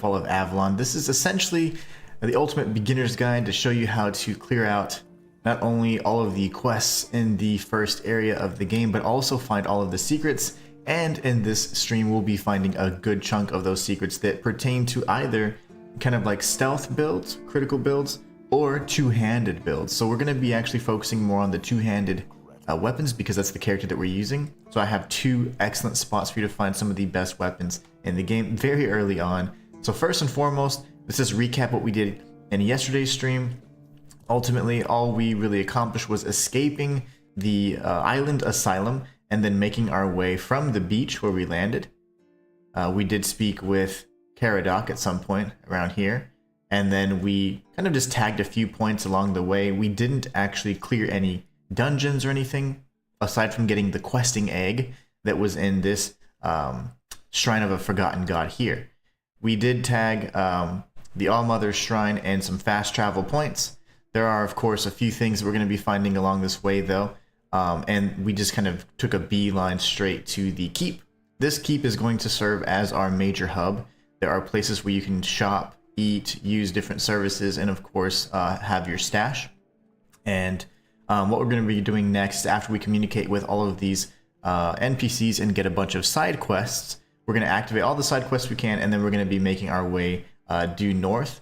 Fall of Avalon. This is essentially the ultimate beginner's guide to show you how to clear out not only all of the quests in the first area of the game, but also find all of the secrets. And in this stream, we'll be finding a good chunk of those secrets that pertain to either kind of like stealth builds, critical builds, or two-handed builds. So we're going to be actually focusing more on the two-handed weapons because that's the character that we're using. So I have two excellent spots for you to find some of the best weapons in the game very early on. So first and foremost, let's just recap what we did in yesterday's stream. Ultimately, all we really accomplished was escaping the island asylum and then making our way from the beach where we landed. We did speak with Caradoc at some point around here, and then we kind of just tagged a few points along the way. We didn't actually clear any dungeons or anything, aside from getting the questing egg that was in this Shrine of a Forgotten God here. We did tag the All-Mother's Shrine and some fast travel points. There are, of course, a few things we're going to be finding along this way, though, and we just kind of took a beeline straight to the keep. This keep is going to serve as our major hub. There are places where you can shop, eat, use different services, and of course, have your stash. And what we're going to be doing next, after we communicate with all of these NPCs and get a bunch of side quests, we're going to activate all the side quests we can, and then we're going to be making our way due north.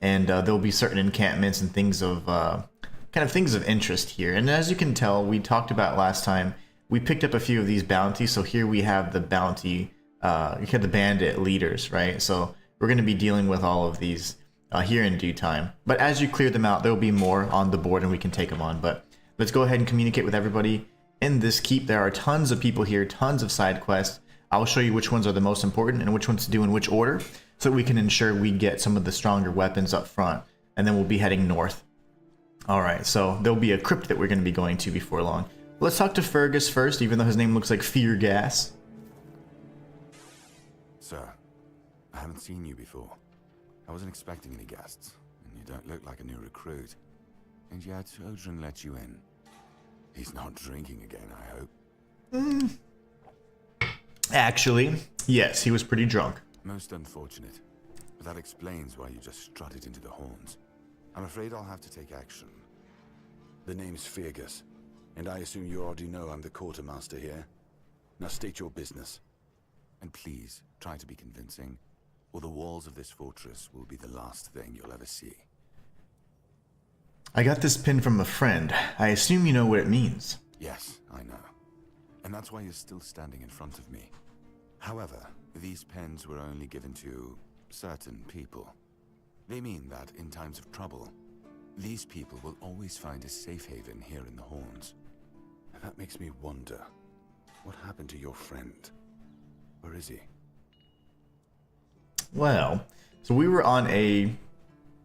And there'll be certain encampments and things of kind of things of interest here. And as you can tell, we talked about last time, we picked up a few of these bounties. So here we have the bounty, you have the bandit leaders, right? So we're going to be dealing with all of these here in due time. But as you clear them out, there'll be more on the board and we can take them on. But let's go ahead and communicate with everybody in this keep. There are tons of people here, tons of side quests. I'll show you which ones are the most important and which ones to do in which order, so that we can ensure we get some of the stronger weapons up front, and then we'll be heading north. Alright, so there'll be a crypt that we're going to be going to before long. Let's talk to Fergus first, even though his name looks like Fear Gas. Sir, I haven't seen you before. I wasn't expecting any guests, and you don't look like a new recruit. And yet, Odrin let you in. He's not drinking again, I hope. Actually, yes, he was pretty drunk. Most unfortunate. But that explains why you just strutted into the horns. I'm afraid I'll have to take action. The name's Fergus, and I assume you already know I'm the quartermaster here. Now state your business. And please, try to be convincing, or the walls of this fortress will be the last thing you'll ever see. I got this pin from a friend. I assume you know what it means. Yes, I know. And that's why you're still standing in front of me. However, these pens were only given to certain people. They mean that in times of trouble, these people will always find a safe haven here in the Horns. That makes me wonder, what happened to your friend? Where is he? Well, so we were on a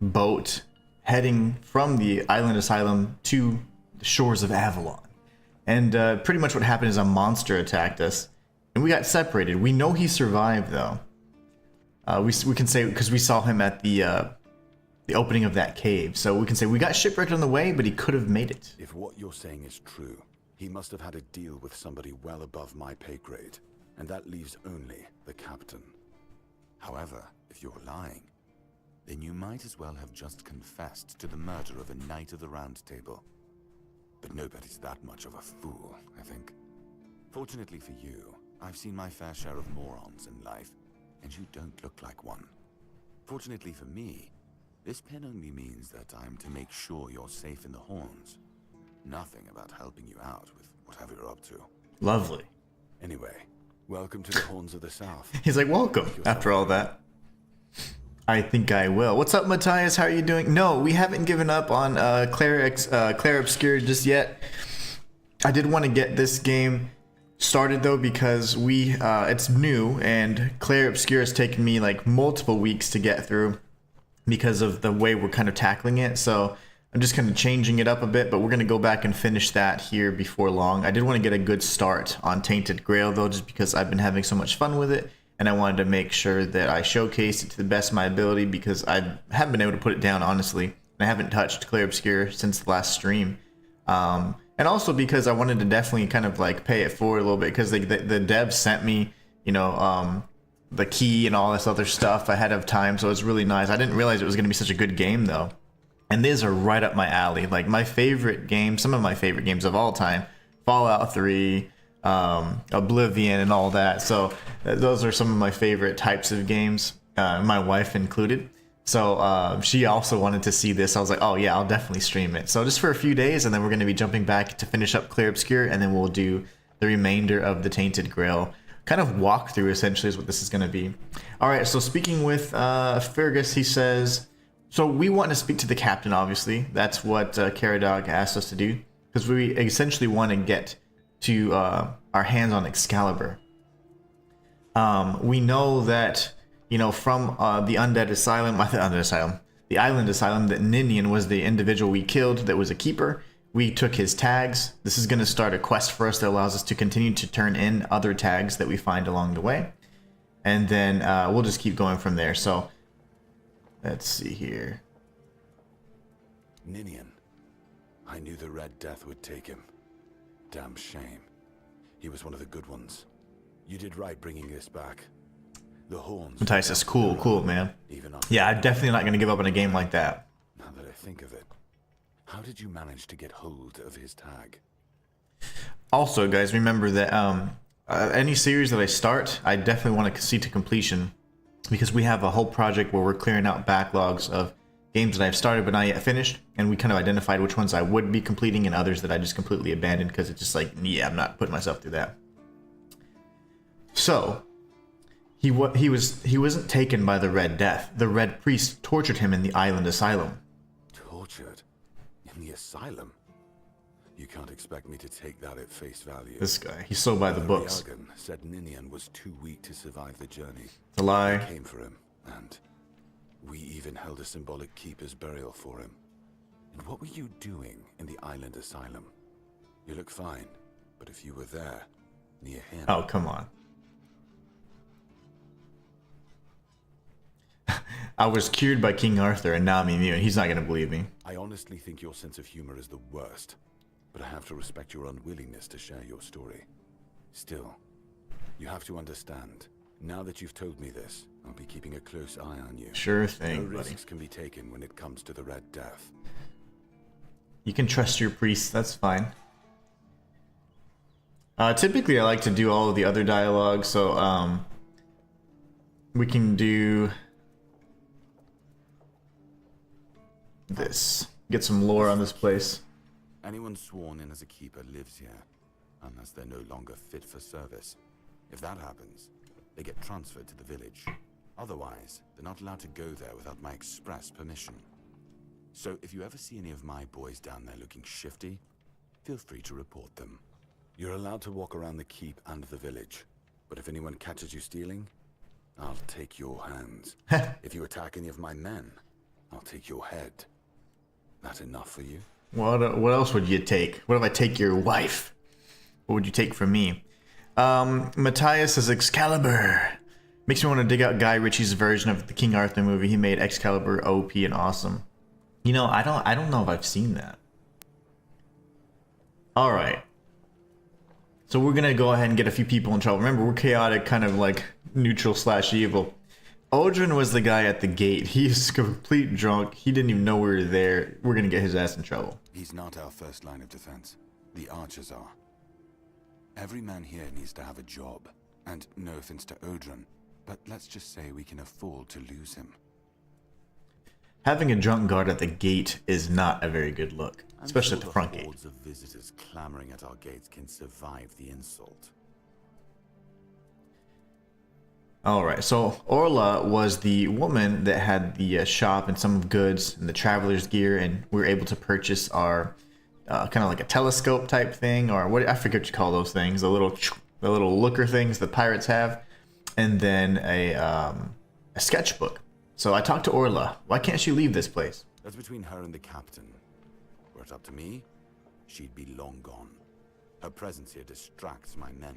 boat heading from the island asylum to the shores of Avalon. And pretty much what happened is a monster attacked us, and we got separated. We know he survived, though. We can say, because we saw him at the opening of that cave, so we can say we got shipwrecked on the way, but he could have made it. If what you're saying is true, he must have had a deal with somebody well above my pay grade, and that leaves only the captain. However, if you're lying, then you might as well have just confessed to the murder of a Knight of the Round Table. But nobody's that much of a fool, I think. Fortunately for you, I've seen my fair share of morons in life, and you don't look like one. Fortunately for me, this pen only means that I'm to make sure you're safe in the Horns. Nothing about helping you out with whatever you're up to. Lovely. Anyway, welcome to the Horns of the South. He's like, welcome, after all that. I think I will. What's up, Matthias? How are you doing? No, we haven't given up on Clair Obscur just yet. I did want to get this game started, though, because it's new, and Clair Obscur has taken me like multiple weeks to get through because of the way we're kind of tackling it. So I'm just kind of changing it up a bit, but we're going to go back and finish that here before long. I did want to get a good start on Tainted Grail, though, just because I've been having so much fun with it. And I wanted to make sure that I showcased it to the best of my ability, because I haven't been able to put it down, honestly. I haven't touched Clair Obscur since the last stream. And also because I wanted to definitely kind of like pay it forward a little bit, because the devs sent me, you know, the key and all this other stuff ahead of time, so it's really nice. I didn't realize it was going to be such a good game though. And these are right up my alley. Like my favorite games, some of my favorite games of all time, Fallout 3, Oblivion and all that. So those are some of my favorite types of games, my wife included. So she also wanted to see this. I was like, oh yeah, I'll definitely stream it. So just for a few days, and then we're going to be jumping back to finish up Clair Obscur, and then we'll do the remainder of the Tainted Grail. Kind of walkthrough essentially is what this is going to be. All right, so speaking with Fergus, he says, so we want to speak to the captain, obviously. That's what Caradog asked us to do, because we essentially want to get to our hands on Excalibur. We know that, you know, from the Undead Asylum, the Island Asylum, that Ninian was the individual we killed that was a keeper. We took his tags. This is going to start a quest for us that allows us to continue to turn in other tags that we find along the way. And then we'll just keep going from there. So let's see here. Ninian. I knew the Red Death would take him. Damn shame. He was one of the good ones. You did right bringing this back. The horns. Matthias says, cool, man. Yeah, I'm definitely not going to give up on a game like that. Now that I think of it, how did you manage to get hold of his tag? Also, guys, remember that any series that I start, I definitely want to see to completion, because we have a whole project where we're clearing out backlogs of games that I've started but not yet finished, and we kind of identified which ones I would be completing and others that I just completely abandoned because it's just like, yeah, I'm not putting myself through that. So he wasn't taken by the Red Death. The Red Priest tortured him in the Island Asylum. Tortured? In the asylum? You can't expect me to take that at face value. This guy, he's so by the books. Riagan said Ninian was too weak to survive the journey. It's a lie. I came for him, and we even held a symbolic keeper's burial for him. And what were you doing in the Island Asylum? You look fine, but if you were there, near him... Oh, come on. I was cured by King Arthur, and now I'm immune. He's not going to believe me. I honestly think your sense of humor is the worst, but I have to respect your unwillingness to share your story. Still, you have to understand, now that you've told me this, I'll be keeping a close eye on you. Sure thing, No buddy. risks can be taken when it comes to the Red Death. You can trust your priest, that's fine. Typically, I like to do all of the other dialogue, so we can do this. Get some lore on this place. Anyone sworn in as a keeper lives here, unless they're no longer fit for service. If that happens, they get transferred to the village. Otherwise, they're not allowed to go there without my express permission. So if you ever see any of my boys down there looking shifty, feel free to report them. You're allowed to walk around the keep and the village, but if anyone catches you stealing, I'll take your hands. If you attack any of my men, I'll take your head. That enough for you? What else would you take? What if I take your wife? What would you take from me? Matthias says Excalibur. Makes me want to dig out Guy Ritchie's version of the King Arthur movie. He made Excalibur OP and awesome. You know, I don't know if I've seen that. All right. So we're gonna go ahead and get a few people in trouble. Remember, we're chaotic, kind of like neutral / evil. Odrin was the guy at the gate. He's complete drunk. He didn't even know we were there. We're gonna get his ass in trouble. He's not our first line of defense. The archers are. Every man here needs to have a job. And no offense to Odrin, but let's just say we can afford to lose him. Having a drunk guard at the gate is not a very good look, especially at the front gate. Hordes of visitors clamoring at our gates can survive the insult. Alright, so Orla was the woman that had the shop and some goods and the traveler's gear, and we were able to purchase our kind of like a telescope type thing, or what I forget what you call those things, the little looker things that pirates have, and then a sketchbook. So I talked to Orla. Why can't she leave this place? That's between her and the captain. Were it up to me, she'd be long gone. Her presence here distracts my men.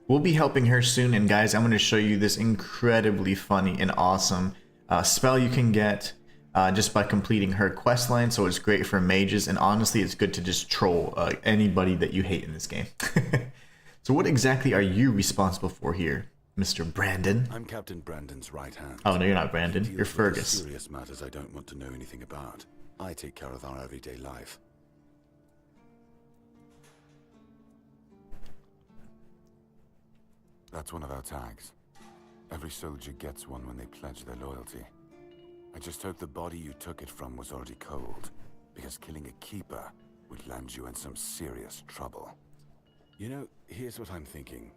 We'll be helping her soon, and guys, I'm going to show you this incredibly funny and awesome spell you can get just by completing her quest line. So it's great for mages, and honestly, it's good to just troll anybody that you hate in this game. So what exactly are you responsible for here, Mr. Brandon? I'm Captain Brandon's right hand. Oh, no, you're not Brandon. He You're deals with the Fergus. serious matters I don't want to know anything about. I take care of our everyday life. That's one of our tags. Every soldier gets one when they pledge their loyalty. I just hope the body you took it from was already cold, because killing a keeper would land you in some serious trouble. You know, here's what I'm thinking.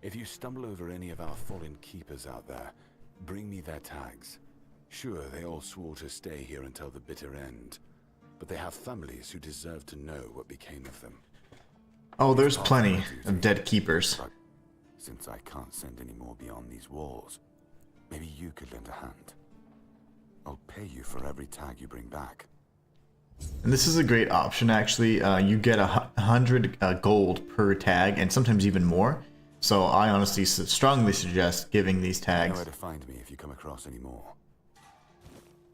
If you stumble over any of our fallen keepers out there, bring me their tags. Sure, they all swore to stay here until the bitter end, but they have families who deserve to know what became of them. Oh, there's plenty of dead keepers. But since I can't send any more beyond these walls, maybe you could lend a hand. I'll pay you for every tag you bring back. And this is a great option, actually. You get 100 gold per tag, and sometimes even more. So I honestly strongly suggest giving these You know tags. where to find me if you come across any more.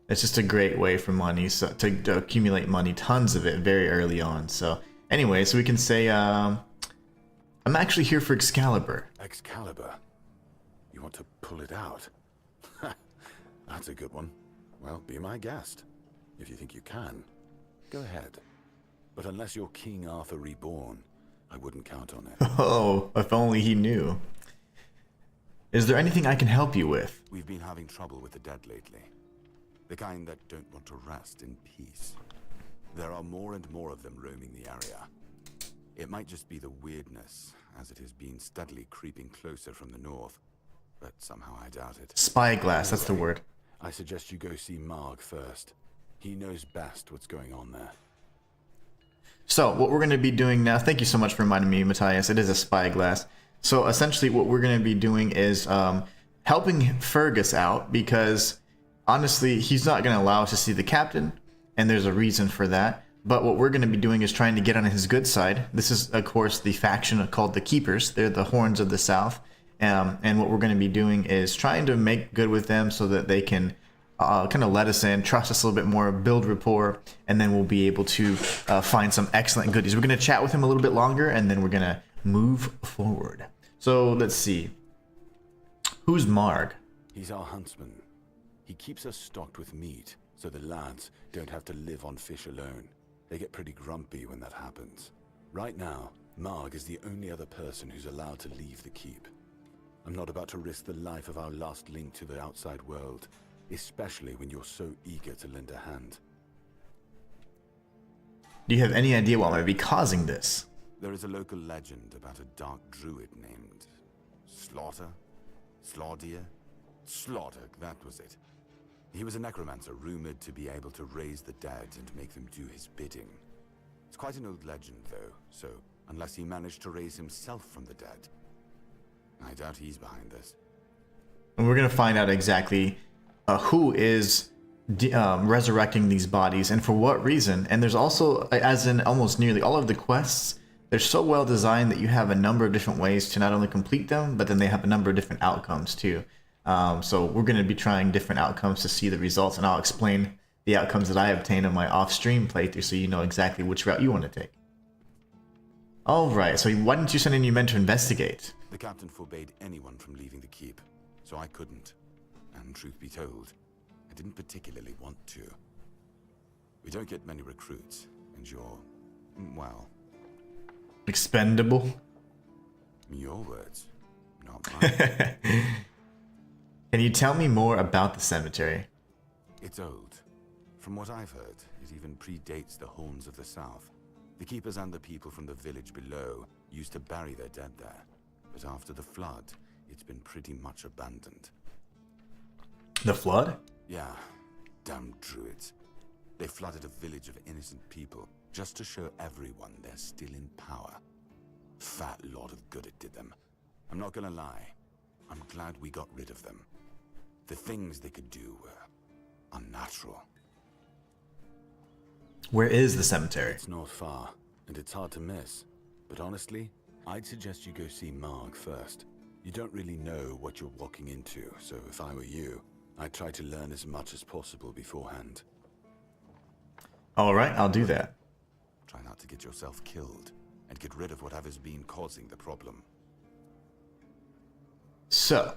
It's just a great way for money, so to accumulate money, tons of it, very early on. So anyway, so we can say, I'm actually here for Excalibur. Excalibur? You want to pull it out? That's a good one. Well, be my guest. If you think you can, go ahead. But unless you're King Arthur reborn, I wouldn't count on it. Oh, if only he knew. Is there anything I can help you with? We've been having trouble with the dead lately. The kind that don't want to rest in peace. There are more and more of them roaming the area. It might just be the weirdness, as it has been steadily creeping closer from the north. But somehow I doubt it. Spyglass, that's the word. I suggest you go see Marg first. He knows best what's going on there. So what we're going to be doing now, thank you so much for reminding me, Matthias, it is a spyglass. So essentially what we're going to be doing is helping Fergus out, because honestly, he's not going to allow us to see the captain, and there's a reason for that. But what we're going to be doing is trying to get on his good side. This is, of course, the faction called the Keepers. They're the Horns of the South. And what we're going to be doing is trying to make good with them so that they can kind of let us in, trust us a little bit more, build rapport, and then we'll be able to find some excellent goodies. We're going to chat with him a little bit longer, and then we're going to move forward. So let's see. Who's Marg? He's our huntsman. He keeps us stocked with meat, so the lads don't have to live on fish alone. They get pretty grumpy when that happens. Right now, Marg is the only other person who's allowed to leave the keep. I'm not about to risk the life of our last link to the outside world, especially when you're so eager to lend a hand. Do you have any idea what might be causing this? There is a local legend about a dark druid named Slaughter? Slaughter, that was it. He was a necromancer rumored to be able to raise the dead and make them do his bidding. It's quite an old legend, though, so unless he managed to raise himself from the dead, I doubt he's behind this. And we're going to find out exactly who is resurrecting these bodies and for what reason. And there's also, as in almost nearly all of the quests, they're so well designed that you have a number of different ways to not only complete them, but then they have a number of different outcomes too. So we're going to be trying different outcomes to see the results, and I'll explain the outcomes that I obtained on my off-stream playthrough so you know exactly which route you want to take. Alright, so why didn't you send in your men to investigate? The captain forbade anyone from leaving the keep, so I couldn't. And truth be told, I didn't particularly want to. We don't get many recruits, and you're, well... Expendable? Your words, not mine. Can you tell me more about the cemetery? It's old. From what I've heard, it even predates the Horns of the South. The keepers and the people from the village below used to bury their dead there. But after the flood, it's been pretty much abandoned. The flood? Yeah, damn druids. They flooded a village of innocent people just to show everyone they're still in power. Fat lot of good it did them. I'm not gonna lie, I'm glad we got rid of them. The things they could do were unnatural. Where is the cemetery? It's not far, and it's hard to miss. But honestly, I'd suggest you go see Marg first. You don't really know what you're walking into, so if I were you, I'd try to learn as much as possible beforehand. Alright, I'll do that. Try not to get yourself killed, and get rid of whatever's been causing the problem. So,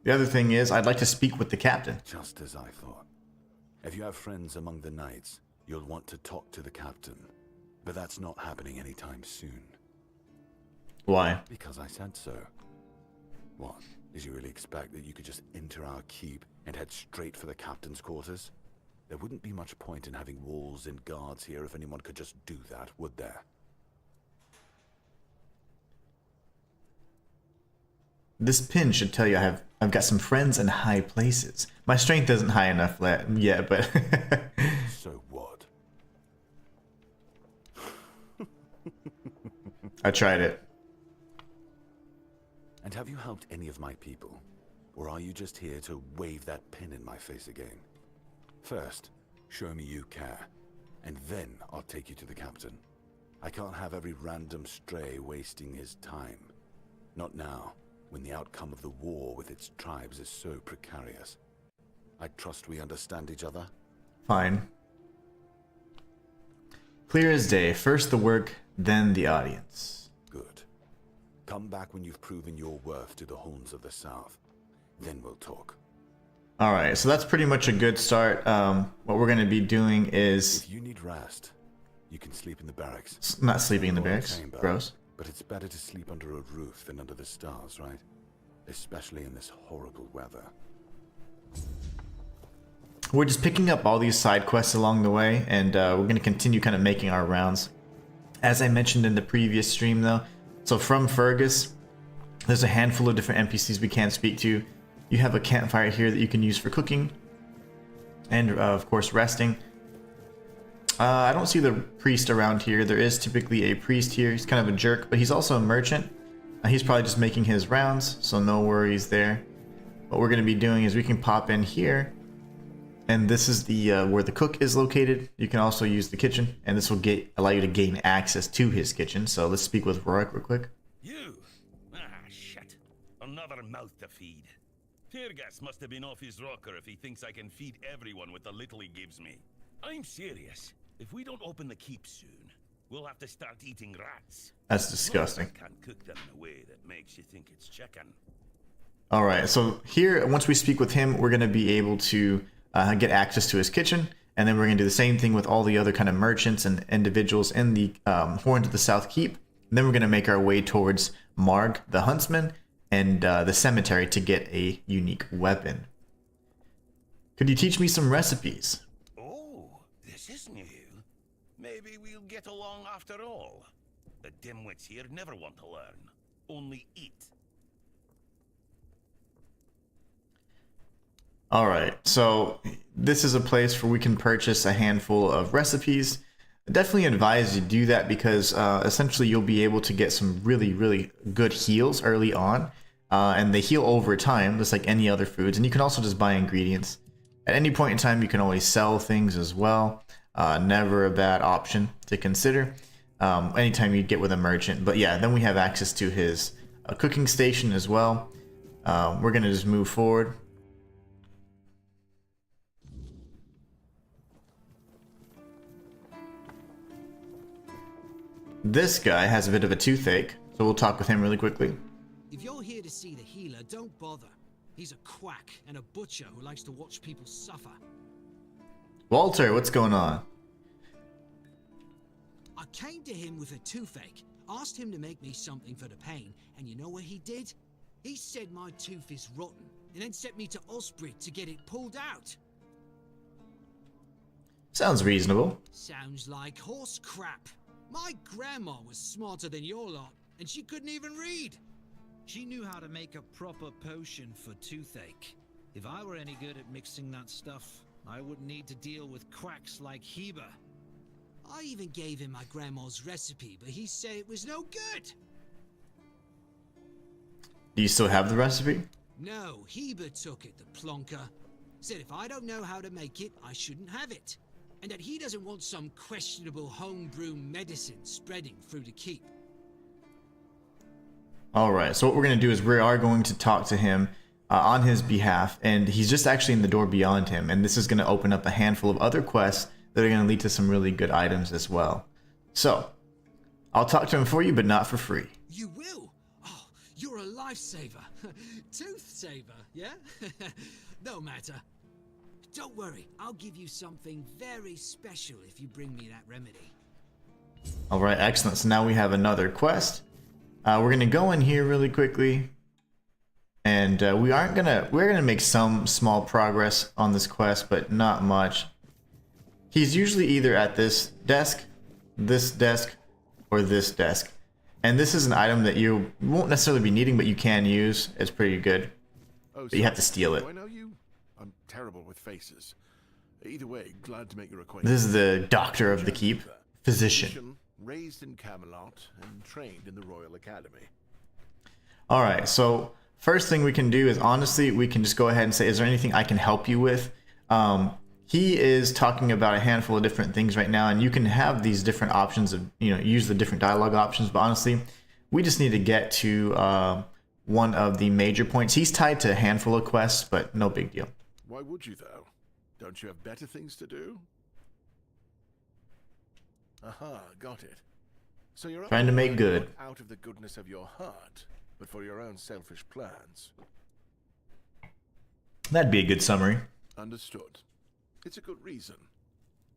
the other thing is, I'd like to speak with the captain. Just as I thought. If you have friends among the knights, you'll want to talk to the captain. But that's not happening anytime soon. Why? Because I said so. What? Did you really expect that you could just enter our keep and head straight for the captain's quarters? There wouldn't be much point in having walls and guards here if anyone could just do that, would there? This pin should tell you I've got some friends in high places. My strength isn't high enough yet, but So what? I tried it. And have you helped any of my people? Or are you just here to wave that pin in my face again? First, show me you care, and then I'll take you to the captain. I can't have every random stray wasting his time. Not now, when the outcome of the war with its tribes is so precarious. I trust we understand each other? Fine. Clear as day. First the work, then the audience. Good. Come back when you've proven your worth to the Horns of the South. Then we'll talk. Alright, so that's pretty much a good start. What we're going to be doing is... If you need rest, you can sleep in the barracks. Not sleeping in the Royal barracks. chamber. Gross. But it's better to sleep under a roof than under the stars, right? Especially in this horrible weather. We're just picking up all these side quests along the way, and we're going to continue kind of making our rounds. As I mentioned in the previous stream though, so from Fergus, there's a handful of different NPCs we can't speak to. You have a campfire here that you can use for cooking, and of course resting. I don't see the priest around here. There is typically a priest here. He's kind of a jerk, but he's also a merchant. He's probably just making his rounds, so no worries there. What we're going to be doing is we can pop in here, and this is the where the cook is located. You can also use the kitchen, and this will allow you to gain access to his kitchen. So let's speak with Rorik real quick. You? Ah, shit. Another mouth to feed. Teargas must have been off his rocker if he thinks I can feed everyone with the little he gives me. I'm serious. If we don't open the keep soon, we'll have to start eating rats. That's disgusting. I can't cook them in a way that makes you think it's chicken. All right, so here, once we speak with him, we're going to be able to get access to his kitchen, and then we're going to do the same thing with all the other kind of merchants and individuals in the Horns of the South Keep. And then we're going to make our way towards Marg, the huntsman, and the cemetery to get a unique weapon. Could you teach me some recipes? Oh, this is new. Maybe we'll get along after all. The dimwits here never want to learn, only eat. Alright, so this is a place where we can purchase a handful of recipes. I definitely advise you do that because essentially you'll be able to get some really, really good heals early on. And they heal over time, just like any other foods. And you can also just buy ingredients. At any point in time, you can always sell things as well. Never a bad option to consider. Anytime you get with a merchant. But yeah, then we have access to his cooking station as well. We're going to just move forward. This guy has a bit of a toothache, so we'll talk with him really quickly. If you're here to see the healer, don't bother. He's a quack and a butcher who likes to watch people suffer. Walter, what's going on? I came to him with a toothache, asked him to make me something for the pain, and you know what he did? He said my tooth is rotten, and then sent me to Osprey to get it pulled out. Sounds reasonable. Sounds like horse crap. My grandma was smarter than your lot, and she couldn't even read. She knew how to make a proper potion for toothache. If I were any good at mixing that stuff, I wouldn't need to deal with quacks like Heber. I even gave him my grandma's recipe, but he said it was no good. Do you still have the recipe? No, Heber took it, the plonker. Said if I don't know how to make it, I shouldn't have it. And that he doesn't want some questionable homebrew medicine spreading through the keep. Alright, so what we're going to do is we are going to talk to him on his behalf, and he's just actually in the door beyond him, and this is going to open up a handful of other quests that are going to lead to some really good items as well. So, I'll talk to him for you, but not for free. You will? Oh, you're a lifesaver. Tooth saver, yeah? No matter. Don't worry, I'll give you something very special if you bring me that remedy. All right, excellent. So now we have another quest. We're gonna go in here really quickly, and we're gonna make some small progress on this quest, but not much. He's usually either at this desk, or this desk. And this is an item that you won't necessarily be needing, but you can use. It's pretty good. Oh, But you have to steal it. do I know you? I'm terrible with faces. Either way, glad to make your acquaintance. This is the doctor of the keep. Physician. Raised in Camelot and trained in the Royal Academy. Alright, so first thing we can do is, honestly, we can just go ahead and say, is there anything I can help you with? He is talking about a handful of different things right now, and you can have these different options of, use the different dialogue options, but honestly, we just need to get to one of the major points. He's tied to a handful of quests, but no big deal. Why would you, though? Don't you have better things to do? Aha, got it. So you're Trying to make good. not out of the goodness of your heart, but for your own selfish plans. That'd be a good summary. Understood. It's a good reason.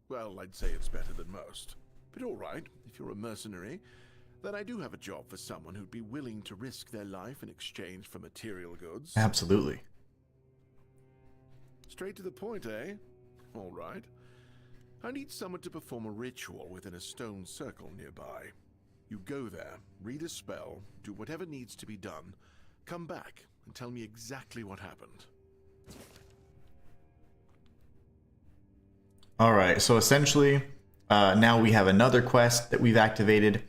Well, I'd say it's better than most. But all right, if you're a mercenary, then I do have a job for someone who'd be willing to risk their life in exchange for material goods. Absolutely. Straight to the point, eh? All right. I need someone to perform a ritual within a stone circle nearby. You go there, read a spell, do whatever needs to be done, come back and tell me exactly what happened. Alright, so essentially, now we have another quest that we've activated,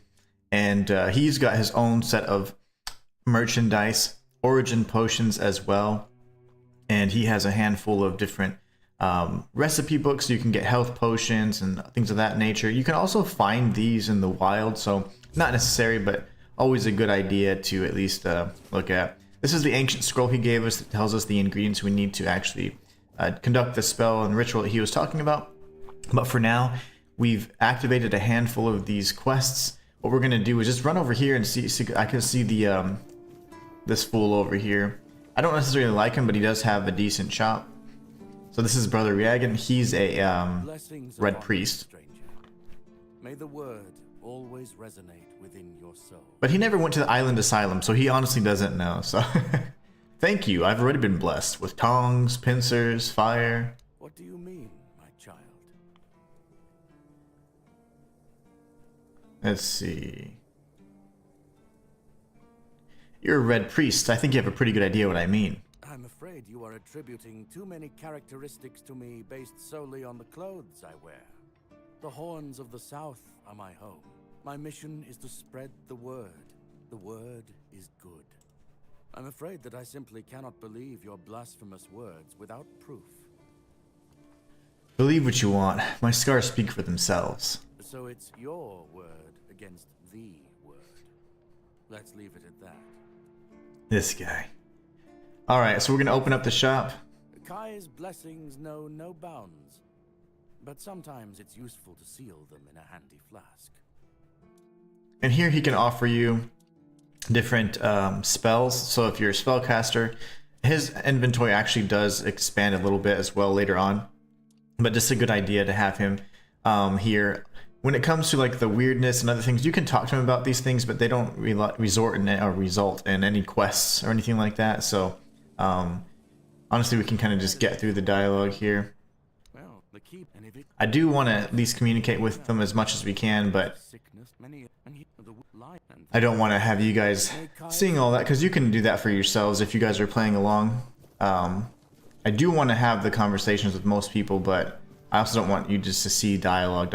and he's got his own set of merchandise, origin potions as well, and he has a handful of different recipe books, so you can get health potions and things of that nature. You can also find these in the wild, so not necessary, but always a good idea to at least look at. This is the ancient scroll he gave us that tells us the ingredients we need to actually conduct the spell and ritual that he was talking about. But for now, we've activated a handful of these quests. What we're gonna do is just run over here and see I can see the this fool over here. I don't necessarily like him, but he does have a decent shop. So this is Brother Reagan. He's a red priest. May the word always resonate within your soul. But he never went to the island asylum, so he honestly doesn't know. So thank you. I've already been blessed with tongs, pincers, fire. What do you mean, my child? Let's see. You're a red priest. I think you have a pretty good idea what I mean. I'm afraid you are attributing too many characteristics to me based solely on the clothes I wear. The horns of the south are my home. My mission is to spread the word. The word is good. I'm afraid that I simply cannot believe your blasphemous words without proof. Believe what you want. My scars speak for themselves. So it's your word against the word. Let's leave it at that. This guy. Alright, so we're going to open up the shop. Kai's blessings know no bounds, but sometimes it's useful to seal them in a handy flask. And here he can offer you different spells. So if you're a spellcaster, his inventory actually does expand a little bit as well later on. But just a good idea to have him here. When it comes to like the weirdness and other things, you can talk to him about these things, but they don't result in any quests or anything like that. So honestly, we can kind of just get through the dialogue here. I do want to at least communicate with them as much as we can, but I don't want to have you guys seeing all that, because you can do that for yourselves if you guys are playing along. I do want to have the conversations with most people, but I also don't want you just to see dialogue.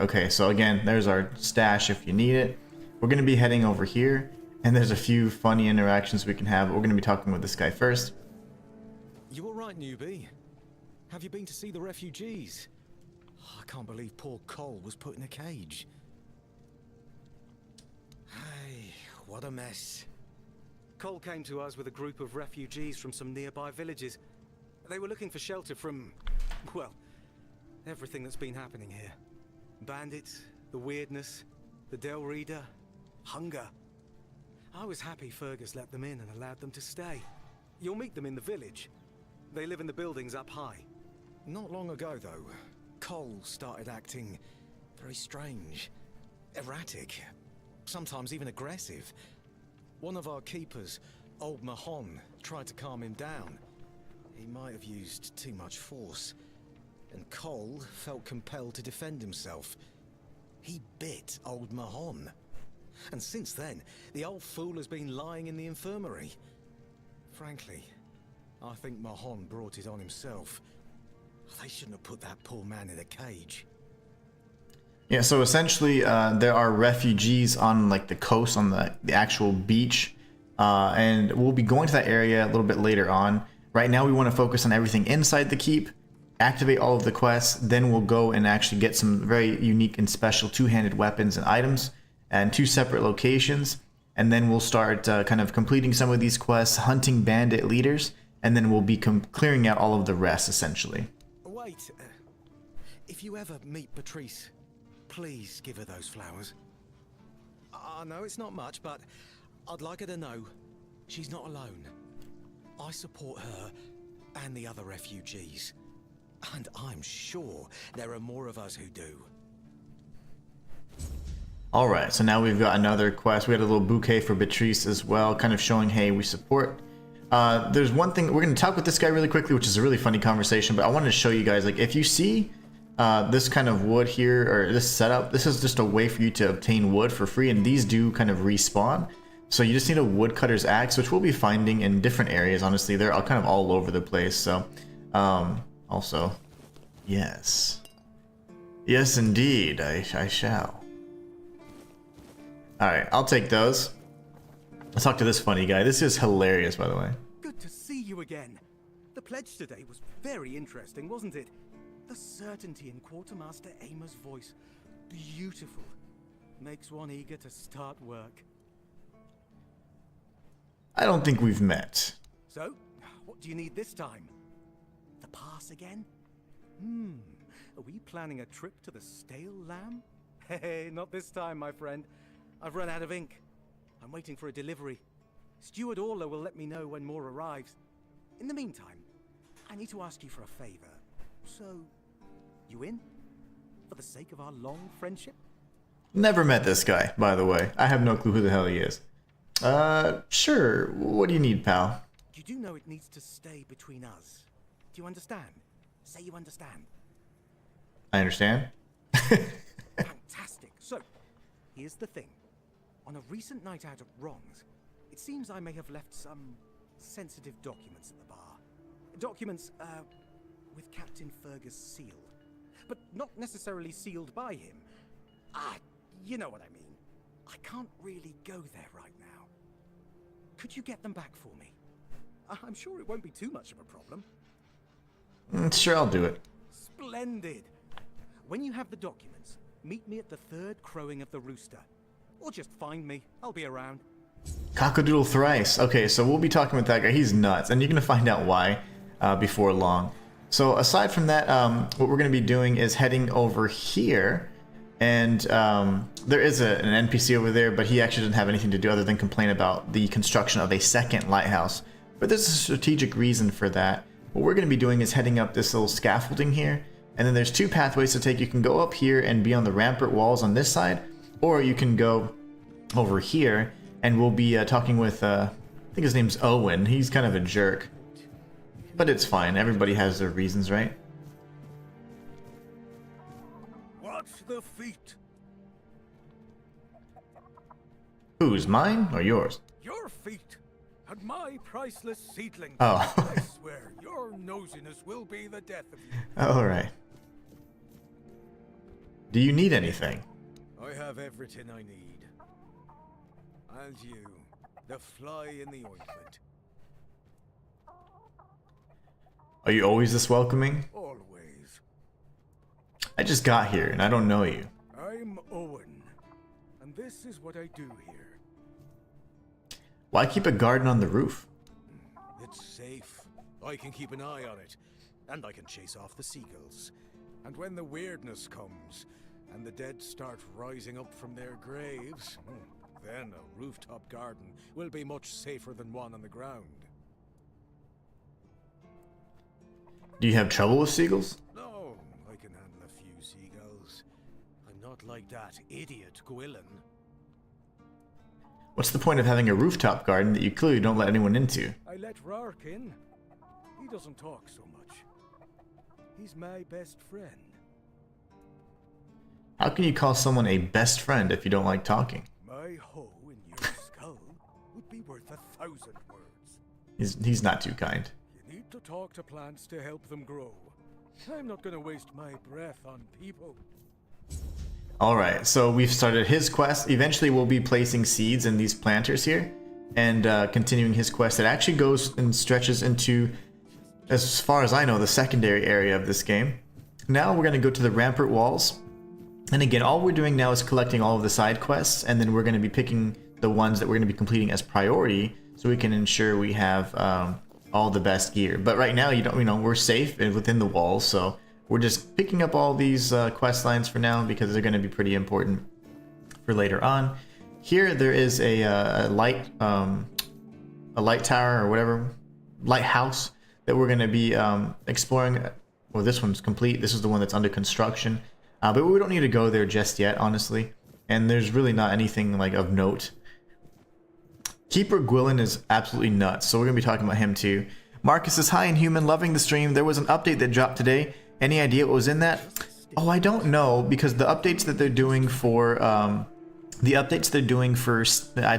Okay, so again, there's our stash if you need it. We're going to be heading over here, and there's a few funny interactions we can have. We're going to be talking with this guy first. You all right, newbie? Have you been to see the refugees? I can't believe poor Cole was put in a cage. Hey, what a mess. Cole came to us with a group of refugees from some nearby villages. They were looking for shelter from, well, everything that's been happening here. Bandits, the weirdness, the Del Reader, hunger. I was happy Fergus let them in and allowed them to stay. You'll meet them in the village. They live in the buildings up high. Not long ago, though, Cole started acting very strange, erratic, sometimes even aggressive. One of our keepers, Old Mahon, tried to calm him down. He might have used too much force, and Cole felt compelled to defend himself. He bit Old Mahon. And since then, the old fool has been lying in the infirmary. Frankly, I think Mahon brought it on himself. They shouldn't have put that poor man in a cage. Yeah, so essentially there are refugees on like the coast, on the actual beach. And we'll be going to that area a little bit later on. Right now we want to focus on everything inside the keep, activate all of the quests, then we'll go and actually get some very unique and special two-handed weapons and items and 2 separate locations. And then we'll start kind of completing some of these quests, hunting bandit leaders, and then we'll be clearing out all of the rest, essentially. Wait, if you ever meet Patrice, please give her those flowers. I know it's not much, but I'd like her to know she's not alone. I support her and the other refugees. And I'm sure there are more of us who do. Alright, so now we've got another quest. We had a little bouquet for Beatrice as well, kind of showing, hey, we support. There's one thing, we're going to talk with this guy really quickly, which is a really funny conversation, but I wanted to show you guys, like, if you see this kind of wood here, or this setup, this is just a way for you to obtain wood for free, and these do kind of respawn. So you just need a woodcutter's axe, which we'll be finding in different areas, honestly. They're all kind of all over the place, so, also, yes. Yes, indeed, I shall. Alright, I'll take those. Let's talk to this funny guy. This is hilarious, by the way. Good to see you again. The pledge today was very interesting, wasn't it? The certainty in Quartermaster Aymer's voice. Beautiful. Makes one eager to start work. I don't think we've met. So, what do you need this time? The pass again? Are we planning a trip to the Stale Lamb? Hey, not this time, my friend. I've run out of ink. I'm waiting for a delivery. Steward Orla will let me know when more arrives. In the meantime, I need to ask you for a favor. So, you in? For the sake of our long friendship? Never met this guy, by the way. I have no clue who the hell he is. Sure. What do you need, pal? You do know it needs to stay between us. Do you understand? Say you understand. I understand. Fantastic. So, here's the thing. On a recent night out at Ron's, it seems I may have left some sensitive documents at the bar. Documents, with Captain Fergus sealed. But not necessarily sealed by him. You know what I mean. I can't really go there right now. Could you get them back for me? I'm sure it won't be too much of a problem. Sure, I'll do it. Splendid. When you have the documents, meet me at the 3rd crowing of the rooster. Or just find me. I'll be around. Cockadoodle thrice. Okay, so we'll be talking with that guy. He's nuts, and you're going to find out why before long. So aside from that, what we're going to be doing is heading over here. And there is an NPC over there, but he actually doesn't have anything to do other than complain about the construction of a 2nd lighthouse. But there's a strategic reason for that. What we're going to be doing is heading up this little scaffolding here. And then there's 2 pathways to take. You can go up here and be on the rampart walls on this side. Or you can go over here, and we'll be talking with, I think his name's Owen. He's kind of a jerk. But it's fine. Everybody has their reasons, right? Watch the feet. Whose, mine or yours? Your feet. And my priceless seedling. Oh. I swear, your nosiness will be the death of you. Alright. Do you need anything? I have everything I need. And you, the fly in the ointment. Are you always this welcoming? Always. I just got here and I don't know you. I'm Owen, and this is what I do here. Why keep a garden on the roof? It's safe. I can keep an eye on it, and I can chase off the seagulls. And when the weirdness comes, and the dead start rising up from their graves, Then a rooftop garden will be much safer than one on the ground. Do you have trouble with seagulls? No, I can handle a few seagulls. I'm not like that idiot Gwilyn. What's the point of having a rooftop garden that you clearly don't let anyone into? I let Rark in. He doesn't talk so much. He's my best friend. How can you call someone a best friend if you don't like talking? My hoe in your skull would be worth 1,000 words. He's not too kind. You need to talk to plants to help them grow. I'm not gonna waste my breath on people. Alright, so we've started his quest. Eventually we'll be placing seeds in these planters here and continuing his quest. It actually goes and stretches into, as far as I know, the secondary area of this game. Now we're going to go to the rampart walls. And again, all we're doing now is collecting all of the side quests, and then we're going to be picking the ones that we're going to be completing as priority so we can ensure we have all the best gear. But right now, we're safe within the walls, so we're just picking up all these quest lines for now because they're going to be pretty important for later on. Here there is a light tower or whatever, lighthouse that we're going to be exploring. Well, this one's complete. This is the one that's under construction, but we don't need to go there just yet, honestly. And there's really not anything like of note. Keeper Gwilyn is absolutely nuts, so we're going to be talking about him too. Marcus says, "Hi, Inhuman, loving the stream. There was an update that dropped today. Any idea what was in that?" Oh, I don't know, because the updates that they're doing for I'd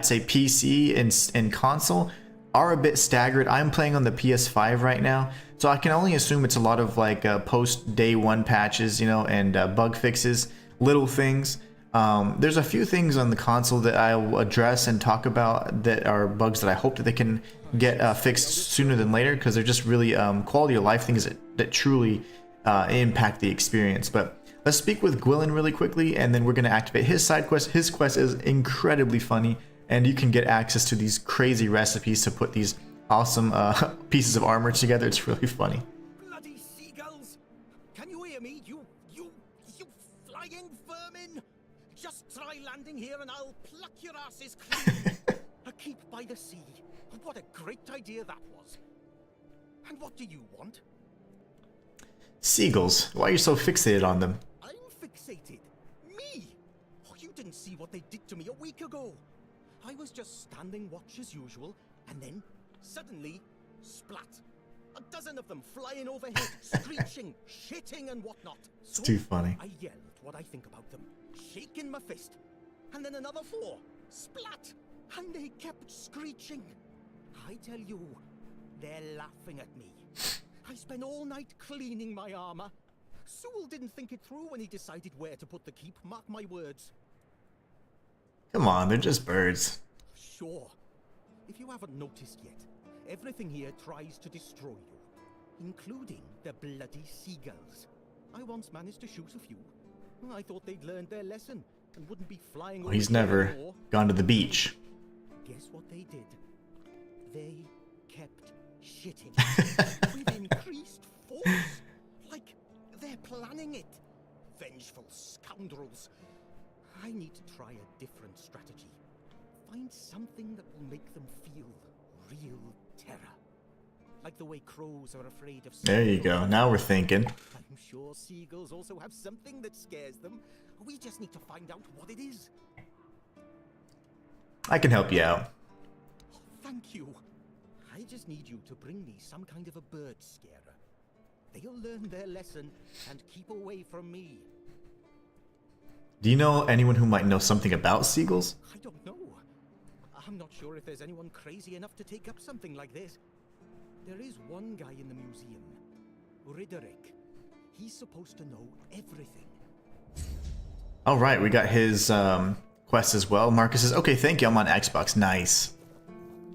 say PC and console are a bit staggered. I'm playing on the PS5 right now, so I can only assume it's a lot of like post day one patches, and bug fixes, little things. There's a few things on the console that I'll address and talk about that are bugs that I hope that they can get fixed sooner than later, because they're just really quality of life things that truly impact the experience. But let's speak with Gwilyn really quickly, and then we're going to activate his side quest. His quest is incredibly funny, and you can get access to these crazy recipes to put these awesome pieces of armor together. It's really funny. Bloody seagulls! Can you hear me? You flying vermin! Just try landing here and I'll pluck your asses clean. A keep by the sea. What a great idea that was. And what do you want? Seagulls. Why are you so fixated on them? I'm fixated. Me? Oh, you didn't see what they did to me a week ago. I was just standing watch as usual, and then, suddenly, splat. A dozen of them flying overhead, screeching, shitting and whatnot. It's too funny. I yelled what I think about them, shaking my fist. And then another 4, splat. And they kept screeching. I tell you, they're laughing at me. I spent all night cleaning my armor. Sewell didn't think it through when he decided where to put the keep, mark my words. Come on, they're just birds. Sure. If you haven't noticed yet, everything here tries to destroy you, including the bloody seagulls. I once managed to shoot a few. I thought they'd learned their lesson and wouldn't be flying over He's here never anymore. gone to the beach. Guess what they did? They kept shitting with increased force. Like they're planning it. Vengeful scoundrels. I need to try a different strategy. Find something that will make them feel real terror. Like the way crows are afraid of... There you go. Now we're thinking. I'm sure seagulls also have something that scares them. We just need to find out what it is. I can help you out. Oh, thank you. I just need you to bring me some kind of a bird scarer. They'll learn their lesson and keep away from me. Do you know anyone who might know something about seagulls? I don't know. I'm not sure if there's anyone crazy enough to take up something like this. There is one guy in the museum, Riderick. He's supposed to know everything. All right, we got his quest as well. Marcus says, "Okay, thank you. I'm on Xbox. Nice."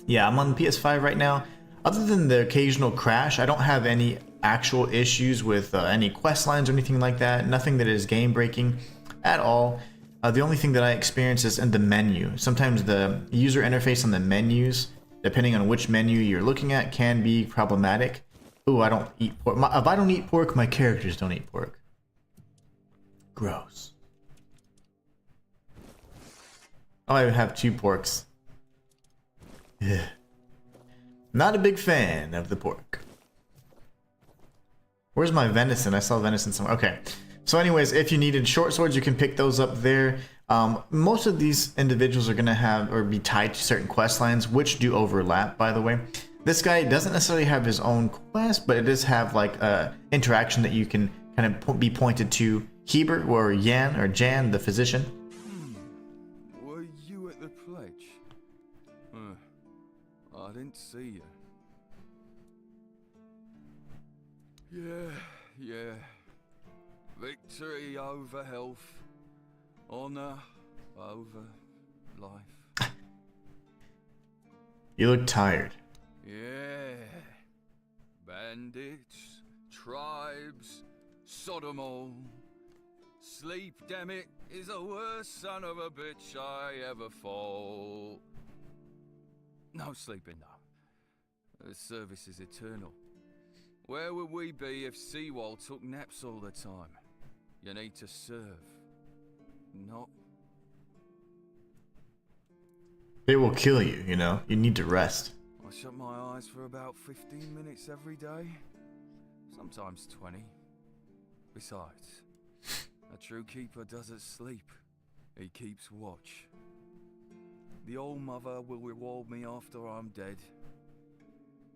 Yeah, I'm on the PS5 right now. Other than the occasional crash, I don't have any actual issues with any quest lines or anything like that. Nothing that is game breaking at all. The only thing that I experience is in the menu. Sometimes the user interface on the menus, depending on which menu you're looking at, can be problematic. Ooh, I don't eat pork. If I don't eat pork, my characters don't eat pork. Gross. Oh, I have 2 porks. Ugh. Not a big fan of the pork. Where's my venison? I saw venison somewhere. Okay. So anyways, if you needed short swords, you can pick those up there. Most of these individuals are going to have or be tied to certain quest lines, which do overlap, by the way. This guy doesn't necessarily have his own quest, but it does have like interaction that you can kind of be pointed to Heber or Yan or Jan, the physician. Were you at the pledge? I didn't see you. Yeah. Victory over health. Honor over life. You look tired. Yeah. Bandits, tribes, Sodom all. Sleep, damn it, is the worst son of a bitch I ever fall. No sleeping, though. The service is eternal. Where would we be if Seawall took naps all the time? You need to serve. Not... It will kill you, you know? You need to rest. I shut my eyes for about 15 minutes every day. Sometimes 20. Besides, a true keeper doesn't sleep. He keeps watch. The Old Mother will reward me after I'm dead.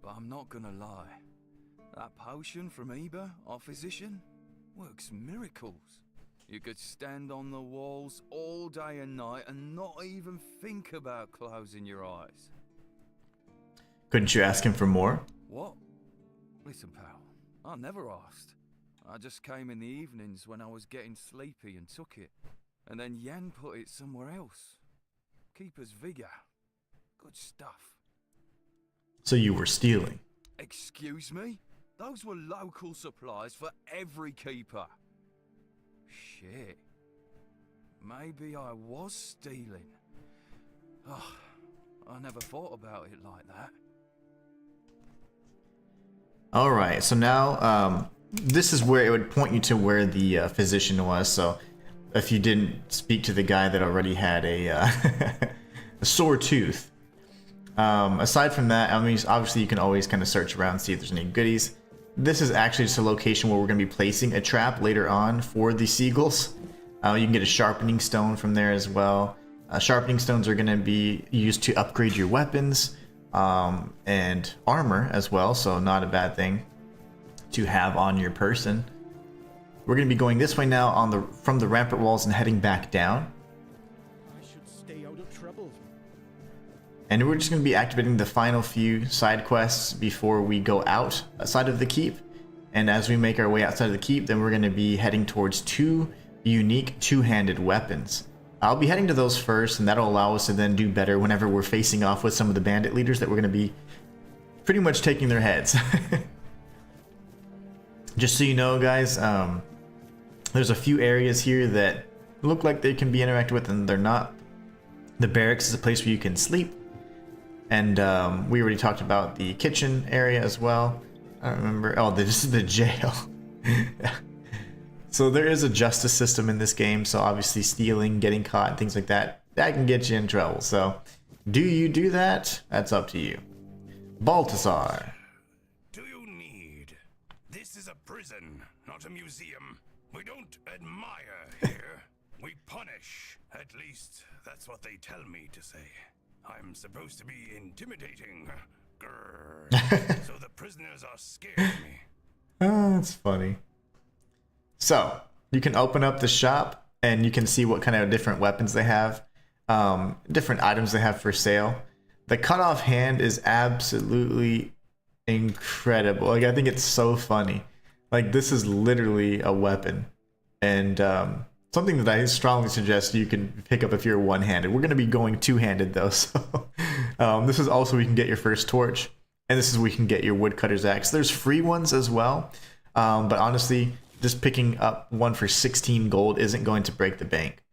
But I'm not gonna lie. That potion from Eber, our physician, works miracles. You could stand on the walls all day and night and not even think about closing your eyes. Couldn't you ask him for more? What? Listen, pal, I never asked. I just came in the evenings when I was getting sleepy and took it. And then Yan put it somewhere else. Keeper's vigor. Good stuff. So you were stealing. Excuse me? Those were local supplies for every keeper. Shit. Maybe I was stealing. Oh, I never thought about it like that. Alright, so now this is where it would point you to where the physician was. So if you didn't speak to the guy that already had a, a sore tooth. Aside from that, I mean, obviously you can always kind of search around and see if there's any goodies. This is actually just a location where we're going to be placing a trap later on for the seagulls. You can get a sharpening stone from there as well. Sharpening stones are going to be used to upgrade your weapons and armor as well, so not a bad thing to have on your person. We're going to be going this way now on from the rampart walls and heading back down. I should stay out of trouble. And we're just going to be activating the final few side quests before we go outside of the keep. And as we make our way outside of the keep, then we're going to be heading towards 2 unique two-handed weapons. I'll be heading to those first, and that'll allow us to then do better whenever we're facing off with some of the bandit leaders that we're going to be pretty much taking their heads. Just so you know, guys, there's a few areas here that look like they can be interacted with, and they're not. The barracks is a place where you can sleep. And we already talked about the kitchen area as well. I don't remember. Oh, this is the jail. So there is a justice system in this game. So obviously stealing, getting caught, and things like that, that can get you in trouble. So do you do that? That's up to you. Balthazar. Do you need? This is a prison, not a museum. We don't admire here. We punish. At least that's what they tell me to say. I'm supposed to be intimidating. Grrr. So the prisoners are scared of me. Oh, that's funny. So you can open up the shop and you can see what kind of different weapons they have, different items they have for sale. The cut-off hand is absolutely incredible. Like, I think it's so funny. Like, this is literally a weapon, and something that I strongly suggest you can pick up if you're one-handed. We're going to be going two-handed though, so this is also where you can get your first torch, and this is where you can get your woodcutter's axe. There's free ones as well, but honestly, just picking up one for 16 gold isn't going to break the bank.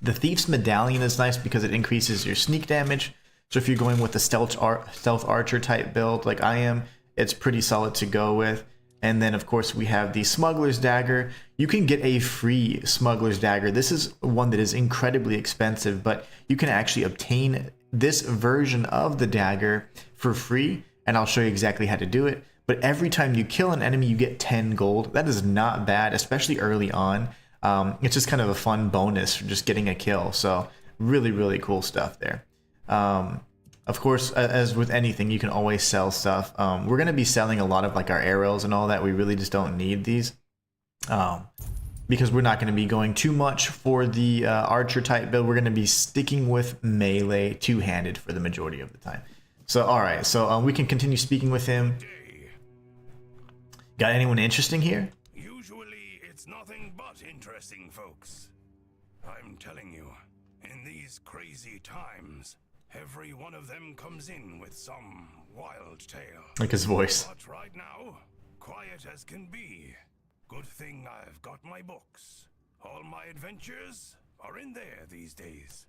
The Thief's Medallion is nice because it increases your sneak damage. So if you're going with the stealth archer type build like I am, it's pretty solid to go with. And then of course we have the Smuggler's Dagger. You can get a free Smuggler's Dagger. This is one that is incredibly expensive, but you can actually obtain this version of the dagger for free, and I'll show you exactly how to do it. But every time you kill an enemy, you get 10 gold. That is not bad, especially early on. It's just kind of a fun bonus for just getting a kill. So really, really cool stuff there. Of course, as with anything, you can always sell stuff. We're going to be selling a lot of like our arrows and all that. We really just don't need these because we're not going to be going too much for the archer type build. We're going to be sticking with melee two-handed for the majority of the time. So, all right. So we can continue speaking with him. Got anyone interesting here? Usually, it's nothing but interesting, folks. I'm telling you, in these crazy times, every one of them comes in with some wild tale. Like his voice. But right now, quiet as can be. Good thing I've got my books. All my adventures are in there these days.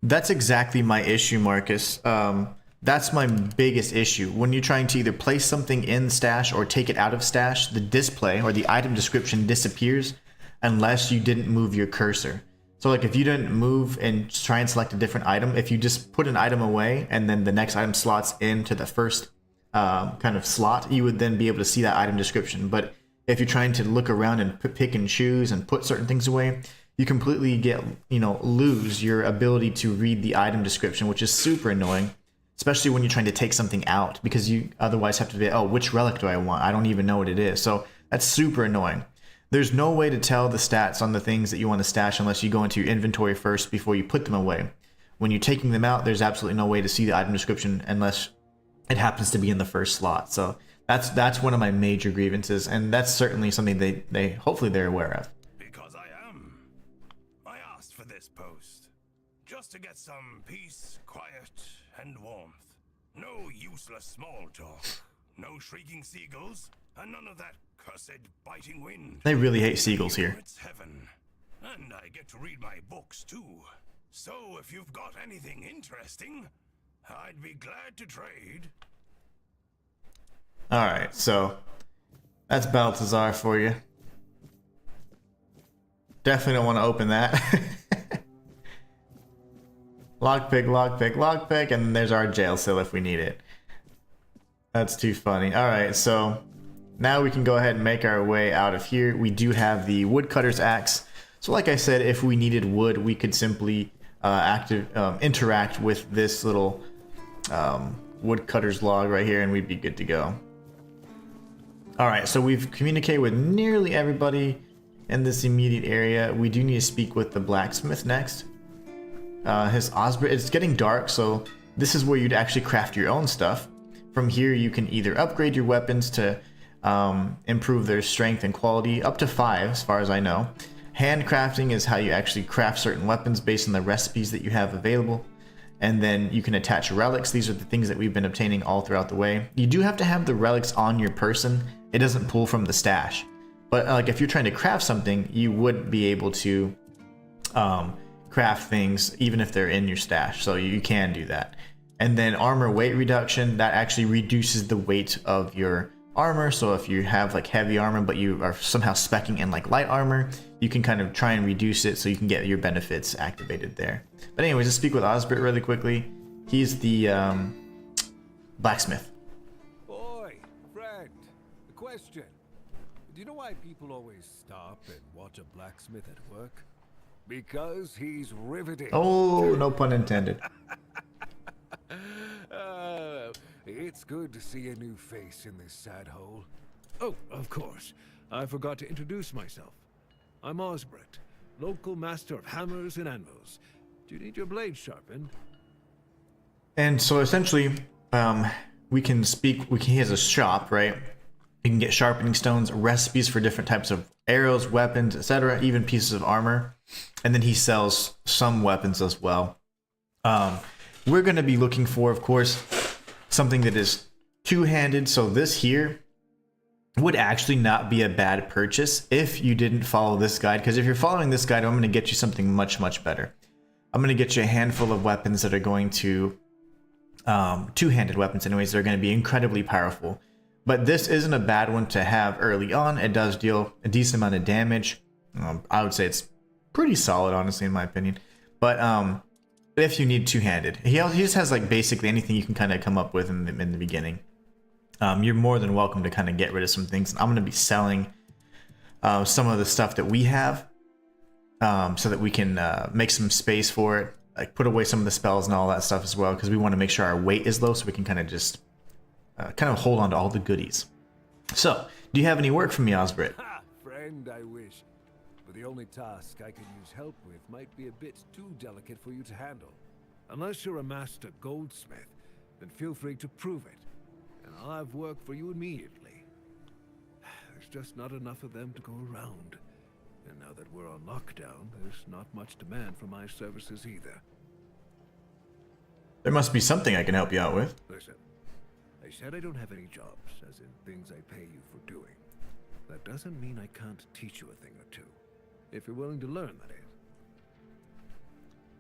That's exactly my issue, Marcus. That's my biggest issue. When you're trying to either place something in stash or take it out of stash, the display or the item description disappears unless you didn't move your cursor. So like if you didn't move and try and select a different item, if you just put an item away and then the next item slots into the first kind of slot, you would then be able to see that item description. But if you're trying to look around and pick and choose and put certain things away, you completely lose your ability to read the item description, which is super annoying, especially when you're trying to take something out, because you otherwise have to be, oh, which relic do I want? I don't even know what it is. So that's super annoying. There's no way to tell the stats on the things that you want to stash unless you go into your inventory first before you put them away. When you're taking them out, there's absolutely no way to see the item description unless it happens to be in the first slot. So that's one of my major grievances, and that's certainly something they hopefully they're aware of. Because I am. I asked for this post just to get some peace, quiet, and warmth. No useless small talk. No shrieking seagulls, and none of that cursed biting wind. They really hate seagulls here. It's heaven. And I get to read my books too. So if you've got anything interesting, I'd be glad to trade. Alright, so that's Balthazar for you. Definitely don't want to open that. Lockpick, lockpick, lockpick, and there's our jail cell if we need it. That's too funny. Alright, so now we can go ahead and make our way out of here. We do have the woodcutter's axe. So like I said, if we needed wood, we could simply interact with this little woodcutter's log right here, and we'd be good to go. Alright, so we've communicated with nearly everybody in this immediate area. We do need to speak with the blacksmith next. His Osbert, it's getting dark, so this is where you'd actually craft your own stuff. From here, you can either upgrade your weapons to improve their strength and quality, up to 5 as far as I know. Handcrafting is how you actually craft certain weapons based on the recipes that you have available. And then you can attach relics. These are the things that we've been obtaining all throughout the way. You do have to have the relics on your person. It doesn't pull from the stash. But like if you're trying to craft something, you would be able to craft things even if they're in your stash. So you can do that. And then armor weight reduction, that actually reduces the weight of your armor. So if you have like heavy armor but you are somehow speccing in like light armor, you can kind of try and reduce it so you can get your benefits activated there. But anyways, let's speak with Osbert really quickly. He's the blacksmith. Boy, friend, a question. Do you know why people always stop and watch a blacksmith at work? Because he's riveting. Oh, no pun intended. It's good to see a new face in this sad hole. Oh, of course. I forgot to introduce myself. I'm Osbert, local master of hammers and anvils. Do you need your blade sharpened? And so essentially, we can speak. He has a shop, right? You can get sharpening stones, recipes for different types of arrows, weapons, etc., even pieces of armor. And then he sells some weapons as well. We're going to be looking for, of course, something that is two-handed. So this here would actually not be a bad purchase if you didn't follow this guide. Because if you're following this guide, I'm going to get you something much, much better. I'm going to get you a handful of weapons that are going to, two-handed weapons anyways, that are going to be incredibly powerful. But this isn't a bad one to have early on. It does deal a decent amount of damage. I would say it's pretty solid, honestly, in my opinion. But if you need two-handed, he just has like basically anything you can kind of come up with in the beginning. You're more than welcome to kind of get rid of some things. I'm going to be selling some of the stuff that we have so that we can make some space for it, like put away some of the spells and all that stuff as well, because we want to make sure our weight is low so we can kind of just hold on to all the goodies. So, do you have any work for me, Osbert? Ha! Friend, I wish. But the only task I could use help with might be a bit too delicate for you to handle. Unless you're a master goldsmith, then feel free to prove it. And I'll have work for you immediately. There's just not enough of them to go around. And now that we're on lockdown, there's not much demand for my services either. There must be something I can help you out with. Listen, I said I don't have any jobs, as in things I pay you for doing. That doesn't mean I can't teach you a thing or two. If you're willing to learn, that is.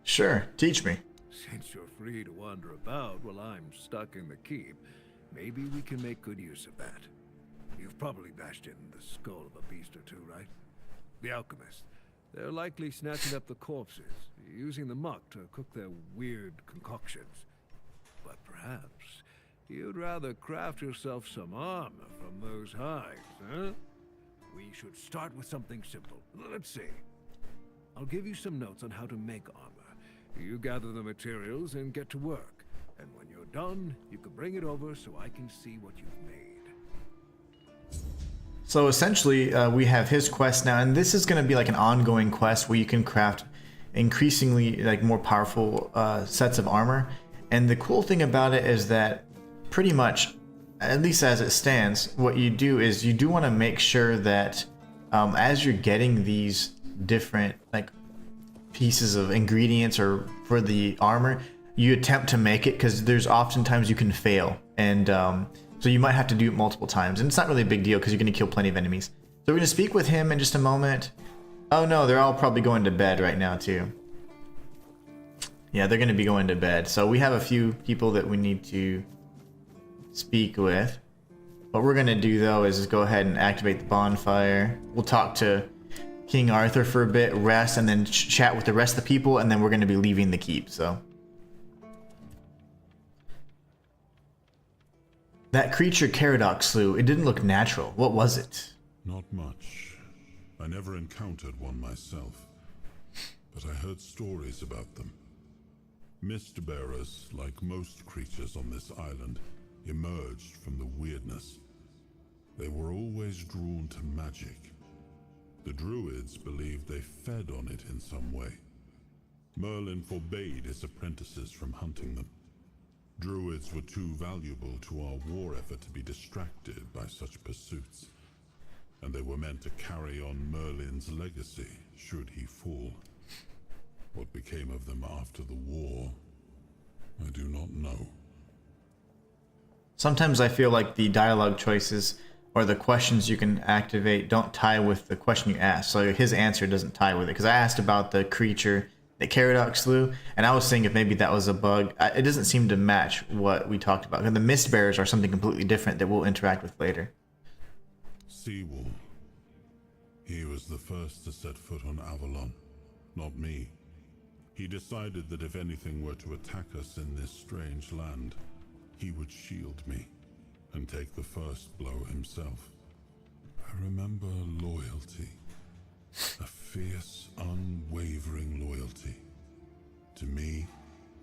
Sure, teach me. Since you're free to wander about while I'm stuck in the keep, maybe we can make good use of that. You've probably bashed in the skull of a beast or two, right? The alchemists. They're likely snatching up the corpses, using the muck to cook their weird concoctions. But perhaps you'd rather craft yourself some armor from those hides, huh? We should start with something simple. Let's see. I'll give you some notes on how to make armor. You gather the materials and get to work. And when you're done, you can bring it over so I can see what you've made. So essentially, we have his quest now, and this is going to be like an ongoing quest where you can craft increasingly like more powerful sets of armor. And the cool thing about it is that pretty much, at least as it stands, what you do is you do want to make sure that as you're getting these different like pieces of ingredients or for the armor, you attempt to make it, because there's oftentimes you can fail, and so you might have to do it multiple times, and it's not really a big deal because you're going to kill plenty of enemies. So we're going to speak with him in just a moment. Oh no, they're all probably going to bed right now too. Yeah, they're going to be going to bed. So we have a few people that we need to speak with. What we're going to do though is just go ahead and activate the bonfire. We'll talk to King Arthur for a bit, rest, and then chat with the rest of the people, and then we're going to be leaving the keep. So that creature Caradoc slew, it didn't look natural. What was it? Not much. I never encountered one myself, but I heard stories about them. Mist bearers, like most creatures on this island, emerged from the weirdness. They were always drawn to magic. The druids believed they fed on it in some way. Merlin forbade his apprentices from hunting them. Druids were too valuable to our war effort to be distracted by such pursuits, and they were meant to carry on Merlin's legacy should he fall. What became of them after the war, I do not know. Sometimes I feel like the dialogue choices or the questions you can activate don't tie with the question you ask. So his answer doesn't tie with it. Because I asked about the creature that Caradoc slew, and I was saying if maybe that was a bug. It doesn't seem to match what we talked about. And the Mist Bearers are something completely different that we'll interact with later. Seawall. He was the first to set foot on Avalon, not me. He decided that if anything were to attack us in this strange land, he would shield me and take the first blow himself. I remember loyalty. A fierce, unwavering loyalty. To me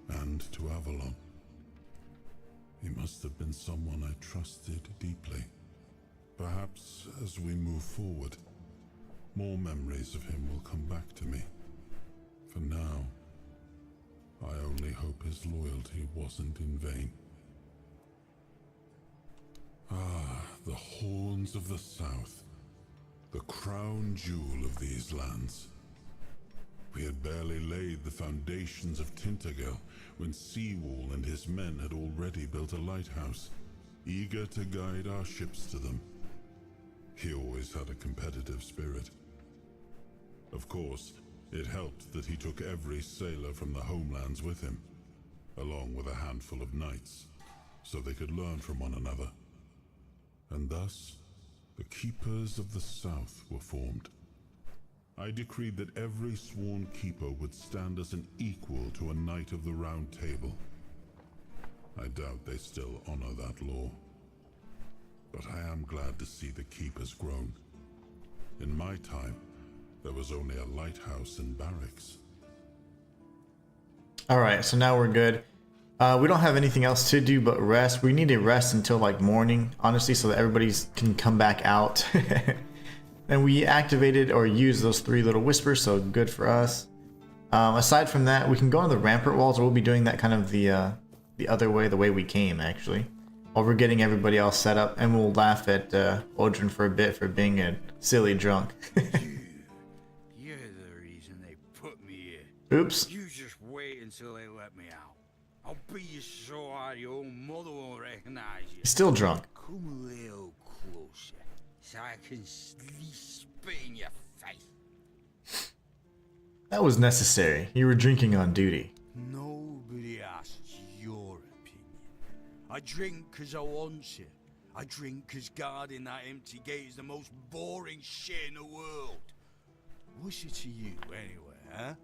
and to Avalon. He must have been someone I trusted deeply. Perhaps as we move forward, more memories of him will come back to me. For now, I only hope his loyalty wasn't in vain. Ah, the Horns of the South. The crown jewel of these lands. We had barely laid the foundations of Tainted Grail when Seawall and his men had already built a lighthouse, eager to guide our ships to them. He always had a competitive spirit. Of course, it helped that he took every sailor from the homelands with him, along with a handful of knights, so they could learn from one another. And thus, the Keepers of the South were formed. I decreed that every sworn keeper would stand as an equal to a Knight of the Round Table. I doubt they still honor that law. But I am glad to see the keepers grown. In my time, there was only a lighthouse and barracks. Alright, so now we're good. We don't have anything else to do but rest. We need to rest until like morning, honestly, so that everybody can come back out. And we activated or used those 3 little whispers, so good for us. Aside from that, we can go on the rampart walls. We'll be doing that kind of the other way, the way we came, actually. While we're getting everybody all set up, and we'll laugh at Odrin for a bit for being a silly drunk. You're the reason they put me in. Oops. You just wait until they let me out. I'll beat you so hard your own mother won't recognize you. He's still drunk. Come a little closer, so I can spit in your face. That was necessary. You were drinking on duty. Nobody asks your opinion. I drink because I want to. I drink because guarding that empty gate is the most boring shit in the world. What's it to you, anyway, huh?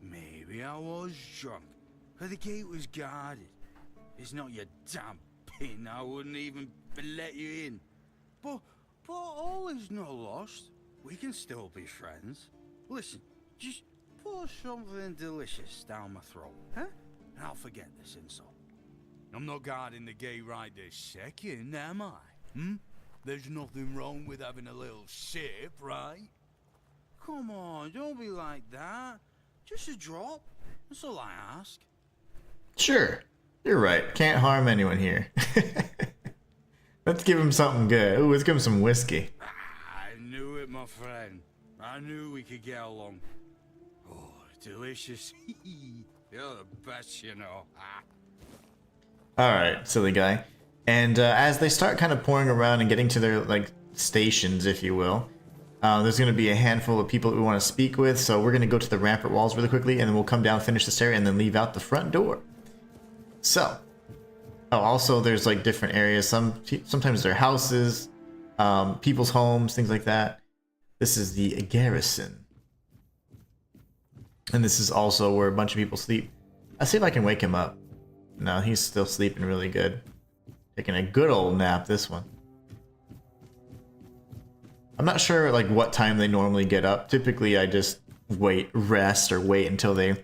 Maybe I was drunk, but the gate was guarded. It's not your damn pin, I wouldn't even let you in. But all is not lost. We can still be friends. Listen, just pour something delicious down my throat, huh? And I'll forget this insult. I'm not guarding the gate right this second, am I? There's nothing wrong with having a little sip, right? Come on, don't be like that. Just a drop. That's all I ask. Sure. You're right. Can't harm anyone here. Let's give him something good. Ooh, let's give him some whiskey. I knew it, my friend. I knew we could get along. Oh, delicious. You're the best, you know. Alright, silly guy. And as they start kind of pouring around and getting to their like stations, if you will, there's going to be a handful of people that we want to speak with, so we're going to go to the rampart walls really quickly, and then we'll come down, finish this area, and then leave out the front door. So, also there's like different areas. Sometimes they're houses, people's homes, things like that. This is the garrison. And this is also where a bunch of people sleep. I'll see if I can wake him up. No, he's still sleeping really good. Taking a good old nap, this one. I'm not sure like what time they normally get up. Typically I just rest or wait until they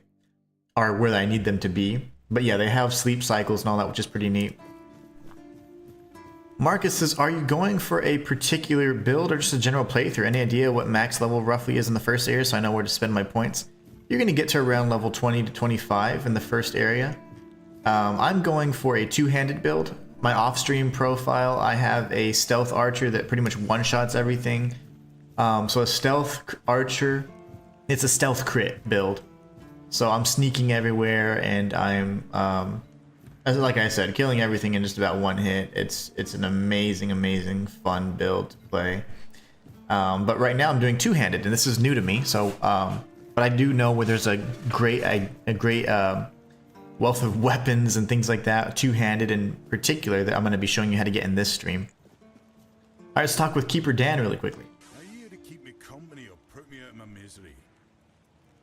are where I need them to be. But yeah, they have sleep cycles and all that, which is pretty neat. Marcus says, are you going for a particular build or just a general playthrough? Any idea what max level roughly is in the first area so I know where to spend my points? You're going to get to around level 20 to 25 in the first area. I'm going for a two-handed build. My off-stream profile, I have a stealth archer that pretty much one-shots everything. So a stealth archer, it's a stealth crit build. So I'm sneaking everywhere and I'm, like I said, killing everything in just about one hit. It's an amazing, amazing fun build to play. But right now I'm doing two-handed and this is new to me. So, but I do know where there's a great wealth of weapons and things like that, two-handed in particular, that I'm going to be showing you how to get in this stream. Alright, let's talk with Keeper Dan really quickly. Are you here to keep me company or put me out of my misery?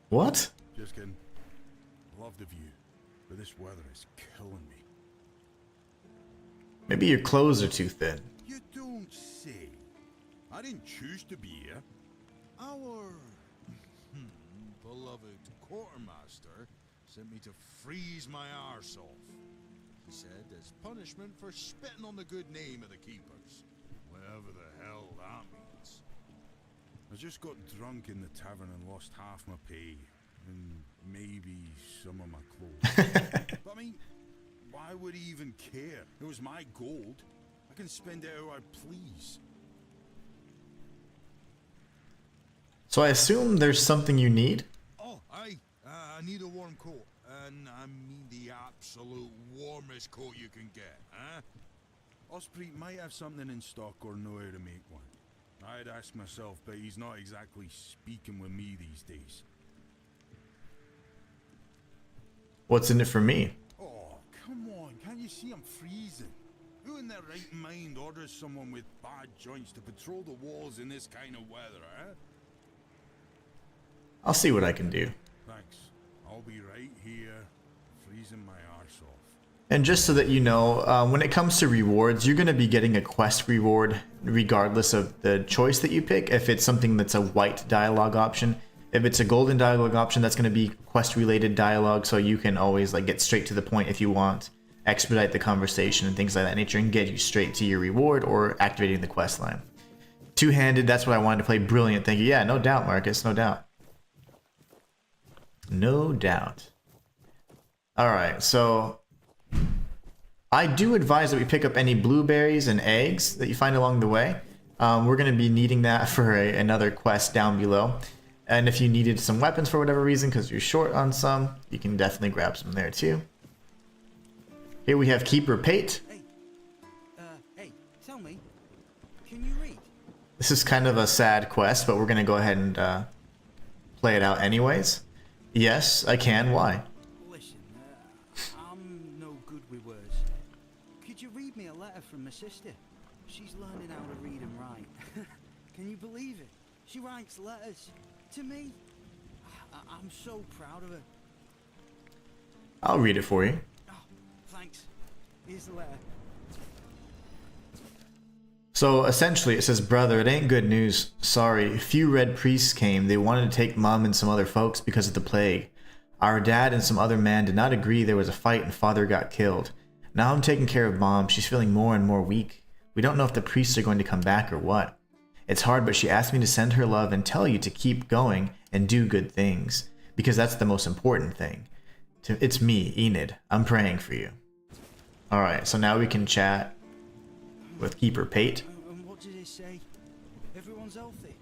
What? Just kidding. Love the view, but this weather is killing me. Maybe your clothes are too thin. You don't say. I didn't choose to be here. Our beloved quartermaster sent me to freeze my arse off. He said as punishment for spitting on the good name of the keepers. Whatever the hell that means. I just got drunk in the tavern and lost half my pay. And maybe some of my clothes. But I mean, why would he even care? It was my gold. I can spend it how I please. So I assume there's something you need? Oh, I need a warm coat. And I mean the absolute warmest coat you can get, huh? Osprey might have something in stock or know how to make one. I'd ask myself, but he's not exactly speaking with me these days. What's in it for me? Oh, come on. Can't you see I'm freezing? Who in their right mind orders someone with bad joints to patrol the walls in this kind of weather, eh? I'll see what I can do. Thanks. I'll be right here, freezing my arse off. And just so that you know, when it comes to rewards, you're going to be getting a quest reward regardless of the choice that you pick. If it's something that's a white dialogue option, if it's a golden dialogue option, that's going to be quest related dialogue, so you can always like get straight to the point if you want, expedite the conversation and things like that nature, and get you straight to your reward or activating the quest line. Two-handed, that's what I wanted to play. Brilliant, thank you. Yeah, no doubt, Marcus, no doubt. No doubt. Alright, so I do advise that we pick up any blueberries and eggs that you find along the way. We're going to be needing that for another quest down below. And if you needed some weapons for whatever reason, because you're short on some, you can definitely grab some there too. Here we have Keeper Pate. Hey, tell me, can you read? This is kind of a sad quest, but we're going to go ahead and play it out anyways. Yes, I can. Why? Listen, I'm no good with words. Could you read me a letter from my sister? She's learning how to read and write. Can you believe it? She writes letters to me. I'm so proud of her. I'll read it for you. Oh, thanks. Here's the letter. So essentially it says, brother, it ain't good news. Sorry, a few red priests came. They wanted to take Mom and some other folks because of the plague. Our dad and some other man did not agree. There was a fight and father got killed. Now I'm taking care of Mom. She's feeling more and more weak. We don't know if the priests are going to come back or what. It's hard, but she asked me to send her love and tell you to keep going and do good things, because that's the most important thing. It's me, Enid. I'm praying for you. Alright, so now we can chat with Keeper Pate. And what did it say? Everyone's healthy.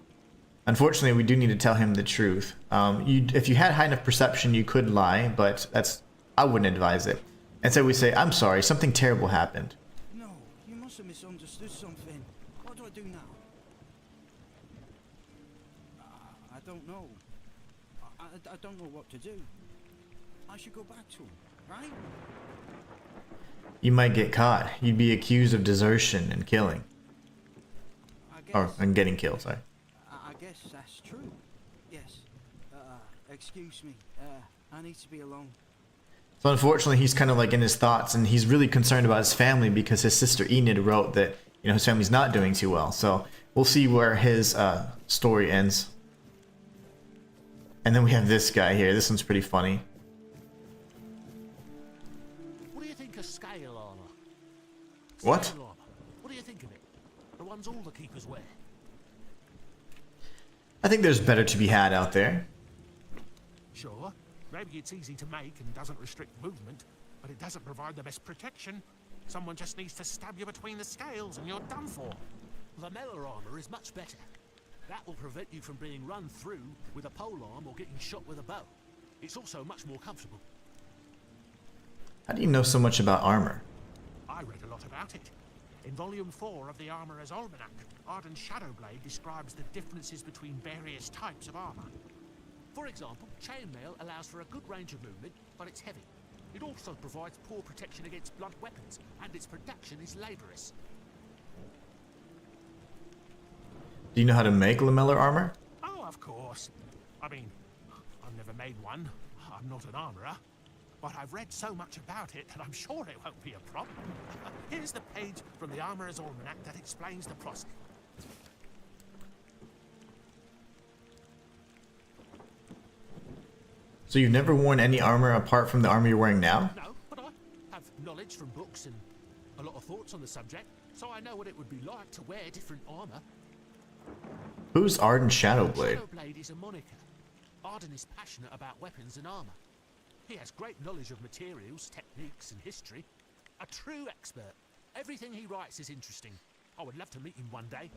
Unfortunately, we do need to tell him the truth. If you had high enough perception, you could lie, but I wouldn't advise it. Instead, we say, I'm sorry, something terrible happened. No, you must have misunderstood something. What do I do now? I don't know. I don't know what to do. I should go back to him, right? You might get caught. You'd be accused of desertion and killing. And getting killed, sorry. I guess that's true. Yes. Excuse me. I need to be alone. So unfortunately, he's kind of like in his thoughts, and he's really concerned about his family because his sister Enid wrote that, you know, his family's not doing too well. So we'll see where his story ends. And then we have this guy here. This one's pretty funny. What do you think of scale armor? What? Scale armor. What do you think of it? The ones all the keepers wear. I think there's better to be had out there. Sure. Maybe it's easy to make and doesn't restrict movement, but it doesn't provide the best protection. Someone just needs to stab you between the scales and you're done for. Lamellar armor is much better. That will prevent you from being run through with a polearm or getting shot with a bow. It's also much more comfortable. How do you know so much about armor? I read a lot about it. In Volume 4 of the Armorer's Almanac, Arden's Shadowblade describes the differences between various types of armor. For example, chainmail allows for a good range of movement, but it's heavy. It also provides poor protection against blunt weapons, and its production is laborious. Do you know how to make lamellar armor? Oh, of course. I mean, I've never made one. I'm not an armorer. But I've read so much about it that I'm sure it won't be a problem. Here's the page from the Armorer's Almanac that explains the process. So you've never worn any armor apart from the armor you're wearing now? No, but I have knowledge from books and a lot of thoughts on the subject, so I know what it would be like to wear different armor. Who's Arden Shadowblade? Shadowblade is a moniker. Arden is passionate about weapons and armor. He has great knowledge of materials, techniques, and history. A true expert. Everything he writes is interesting. I would love to meet him one day.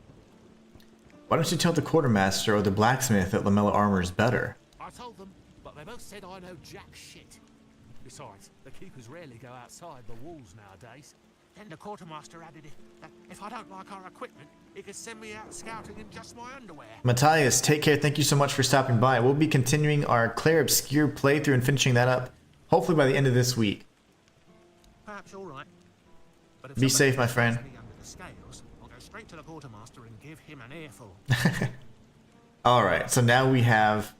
Why don't you tell the quartermaster or the blacksmith that lamellar armor is better? I told them, but they both said I know jack shit. Besides, the keepers rarely go outside the walls nowadays. Then the quartermaster added that if I don't like our equipment, he could send me out scouting in just my underwear. Matthias, take care. Thank you so much for stopping by. We'll be continuing our Clair Obscur playthrough and finishing that up, hopefully by the end of this week. Perhaps you're right. But if Be somebody safe, my gets friend. me under the scales, I'll go straight to the quartermaster and give him an earful. All right, so now we have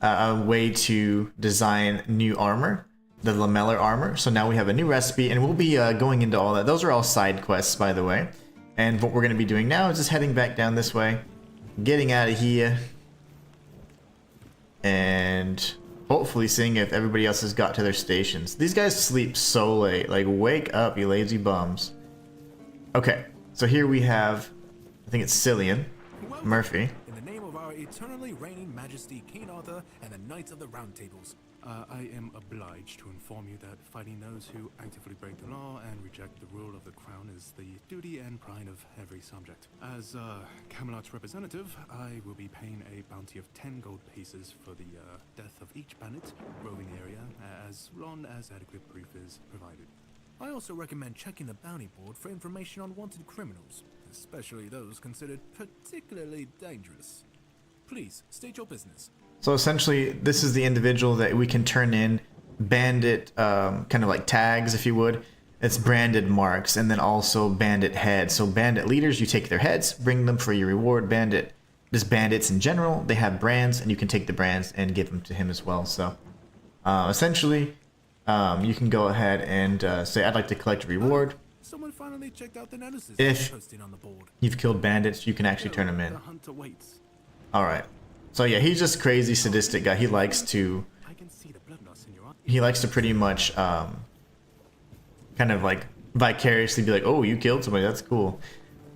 a way to design new armor, the lamellar armor. So now we have a new recipe, and we'll be going into all that. Those are all side quests, by the way. And what we're going to be doing now is just heading back down this way, getting out of here, and hopefully seeing if everybody else has got to their stations. These guys sleep so late. Like, wake up, you lazy bums. Okay, so here we have, I think it's Cillian Murphy. In the name of our eternally reigning majesty, King Arthur, and the Knights of the Round Tables, I am obliged to inform you that fighting those who actively break the law and reject the rule of the crown is the duty and pride of every subject. As Camelot's representative, I will be paying a bounty of 10 gold pieces for the death of each bandit roving the area, as long as adequate proof is provided. I also recommend checking the bounty board for information on wanted criminals, especially those considered particularly dangerous. Please, state your business. So essentially, this is the individual that we can turn in bandit, kind of like tags, if you would. It's branded marks, and then also bandit heads. So bandit leaders, you take their heads, bring them for your reward. Just bandits in general, they have brands, and you can take the brands and give them to him as well. So essentially, you can go ahead and say, I'd like to collect a reward. Someone finally checked out the notices If posted on the board. you've killed bandits, you can actually turn them in. The hunter waits. All right. So yeah, he's just crazy sadistic guy. He likes to pretty much kind of like vicariously be like, oh, you killed somebody, that's cool.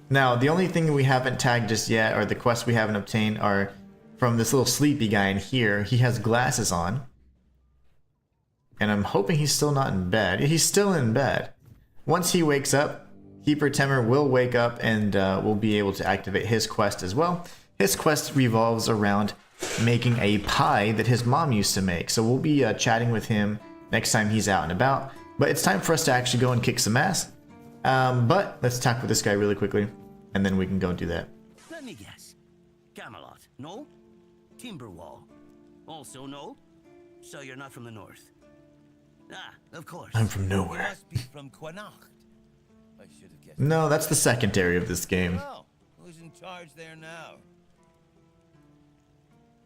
Now, the only thing we haven't tagged just yet, or the quests we haven't obtained, are from this little sleepy guy in here. He has glasses on. And I'm hoping he's still not in bed. He's still in bed. Once he wakes up, Keeper Temer will wake up and we'll be able to activate his quest as well. His quest revolves around making a pie that his mom used to make. So we'll be chatting with him next time he's out and about. But it's time for us to actually go and kick some ass. But let's talk with this guy really quickly, and then we can go do that. Let me guess. Camelot, no? Timberwall, also no? So you're not from the north? Ah, of course. I'm from nowhere. You must be from Quanacht. I should have guessed. No, that's the secondary of this game. Well, who's in charge there now?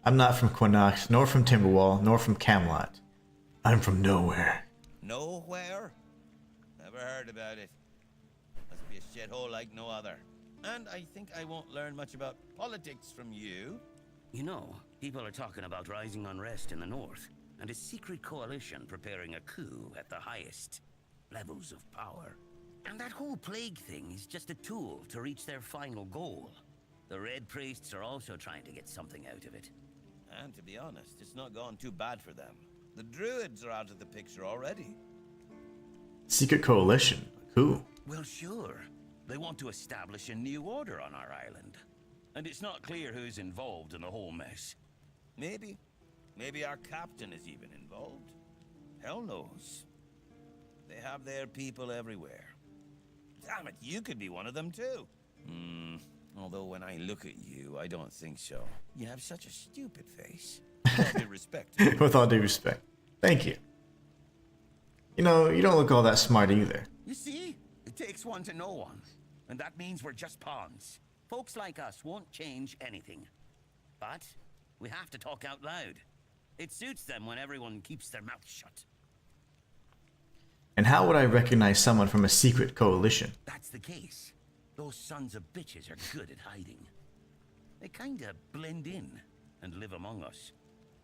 I'm not from Quanacht, nor from Timberwall, nor from Camelot. I'm from nowhere. Nowhere? Never heard about it. Must be a shithole like no other. And I think I won't learn much about politics from you. You know, people are talking about rising unrest in the north, and a secret coalition preparing a coup at the highest levels of power. And that whole plague thing is just a tool to reach their final goal. The Red Priests are also trying to get something out of it. And to be honest, it's not gone too bad for them. The Druids are out of the picture already. Secret coalition? Cool. Well, sure. They want to establish a new order on our island. And it's not clear who's involved in the whole mess. Maybe our captain is even involved. Hell knows. They have their people everywhere. Damn it, you could be one of them too. Although when I look at you, I don't think so. You have such a stupid face. With all due respect. With all due respect. Thank you. You know, you don't look all that smart either. You see? It takes one to know one. And that means we're just pawns. Folks like us won't change anything. But we have to talk out loud. It suits them when everyone keeps their mouth shut. And how would I recognize someone from a secret coalition? That's the case. Those sons of bitches are good at hiding. They kinda blend in and live among us.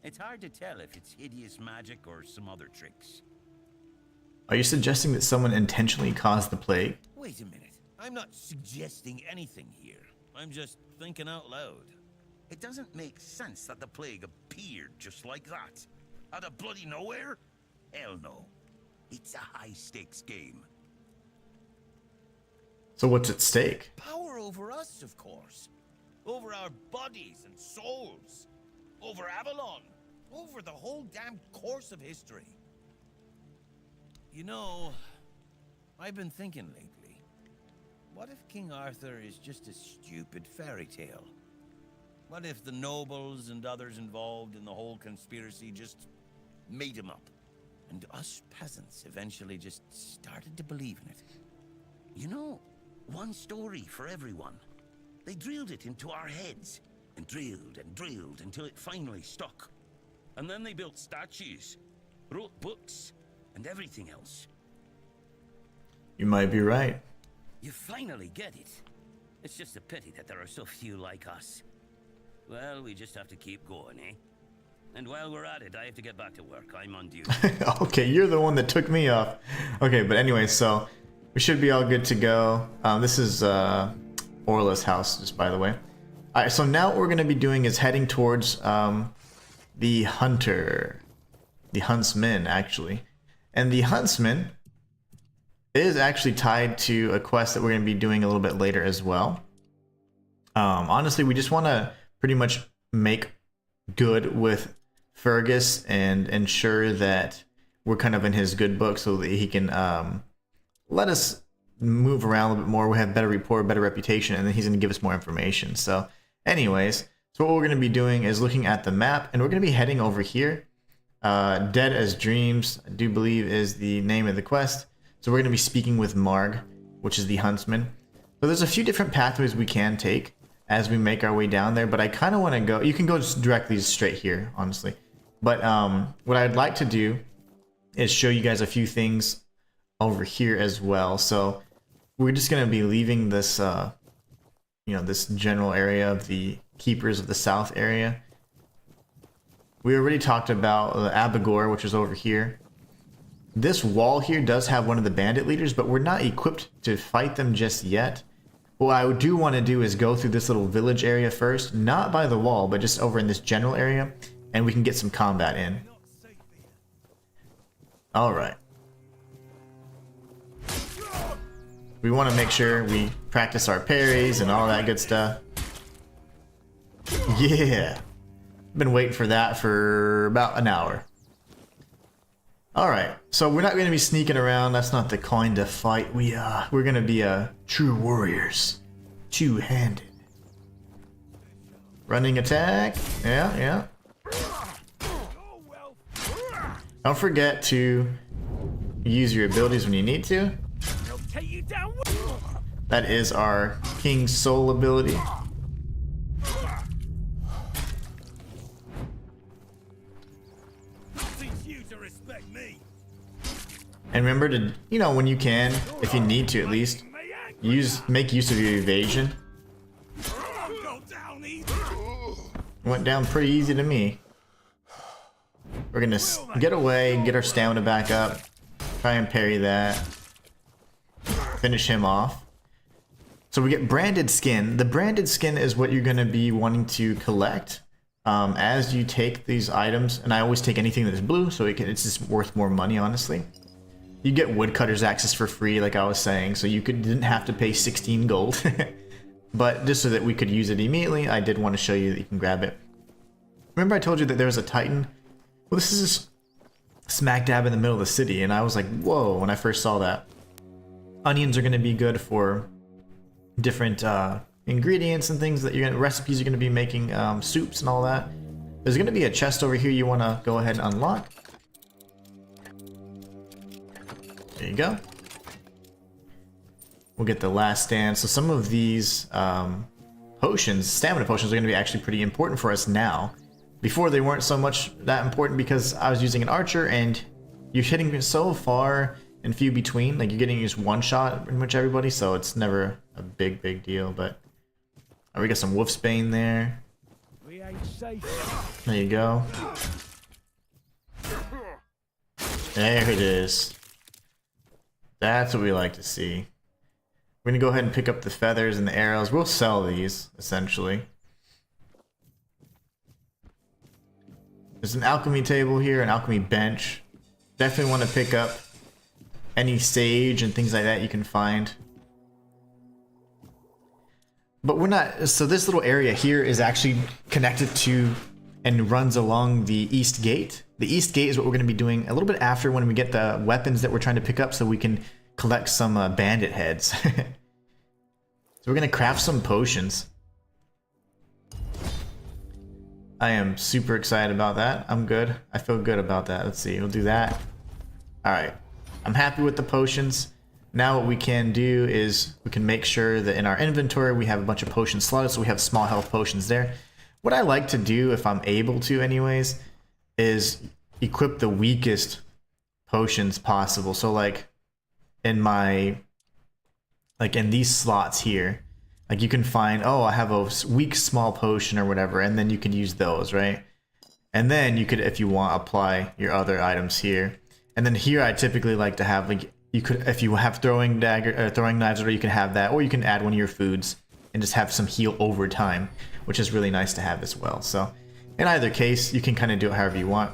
It's hard to tell if it's hideous magic or some other tricks. Are you suggesting that someone intentionally caused the plague? Wait a minute. I'm not suggesting anything here. I'm just thinking out loud. It doesn't make sense that the plague appeared just like that. Out of bloody nowhere? Hell no. It's a high-stakes game. So what's at stake? Power over us, of course. Over our bodies and souls. Over Avalon. Over the whole damn course of history. You know, I've been thinking lately. What if King Arthur is just a stupid fairy tale? What if the nobles and others involved in the whole conspiracy just made him up? And us peasants eventually just started to believe in it. You know, one story for everyone. They drilled it into our heads, and drilled until it finally stuck. And then they built statues, wrote books, and everything else. You might be right. You finally get it. It's just a pity that there are so few like us. Well, we just have to keep going, eh? And while we're at it, I have to get back to work. I'm on duty. Okay, you're the one that took me off. Okay, but anyway, so we should be all good to go. This is Orla's house, just by the way. Alright, so now what we're going to be doing is heading towards the hunter. The huntsman, actually. And the huntsman is actually tied to a quest that we're going to be doing a little bit later as well. Honestly, we just want to pretty much make good with Fergus and ensure that we're kind of in his good book so that he can let us move around a little bit more. We have better rapport, better reputation, and then he's going to give us more information. So anyways, so what we're going to be doing is looking at the map, and we're going to be heading over here. Dead as Dreams, I do believe, is the name of the quest. So we're going to be speaking with Marg, which is the huntsman. So there's a few different pathways we can take as we make our way down there, but I kind of want to go, you can go just directly straight here, honestly. But what I'd like to do is show you guys a few things over here as well. So we're just going to be leaving this, you know, this general area of the Keepers of the South area. We already talked about Abigor, which is over here. This wall here does have one of the bandit leaders, but we're not equipped to fight them just yet. What I do want to do is go through this little village area first, not by the wall, but just over in this general area, and we can get some combat in. Alright. We want to make sure we practice our parries and all that good stuff. Yeah! Been waiting for that for about an hour. Alright, so we're not going to be sneaking around. That's not the kind of fight we're going to be true warriors. Two-handed. Running attack. Yeah. Don't forget to use your abilities when you need to. That is our King's Soul ability. And remember to, you know, when you can, if you need to at least, make use of your evasion. Went down pretty easy to me. We're gonna get away, get our stamina back up, try and parry that, finish him off. So we get branded skin. The branded skin is what you're gonna be wanting to collect as you take these items. And I always take anything that's blue, so it's just worth more money, honestly. You get woodcutter's access for free, like I was saying, so you didn't have to pay 16 gold. But just so that we could use it immediately, I did want to show you that you can grab it. Remember I told you that there was a Titan? Well, this is smack dab in the middle of the city, and I was like, whoa, when I first saw that. Onions are going to be good for different ingredients and things that recipes you're going to be making, soups and all that. There's going to be a chest over here you want to go ahead and unlock. There you go. We'll get the last stand. So some of these potions, stamina potions, are going to be actually pretty important for us now. Before they weren't so much that important because I was using an archer and you're hitting so far and few between. Like you're getting just one shot pretty much everybody, so it's never a big deal. But we got some Wolfsbane there. There you go. There it is. That's what we like to see. We're gonna go ahead and pick up the feathers and the arrows. We'll sell these, essentially. There's an alchemy table here, an alchemy bench. Definitely want to pick up any sage and things like that you can find. But we're not, so this little area here is actually connected to and runs along the East Gate. The East Gate is what we're going to be doing a little bit after when we get the weapons that we're trying to pick up so we can collect some bandit heads. So we're going to craft some potions. I am super excited about that. I'm good. I feel good about that. Let's see. We'll do that. Alright. I'm happy with the potions. now what we can do is we can make sure that in our inventory we have a bunch of potions slotted, so we have small health potions there. What I like to do, if I'm able to anyways, is equip the weakest potions possible. So like in these slots here, like you can find, oh, I have a weak small potion or whatever, and then you can use those, right? And then you could, if you want, apply your other items here. And then here I typically like to have, like, you could, if you have throwing knives, or you can have that, or you can add one of your foods and just have some heal over time, which is really nice to have as well. So in either case, you can kind of do it however you want.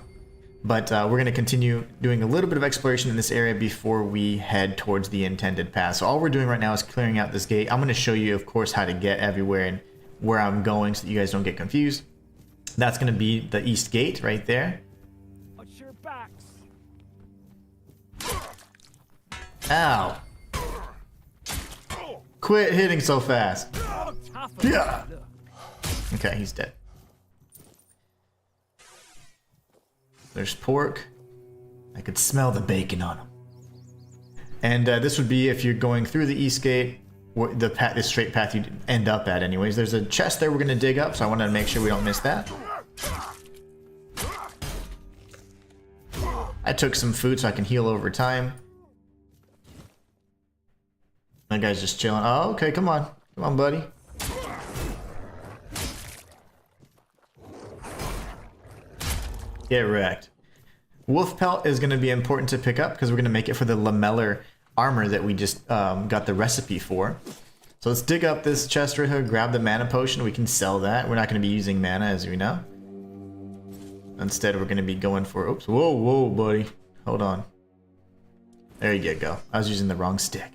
But we're going to continue doing a little bit of exploration in this area before we head towards the intended path. So all we're doing right now is clearing out this gate. I'm going to show you, of course, how to get everywhere and where I'm going so that you guys don't get confused. That's going to be the east gate right there. Watch your backs. Ow. Quit hitting so fast. Yeah. Okay, he's dead. There's pork. I could smell the bacon on him. And this would be if you're going through the east gate, the straight path you'd end up at anyways. There's a chest there we're going to dig up, so I wanted to make sure we don't miss that. I took some food so I can heal over time. That guy's just chilling. Oh, okay, come on. Come on, buddy. Get wrecked. Wolf pelt is going to be important to pick up because we're going to make it for the lamellar armor that we just got the recipe for. So let's dig up this chest right here, grab the mana potion. We can sell that. We're not going to be using mana, as we know. Instead, we're going to be going for... Oops. Whoa, whoa, buddy. Hold on. There you go. I was using the wrong stick.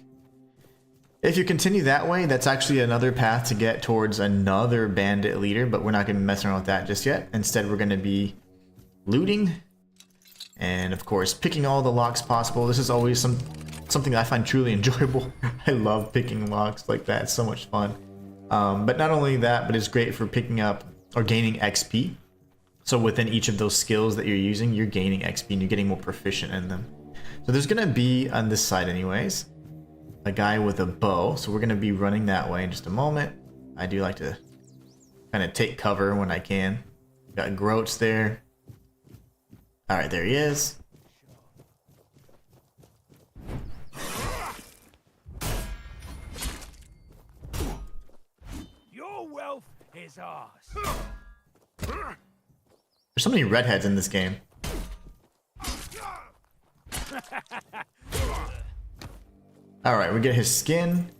If you continue that way, that's actually another path to get towards another bandit leader, but we're not going to be messing around with that just yet. Instead, we're going to be looting and, of course, picking all the locks possible. This is always something that I find truly enjoyable. I love picking locks like that. It's so much fun. But not only that, but it's great for picking up or gaining XP. So within each of those skills that you're using, you're gaining XP and you're getting more proficient in them. So there's going to be, on this side anyways, a guy with a bow. So we're going to be running that way in just a moment. I do like to kind of take cover when I can. Got Groats there. Alright, there he is. Your wealth is ours. There's so many redheads in this game. Alright, we get his skin,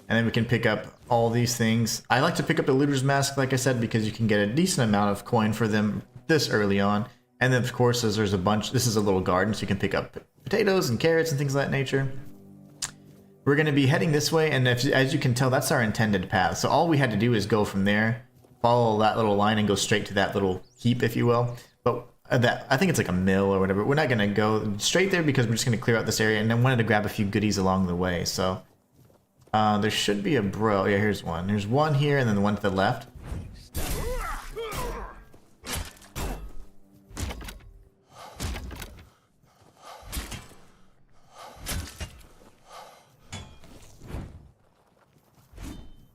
and then we can pick up all these things. I like to pick up the looter's mask, like I said, because you can get a decent amount of coin for them this early on. And then, of course, as there's a bunch, this is a little garden, so you can pick up potatoes and carrots and things of that nature. We're going to be heading this way, and as you can tell, that's our intended path. So all we had to do is go from there, follow that little line, and go straight to that little heap, if you will. But I think it's like a mill or whatever. We're not going to go straight there because we're just going to clear out this area, and then wanted to grab a few goodies along the way. So there should be a bro. Yeah, here's one. There's one here, and then the one to the left.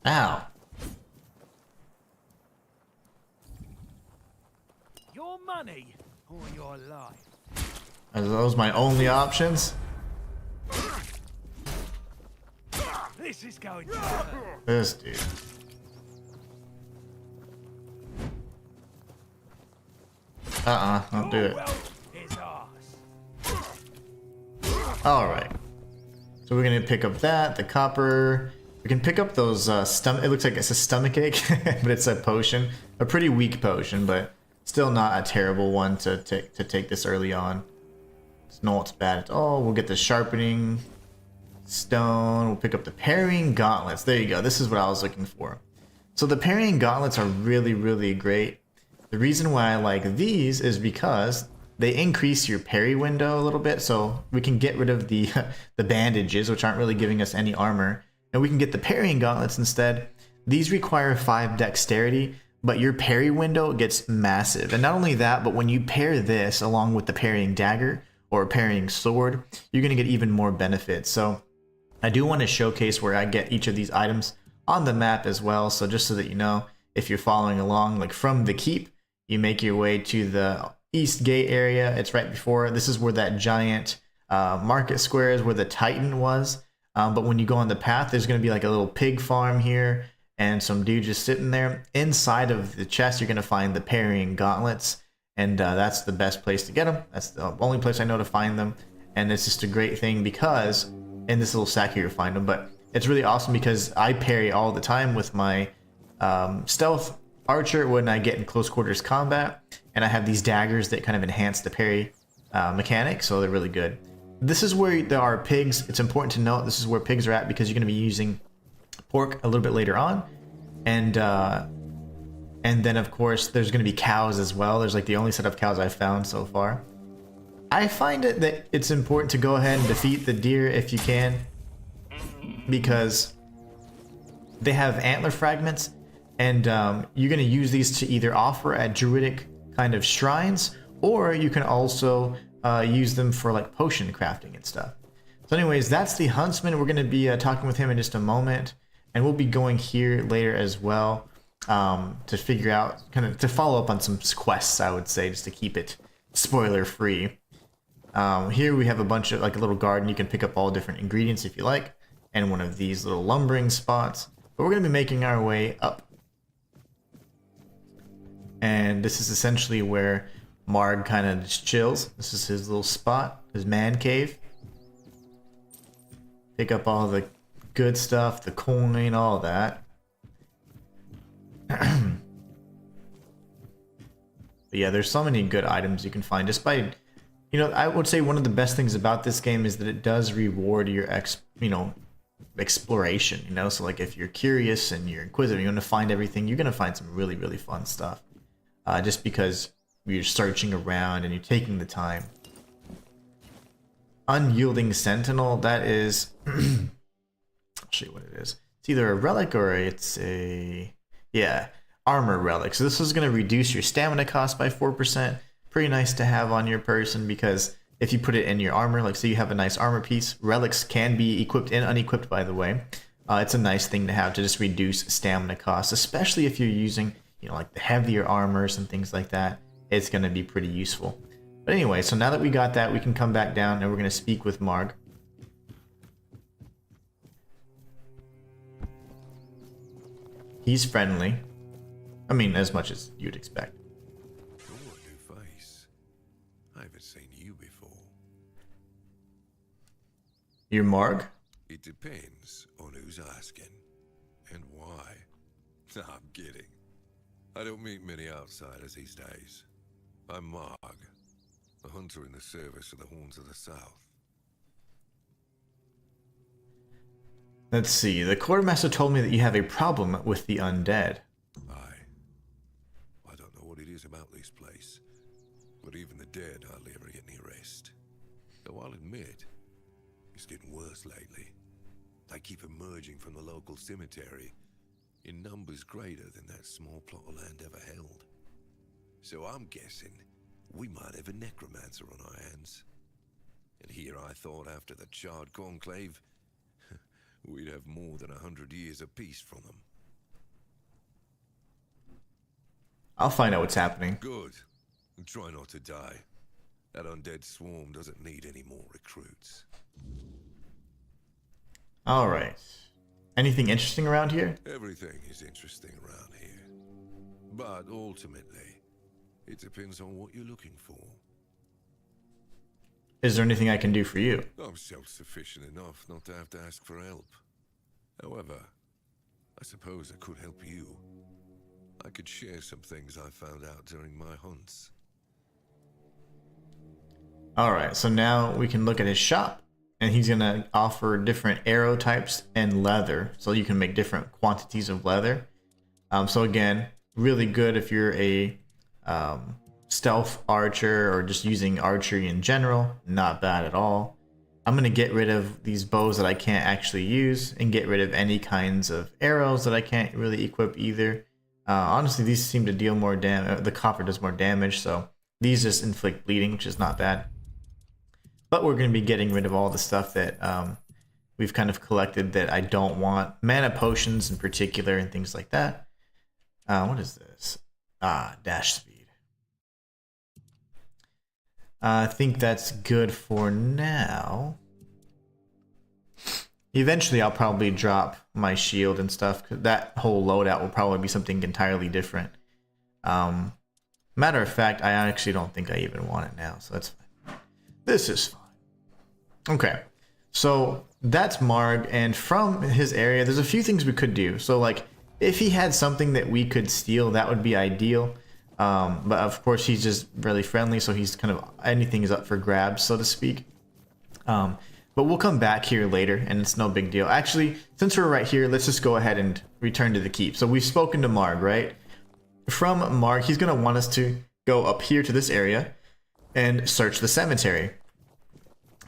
Ow. Your money or your life. Are those my only options? This is going to hurt. This dude. Don't do it. Alright. So we're gonna pick up that, the copper. We can pick up those stomach. It looks like it's a stomach ache, but it's a potion. A pretty weak potion, but still not a terrible one to take this early on. It's not bad at all. We'll get the sharpening stone. We'll pick up the parrying gauntlets. There you go. This is what I was looking for. So the parrying gauntlets are really, really great. The reason why I like these is because they increase your parry window a little bit, so we can get rid of the bandages, which aren't really giving us any armor. And we can get the parrying gauntlets instead. These require 5 dexterity, but your parry window gets massive. And not only that, but when you pair this along with the parrying dagger or parrying sword, you're going to get even more benefits. So I do want to showcase where I get each of these items on the map as well. So just so that you know, if you're following along, like from the keep, you make your way to the east gate area. It's right before. This is where that giant market square is, where the Titan was. But when you go on the path, there's going to be like a little pig farm here and some dude just sitting there. Inside of the chest, you're going to find the parrying gauntlets. And that's the best place to get them. That's the only place I know to find them. And it's just a great thing because in this little sack here you'll find them. But it's really awesome because I parry all the time with my stealth archer when I get in close quarters combat. And I have these daggers that kind of enhance the parry mechanic. So they're really good. This is where there are pigs. It's important to note this is where pigs are at because you're going to be using pork a little bit later on. And then, of course, there's going to be cows as well. There's like the only set of cows I've found so far. I find it that it's important to go ahead and defeat the deer if you can, because they have antler fragments, and you're going to use these to either offer at druidic kind of shrines, or you can also use them for like potion crafting and stuff. So anyways, that's the huntsman. We're going to be talking with him in just a moment, and we'll be going here later as well. To figure out, kind of to follow up on some quests, I would say, just to keep it spoiler free. Here we have a bunch of, like a little garden. You can pick up all different ingredients if you like, and one of these little lumbering spots. But we're going to be making our way up. And this is essentially where Marg kind of just chills. This is his little spot, his man cave. Pick up all the good stuff, the coin, all that. But yeah, there's so many good items you can find just by, I would say one of the best things about this game is that it does reward your exploration, so like if you're curious and you're inquisitive, you want to find everything, you're going to find some really, really fun stuff. Just because you're searching around and you're taking the time. Unyielding Sentinel, that is I'll show you what it is. It's either a relic or it's a armor relic. So this is going to reduce your stamina cost by 4%. Pretty nice to have on your person because if you put it in your armor, like say you have a nice armor piece, relics can be equipped and unequipped, by the way. It's a nice thing to have to just reduce stamina costs, especially if you're using, like the heavier armors and things like that. It's going to be pretty useful. But anyway, so now that we got that, we can come back down and we're going to speak with Marg. He's friendly. I mean, as much as you'd expect. You're a new face. I haven't seen you before. You're Marg? It depends on who's asking and why. Nah, I'm kidding. I don't meet many outsiders these days. I'm Marg, a hunter in the service of the Horns of the South. Let's see. The quartermaster told me that you have a problem with the undead. I don't know what it is about this place, but even the dead hardly ever get any rest. Though I'll admit, it's getting worse lately. They keep emerging from the local cemetery in numbers greater than that small plot of land ever held. So I'm guessing we might have a necromancer on our hands. And here I thought after the charred conclave, we'd have more than 100 years of peace from them. I'll find out what's happening. Good. And try not to die. That undead swarm doesn't need any more recruits. Alright. Anything interesting around here? Everything is interesting around here. But ultimately, it depends on what you're looking for. Is there anything I can do for you? I'm self-sufficient enough not to have to ask for help. However, I suppose I could help you. I could share some things I found out during my hunts. Alright, so now we can look at his shop. And he's going to offer different arrow types and leather. So you can make different quantities of leather. So again, really good if you're a stealth archer or just using archery in general. Not bad at all. I'm going to get rid of these bows that I can't actually use and get rid of any kinds of arrows that I can't really equip either. Honestly, these seem to deal more damage. The copper does more damage, so these just inflict bleeding, which is not bad. But we're going to be getting rid of all the stuff that we've kind of collected that I don't want. Mana potions in particular and things like that. What is this? Dash speed. I think that's good for now. Eventually I'll probably drop my shield and stuff, 'cause that whole loadout will probably be something entirely different. Matter of fact, I actually don't think I even want it now, so that's fine. This is fine. Okay, so that's Marg, and from his area, there's a few things we could do. So like, if he had something that we could steal, that would be ideal. But of course, he's just really friendly, so he's kind of, anything is up for grabs, so to speak. But we'll come back here later, and it's no big deal. Actually, since we're right here, let's just go ahead and return to the keep. So we've spoken to Marg, right? From Marg, he's going to want us to go up here to this area and search the cemetery.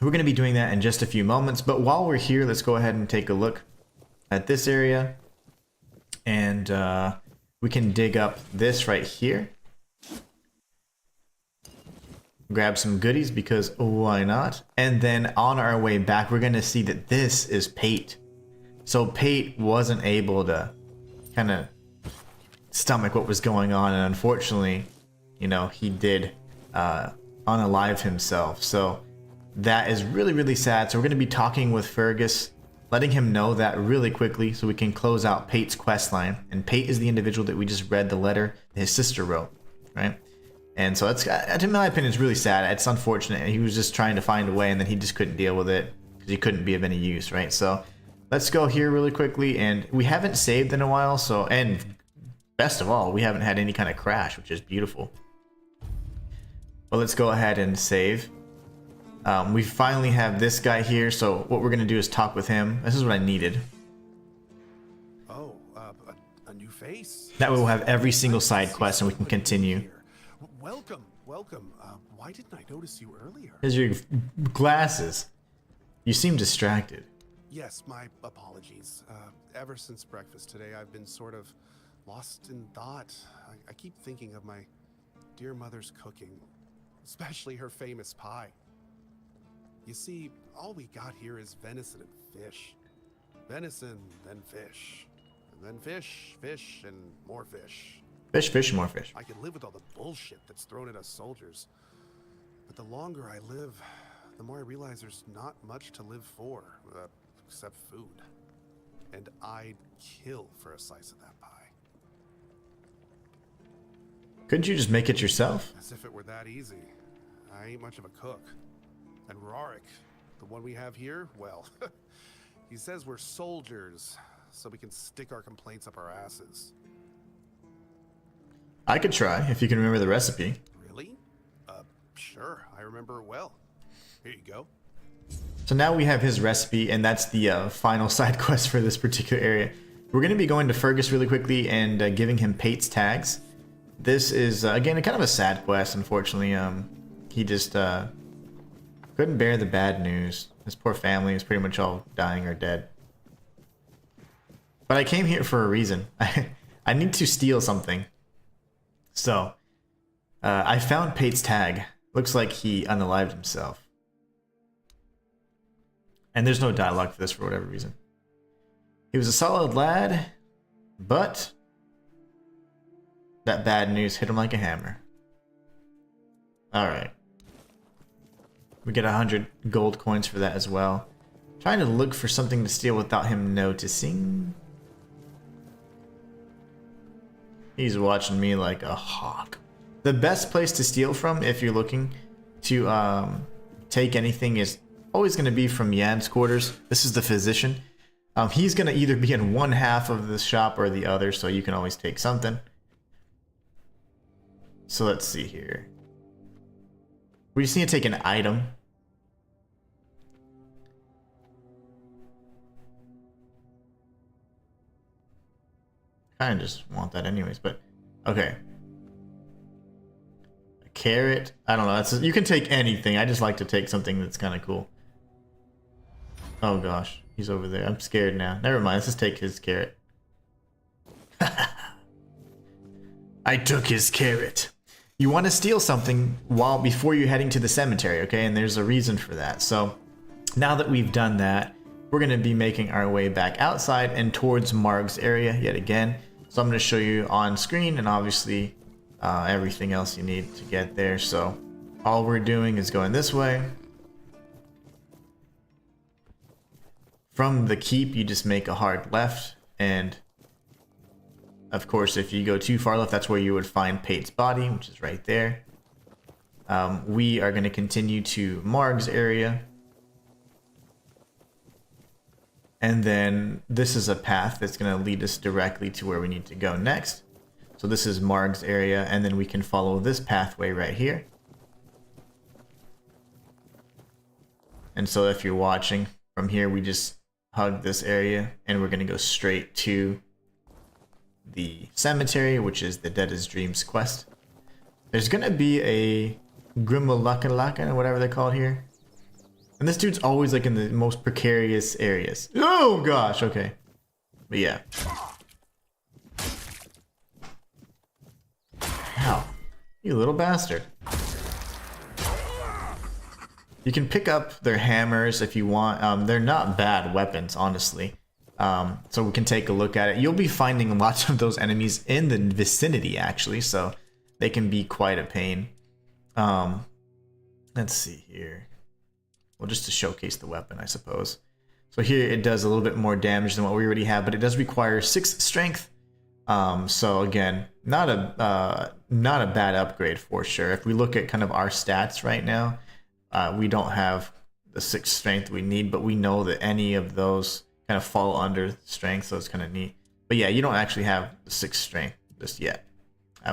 We're going to be doing that in just a few moments, but while we're here, let's go ahead and take a look at this area. And we can dig up this right here. Grab some goodies, because why not? And then on our way back, we're going to see that this is Pate. So Pate wasn't able to kind of stomach what was going on, and unfortunately, you know, he did unalive himself. So that is really, really sad. So we're going to be talking with Fergus, letting him know that really quickly so we can close out Pate's quest line. And Pate is the individual that we just read the letter his sister wrote, right? And so that's, in my opinion, it's really sad. It's unfortunate. He was just trying to find a way, and then he just couldn't deal with it because he couldn't be of any use, right? So let's go here really quickly. And we haven't saved in a while, so, and best of all, we haven't had any kind of crash, which is beautiful. But let's go ahead and save. We finally have this guy here, so what we're going to do is talk with him. This is what I needed. Oh, a new face? That way we'll have every single side quest and we can continue. Welcome, welcome. Why didn't I notice you earlier? Here's your glasses. You seem distracted. Yes, my apologies. Ever since breakfast today, I've been sort of lost in thought. I keep thinking of my dear mother's cooking, especially her famous pie. You see, all we got here is venison and fish. Venison, then fish. And then fish, fish, and more fish. Fish, fish, more fish. I can live with all the bullshit that's thrown at us soldiers. But the longer I live, the more I realize there's not much to live for, except food. And I'd kill for a slice of that pie. Couldn't you just make it yourself? As if it were that easy. I ain't much of a cook. And Rorik, the one we have here, well, he says we're soldiers, so we can stick our complaints up our asses. I could try, if you can remember the recipe. Really? Sure, I remember it well. Here you go. So now we have his recipe, and that's the final side quest for this particular area. We're going to be going to Fergus really quickly and giving him Pate's tags. This is, again, kind of a sad quest, unfortunately. He just couldn't bear the bad news. His poor family is pretty much all dying or dead. But I came here for a reason. I need to steal something. So, I found Pate's tag. Looks like he unalived himself. And there's no dialogue for this for whatever reason. He was a solid lad, but that bad news hit him like a hammer. Alright. We get 100 gold coins for that as well. Trying to look for something to steal without him noticing. He's watching me like a hawk. The best place to steal from, if you're looking to take anything, is always going to be from Jan's quarters. This is the physician. He's going to either be in one half of the shop or the other, so you can always take something. So let's see here. We just need to take an item. I kind of just want that anyways, but okay. A carrot. I don't know. That's you can take anything. I just like to take something that's kind of cool. Oh gosh, he's over there. I'm scared now. Never mind. Let's just take his carrot. I took his carrot. You want to steal something before you're heading to the cemetery, okay? And there's a reason for that. So now that we've done that, we're going to be making our way back outside and towards Marg's area yet again. So I'm going to show you on screen and obviously everything else you need to get there. So all we're doing is going this way. From the keep, you just make a hard left, and of course, if you go too far left, that's where you would find Pate's body, which is right there. We are going to continue to Marg's area. And then this is a path that's going to lead us directly to where we need to go next. So this is Marg's area, and then we can follow this pathway right here. And so if you're watching from here, we just hug this area, and we're going to go straight to the cemetery, which is the Deadest Dreams quest. There's going to be a Grimmalaka, or whatever they call it here. And this dude's always like in the most precarious areas. Oh gosh, okay. But yeah. Ow. You little bastard. You can pick up their hammers if you want. They're not bad weapons, honestly. So we can take a look at it. You'll be finding lots of those enemies in the vicinity, actually, so they can be quite a pain. Let's see here. Well, just to showcase the weapon, I suppose. So here it does a little bit more damage than what we already have, but it does require 6 strength. So again, not a bad upgrade for sure. If we look at kind of our stats right now, we don't have the 6 strength we need, but we know that any of those kind of fall under strength, so it's kind of neat. But yeah, you don't actually have the 6 strength just yet.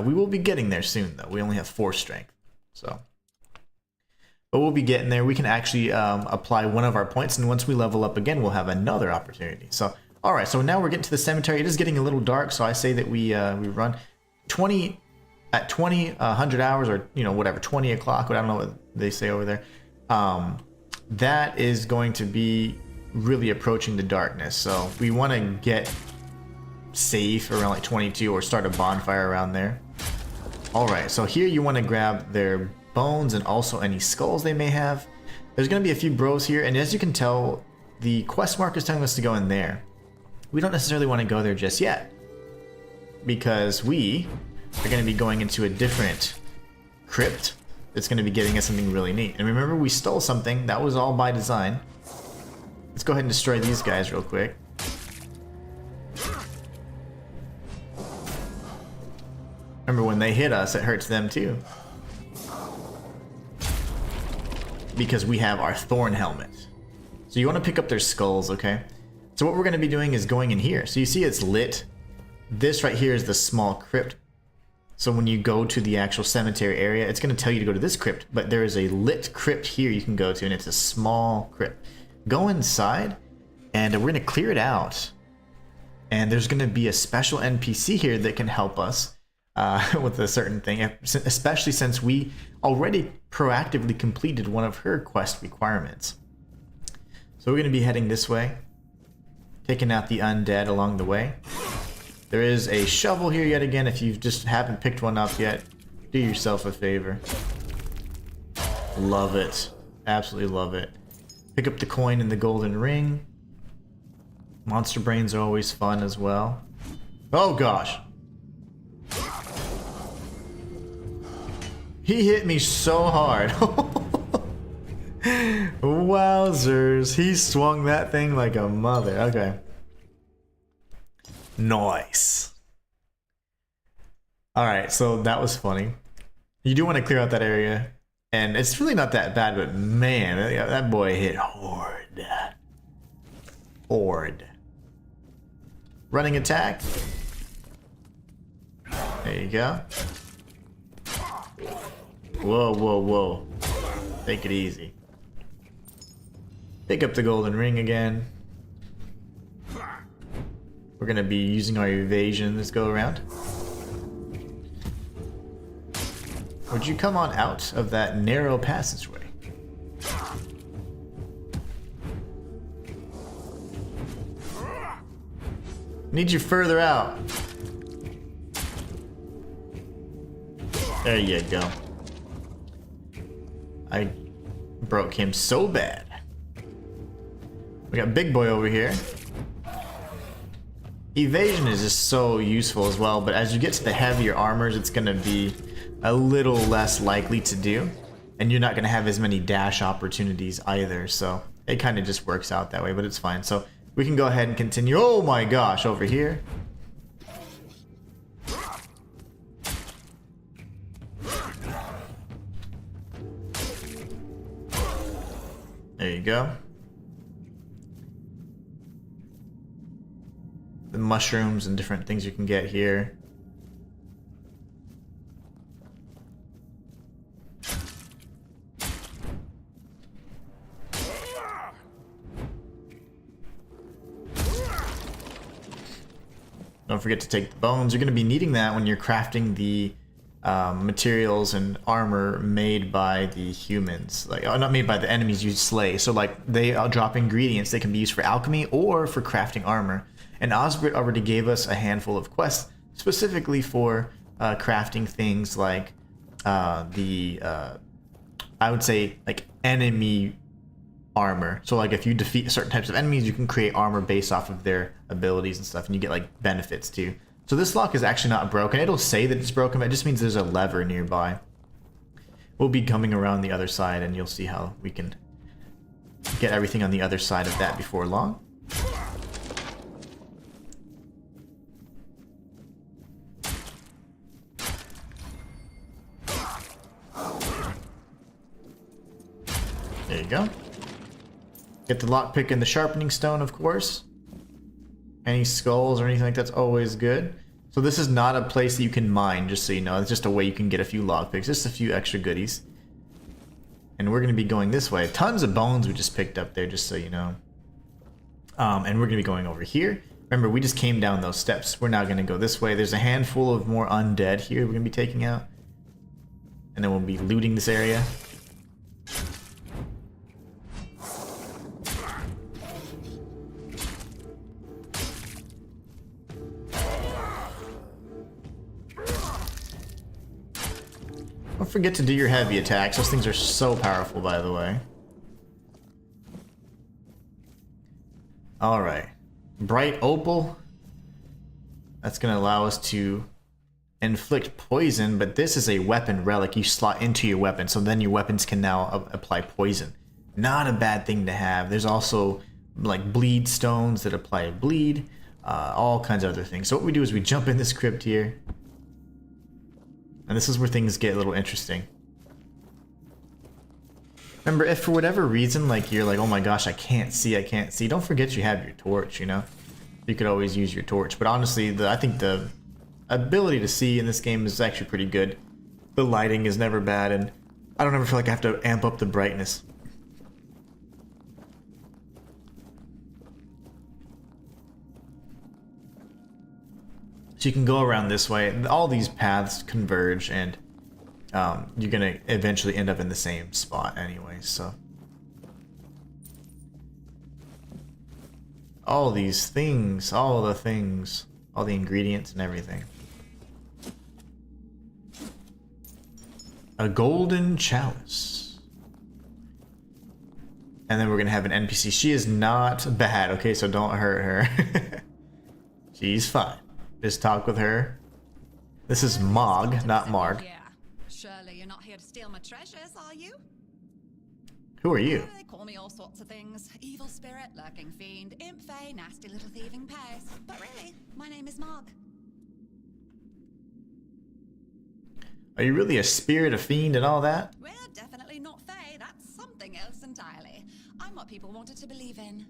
We will be getting there soon, though. We only have 4 strength, so. But we'll be getting there. We can actually apply one of our points, and once we level up again, we'll have another opportunity. So, all right. So now we're getting to the cemetery. It is getting a little dark, so I say that we run 100 hours, or whatever, 20 o'clock. I don't know what they say over there. That is going to be really approaching the darkness. So we want to get safe around like 22, or start a bonfire around there. All right. So here you want to grab their bones and also any skulls they may have. There's going to be a few bros here, and as you can tell, the quest marker is telling us to go in there. We don't necessarily want to go there just yet, because we are going to be going into a different crypt that's going to be getting us something really neat. And remember, we stole something. That was all by design. Let's go ahead and destroy these guys real quick. Remember, when they hit us, it hurts them too, because we have our thorn helmet. So you want to pick up their skulls, okay? So what we're going to be doing is going in here. So you see it's lit. This right here is the small crypt. So when you go to the actual cemetery area, it's going to tell you to go to this crypt, but there is a lit crypt here you can go to, and it's a small crypt. Go inside, and we're going to clear it out. And there's going to be a special NPC here that can help us with a certain thing, especially since we already proactively completed one of her quest requirements. So we're going to be heading this way, taking out the undead along the way. There is a shovel here yet again. If you just haven't picked one up yet, do yourself a favor. Love it. Absolutely love it. Pick up the coin and the golden ring. Monster brains are always fun as well. Oh gosh. He hit me so hard. Wowzers. He swung that thing like a mother. Okay. Nice. Alright, so that was funny. You do want to clear out that area. And it's really not that bad, but man, that boy hit hard. Hard. Running attack. There you go. Whoa, whoa, whoa. Take it easy. Pick up the golden ring again. We're going to be using our evasion this go around. Would you come on out of that narrow passageway? Need you further out. There you go. I broke him so bad. We got Big Boy over here. Evasion is just so useful as well, but as you get to the heavier armors, it's going to be a little less likely to do. And you're not going to have as many dash opportunities either, so it kind of just works out that way, but it's fine. So we can go ahead and continue. Oh my gosh, over here. There you go. The mushrooms and different things you can get here. Don't forget to take the bones. You're going to be needing that when you're crafting the materials and armor made by the humans. Like, not made by the enemies you slay. So like they drop ingredients that can be used for alchemy or for crafting armor. And Osbert already gave us a handful of quests specifically for crafting things like I would say like enemy armor. So like if you defeat certain types of enemies, you can create armor based off of their abilities and stuff, and you get like benefits too. So this lock is actually not broken. It'll say that it's broken, but it just means there's a lever nearby. We'll be coming around the other side, and you'll see how we can get everything on the other side of that before long. There you go. Get the lockpick and the sharpening stone, of course. Any skulls or anything like that's always good. So this is not a place that you can mine, just so you know. It's just a way you can get a few lockpicks, just a few extra goodies. And we're going to be going this way. Tons of bones we just picked up there, just so you know. And we're going to be going over here. Remember, we just came down those steps. We're now going to go this way. There's a handful of more undead here we're going to be taking out. And then we'll be looting this area. Don't forget to do your heavy attacks. Those things are so powerful, by the way. Alright. Bright Opal. That's going to allow us to inflict poison, but this is a weapon relic you slot into your weapon, so then your weapons can now apply poison. Not a bad thing to have. There's also like bleed stones that apply bleed, all kinds of other things. So what we do is we jump in this crypt here. And this is where things get a little interesting. Remember, if for whatever reason, like you're like, oh my gosh, I can't see, don't forget you have your torch, you know? You could always use your torch. But honestly, I think the ability to see in this game is actually pretty good. The lighting is never bad, and I don't ever feel like I have to amp up the brightness. So you can go around this way. All these paths converge, and you're going to eventually end up in the same spot anyway, so. All these things, all the ingredients and everything. A golden chalice. And then we're going to have an NPC. She is not bad, okay, so don't hurt her. She's fine. Just talk with her. This is Mog, not Marg. Yeah. Surely you're not here to steal my treasures, are you? Who are you? They call me all sorts of things. Evil spirit, lurking fiend, imp fae, nasty little thieving pest. But really, my name is Mog. Are you really a spirit, a fiend, and all that? We're definitely not fae. That's something else entirely. I'm what people wanted to believe in.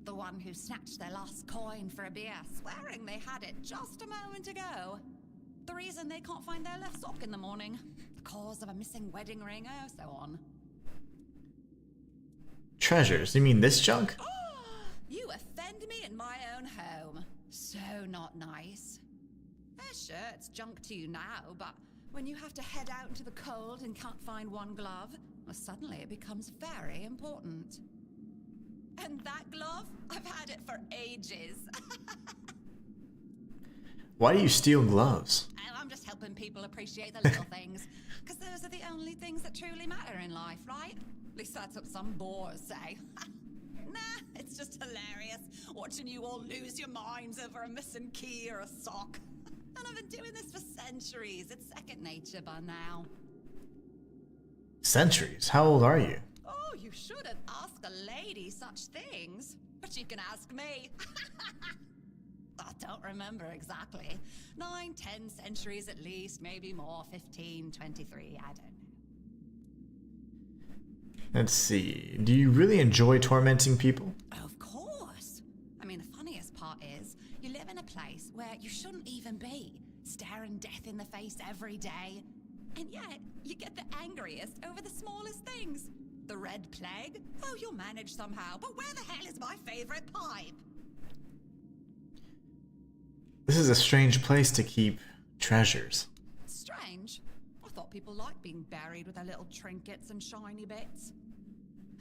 The one who snatched their last coin for a beer, swearing they had it just a moment ago. The reason they can't find their left sock in the morning. The cause of a missing wedding ring, oh, so on. Treasures? You mean this junk? You offend me in my own home. So not nice. Sure, it's junk to you now, but when you have to head out into the cold and can't find one glove, well, suddenly it becomes very important. And that glove? I've had it for ages. Why do you steal gloves? I'm just helping people appreciate the little things. Because those are the only things that truly matter in life, right? At least that's what some bores say. Nah, it's just hilarious watching you all lose your minds over a missing key or a sock. And I've been doing this for centuries. It's second nature by now. Centuries? How old are you? Oh, you shouldn't ask a lady such things. But you can ask me. I don't remember exactly. 9, 10 centuries at least, maybe more, 15, 23, I don't know. Let's see. Do you really enjoy tormenting people? Of course. I mean, the funniest part is, you live in a place where you shouldn't even be, staring death in the face every day. And yet, you get the angriest over the smallest things. The Red Plague? Oh, you'll manage somehow, but where the hell is my favorite pipe? This is a strange place to keep treasures. Strange. I thought people liked being buried with their little trinkets and shiny bits.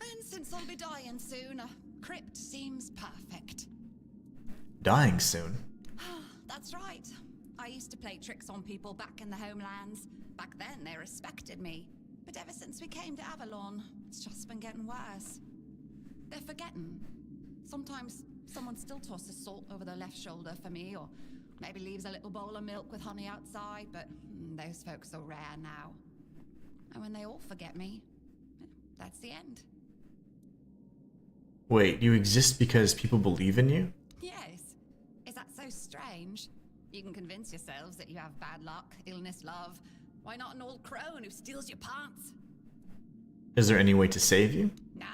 And since I'll be dying soon, a crypt seems perfect. Dying soon? That's right. I used to play tricks on people back in the homelands. Back then, they respected me. But ever since we came to Avalon, it's just been getting worse. They're forgetting. Sometimes someone still tosses salt over their left shoulder for me, or maybe leaves a little bowl of milk with honey outside, but those folks are rare now. And when they all forget me, that's the end. Wait, you exist because people believe in you? Yes. Is that so strange? You can convince yourselves that you have bad luck, illness, love. Why not an old crone who steals your pants? Is there any way to save you? No,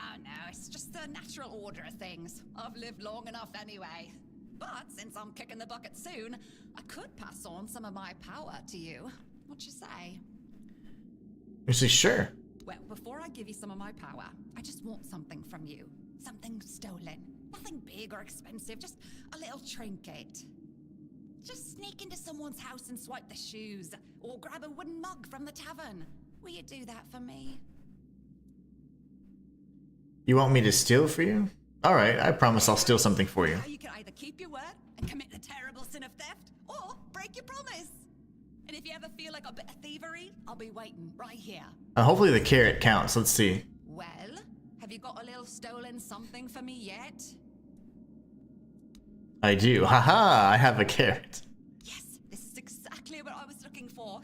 it's just the natural order of things. I've lived long enough anyway. But since I'm kicking the bucket soon, I could pass on some of my power to you. What you say? You say sure. Well, before I give you some of my power, I just want something from you. Something stolen. Nothing big or expensive, just a little trinket. Just sneak into someone's house and swipe the shoes, or grab a wooden mug from the tavern. Will you do that for me? You want me to steal for you? Alright, I promise I'll steal something for you. You can either keep your word and commit the terrible sin of theft, or break your promise. And if you ever feel like a bit of thievery, I'll be waiting right here. Hopefully the carrot counts. Let's see. Well, have you got a little stolen something for me yet? I do. Haha, I have a carrot. Yes, this is exactly what I was looking for.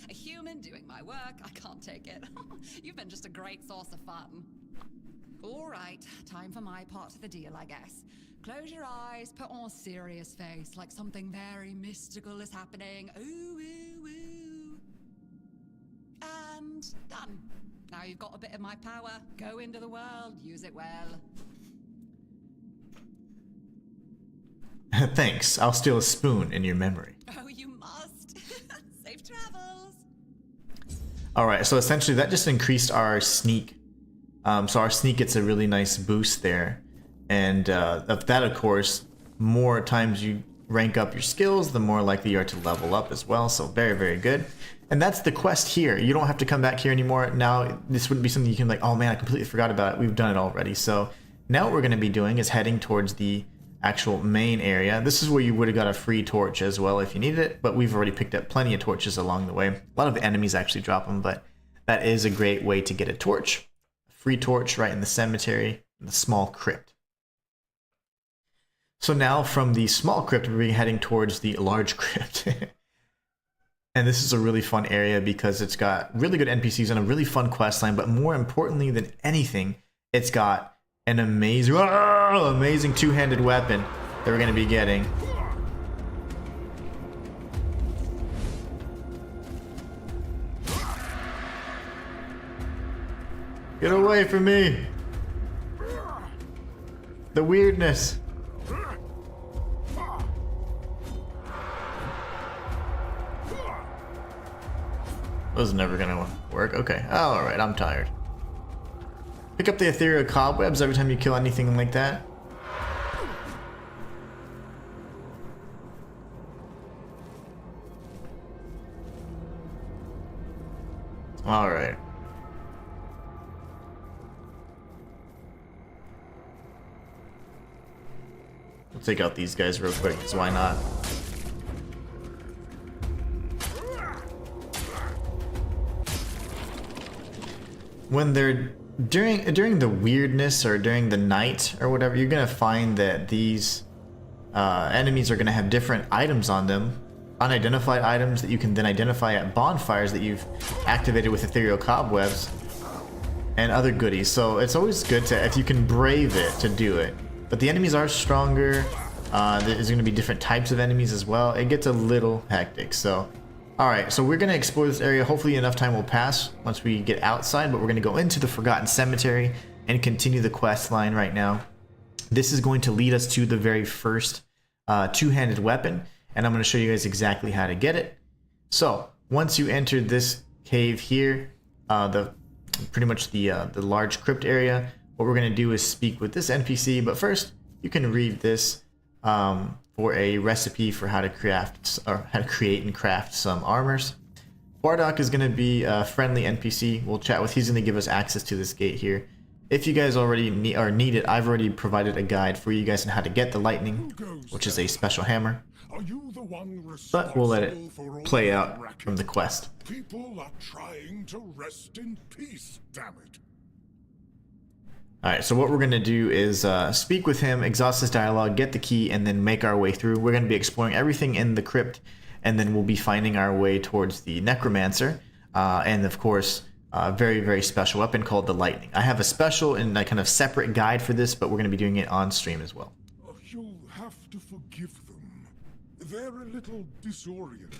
A human doing my work. I can't take it. You've been just a great source of fun. All right, time for my part of the deal, I guess. Close your eyes, put on a serious face, like something very mystical is happening. Ooh, ooh, ooh. And done. Now you've got a bit of my power. Go into the world, use it well. Thanks. I'll steal a spoon in your memory. Oh, you must. Safe travels. Alright, so essentially that just increased our sneak. So our sneak gets a really nice boost there. And of that, of course, more times you rank up your skills, the more likely you are to level up as well. So very, very good. And that's the quest here. You don't have to come back here anymore. Now, this wouldn't be something you can like, oh man, I completely forgot about it. We've done it already. So now what we're going to be doing is heading towards the actual main area. This is where you would have got a free torch as well if you needed it, but we've already picked up plenty of torches along the way. A lot of the enemies actually drop them, but that is a great way to get a torch. A free torch right in the cemetery, in the small crypt. So now from the small crypt, we're heading towards the large crypt. And this is a really fun area because it's got really good NPCs and a really fun quest line, but more importantly than anything, it's got an amazing two-handed weapon that we're going to be getting. Get away from me! The weirdness. Was never gonna work. Okay. Oh, alright, I'm tired. Pick up the ethereal cobwebs every time you kill anything like that. Alright. We'll take out these guys real quick, because why not? When they're during the weirdness or during the night or whatever, you're gonna find that these enemies are gonna have different items on them, unidentified items that you can then identify at bonfires that you've activated with ethereal cobwebs and other goodies. So it's always good to, if you can brave it, to do it. But the enemies are stronger. There's going to be different types of enemies as well. It gets a little hectic. So, alright, so we're going to explore this area. Hopefully enough time will pass once we get outside, but we're going to go into the Forgotten Cemetery and continue the quest line right now. This is going to lead us to the very first two-handed weapon, and I'm going to show you guys exactly how to get it. So, once you enter this cave here, pretty much the large crypt area, what we're going to do is speak with this NPC, but first you can read this for a recipe for how to craft or how to create and craft some armors. Bardock is going to be a friendly NPC we'll chat with. He's going to give us access to this gate here. If you guys already need it, I've already provided a guide for you guys on how to get the lightning, which is a special hammer. But we'll let it play out from the quest. People are trying to rest in peace, damn it. Alright, so what we're going to do is speak with him, exhaust his dialogue, get the key, and then make our way through. We're going to be exploring everything in the crypt, and then we'll be finding our way towards the necromancer, and of course, a very, very special weapon called the lightning. I have a special and a kind of separate guide for this, but we're going to be doing it on stream as well. You'll have to forgive them. They're a little disoriented.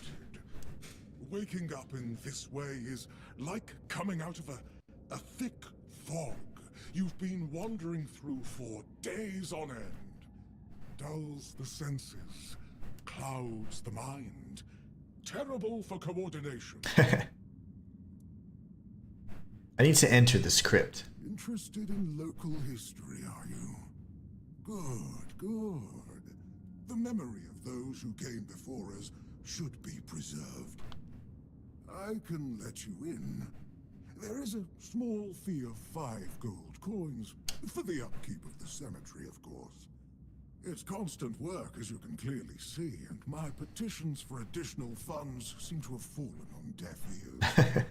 Waking up in this way is like coming out of a thick fog you've been wandering through for days on end. Dulls the senses, clouds the mind. Terrible for coordination. I need to enter this crypt. Interested in local history, are you? Good, good. The memory of those who came before us should be preserved. I can let you in. There is a small fee of 5 gold coins for the upkeep of the cemetery, of course. It's constant work, as you can clearly see, and my petitions for additional funds seem to have fallen on deaf ears.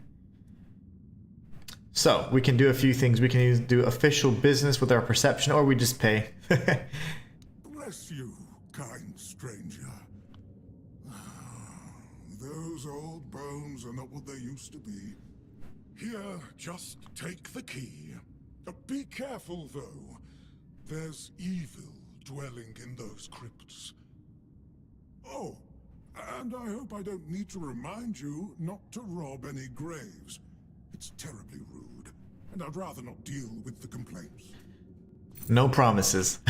So, we can do a few things. We can either do official business with our perception, or we just pay. Bless you, kind stranger. Those old bones are not what they used to be. Here, just take the key. Be careful, though. There's evil dwelling in those crypts. Oh, and I hope I don't need to remind you not to rob any graves. It's terribly rude, and I'd rather not deal with the complaints. No promises.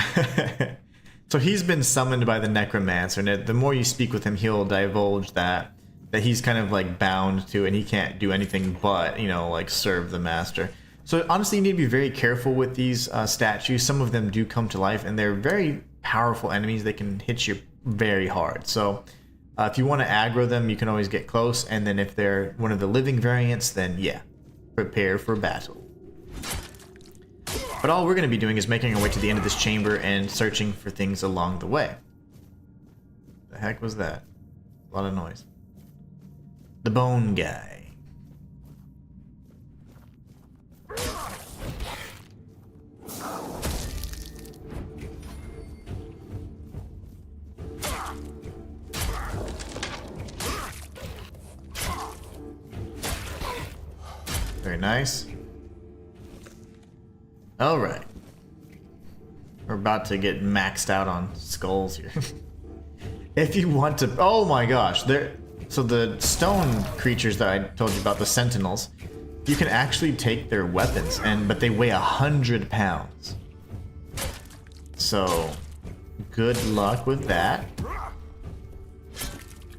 So he's been summoned by the necromancer, and the more you speak with him, he'll divulge that he's kind of like bound to, and he can't do anything but, you know, like serve the master. So honestly, you need to be very careful with these statues. Some of them do come to life, and they're very powerful enemies. They can hit you very hard. So if you want to aggro them, you can always get close, and then if they're one of the living variants, then yeah, prepare for battle. But all we're going to be doing is making our way to the end of this chamber and searching for things along the way. The heck was that? A lot of noise. The bone guy. Very nice. All right. We're about to get maxed out on skulls here. If you want to, oh my gosh, so the stone creatures that I told you about, the sentinels, you can actually take their weapons, but they weigh 100 pounds. So good luck with that.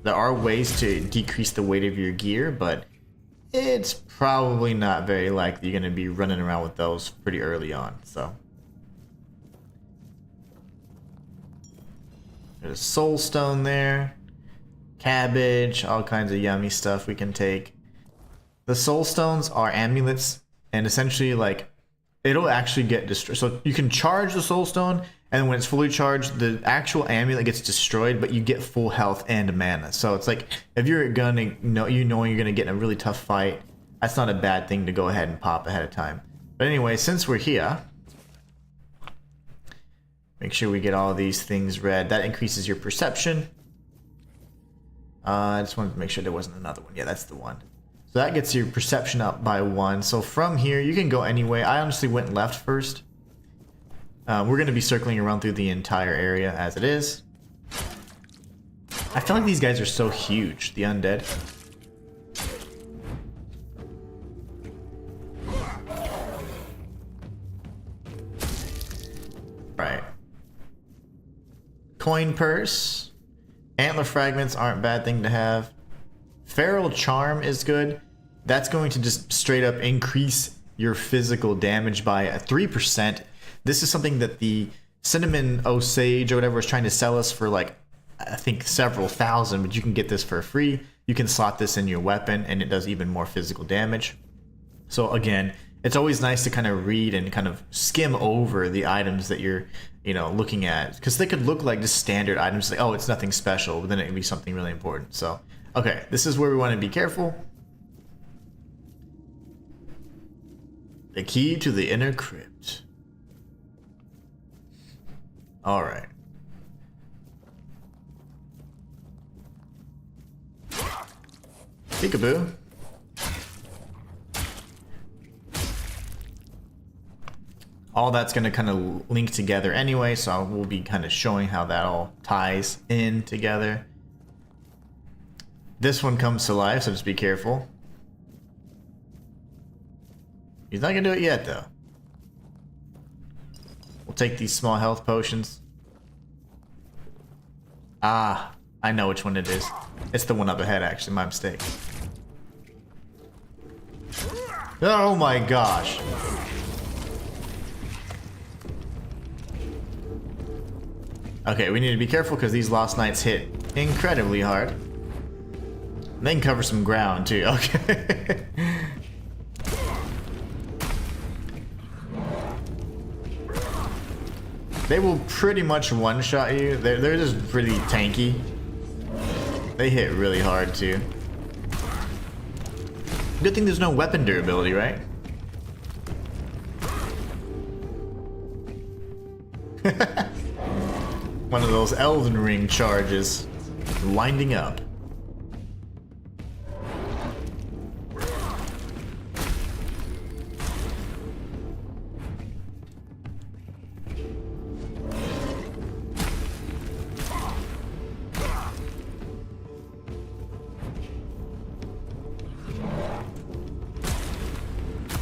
There are ways to decrease the weight of your gear, but it's probably not very likely you're going to be running around with those pretty early on. So there's a soul stone there, cabbage, all kinds of yummy stuff we can take. The soul stones are amulets, and essentially like it'll actually get destroyed. So you can charge the soul stone, and when it's fully charged, the actual amulet gets destroyed, but you get full health and mana. So it's like if you're gonna you're gonna get in a really tough fight, that's not a bad thing to go ahead and pop ahead of time. But anyway, since we're here, make sure we get all of these things read. That increases your perception. I just wanted to make sure there wasn't another one. Yeah, that's the one. So that gets your perception up by 1. So from here, you can go anyway. I honestly went left first. We're going to be circling around through the entire area as it is. I feel like these guys are so huge, the undead. Right. Coin purse. Antler fragments aren't a bad thing to have. Feral charm is good. That's going to just straight up increase your physical damage by 3%. This is something that the Cinnamon Osage or whatever is trying to sell us for, like, I think several thousand, but you can get this for free. You can slot this in your weapon and it does even more physical damage. So again, it's always nice to kind of read and kind of skim over the items that you're, you know, looking at, because they could look like just standard items, like, oh, it's nothing special, but then it can be something really important. So, okay, this is where we want to be careful. The key to the inner crypt. All right. Peekaboo. All that's going to kind of link together anyway, so we'll be kind of showing how that all ties in together. This one comes to life, so just be careful. He's not going to do it yet, though. We'll take these small health potions. Ah, I know which one it is. It's the one up ahead, actually. My mistake. Oh my gosh. Okay, we need to be careful because these Lost Knights hit incredibly hard. They can cover some ground too. Okay. They will pretty much one-shot you. They're just pretty tanky. They hit really hard too. Good thing there's no weapon durability, right? One of those Elden Ring charges winding up.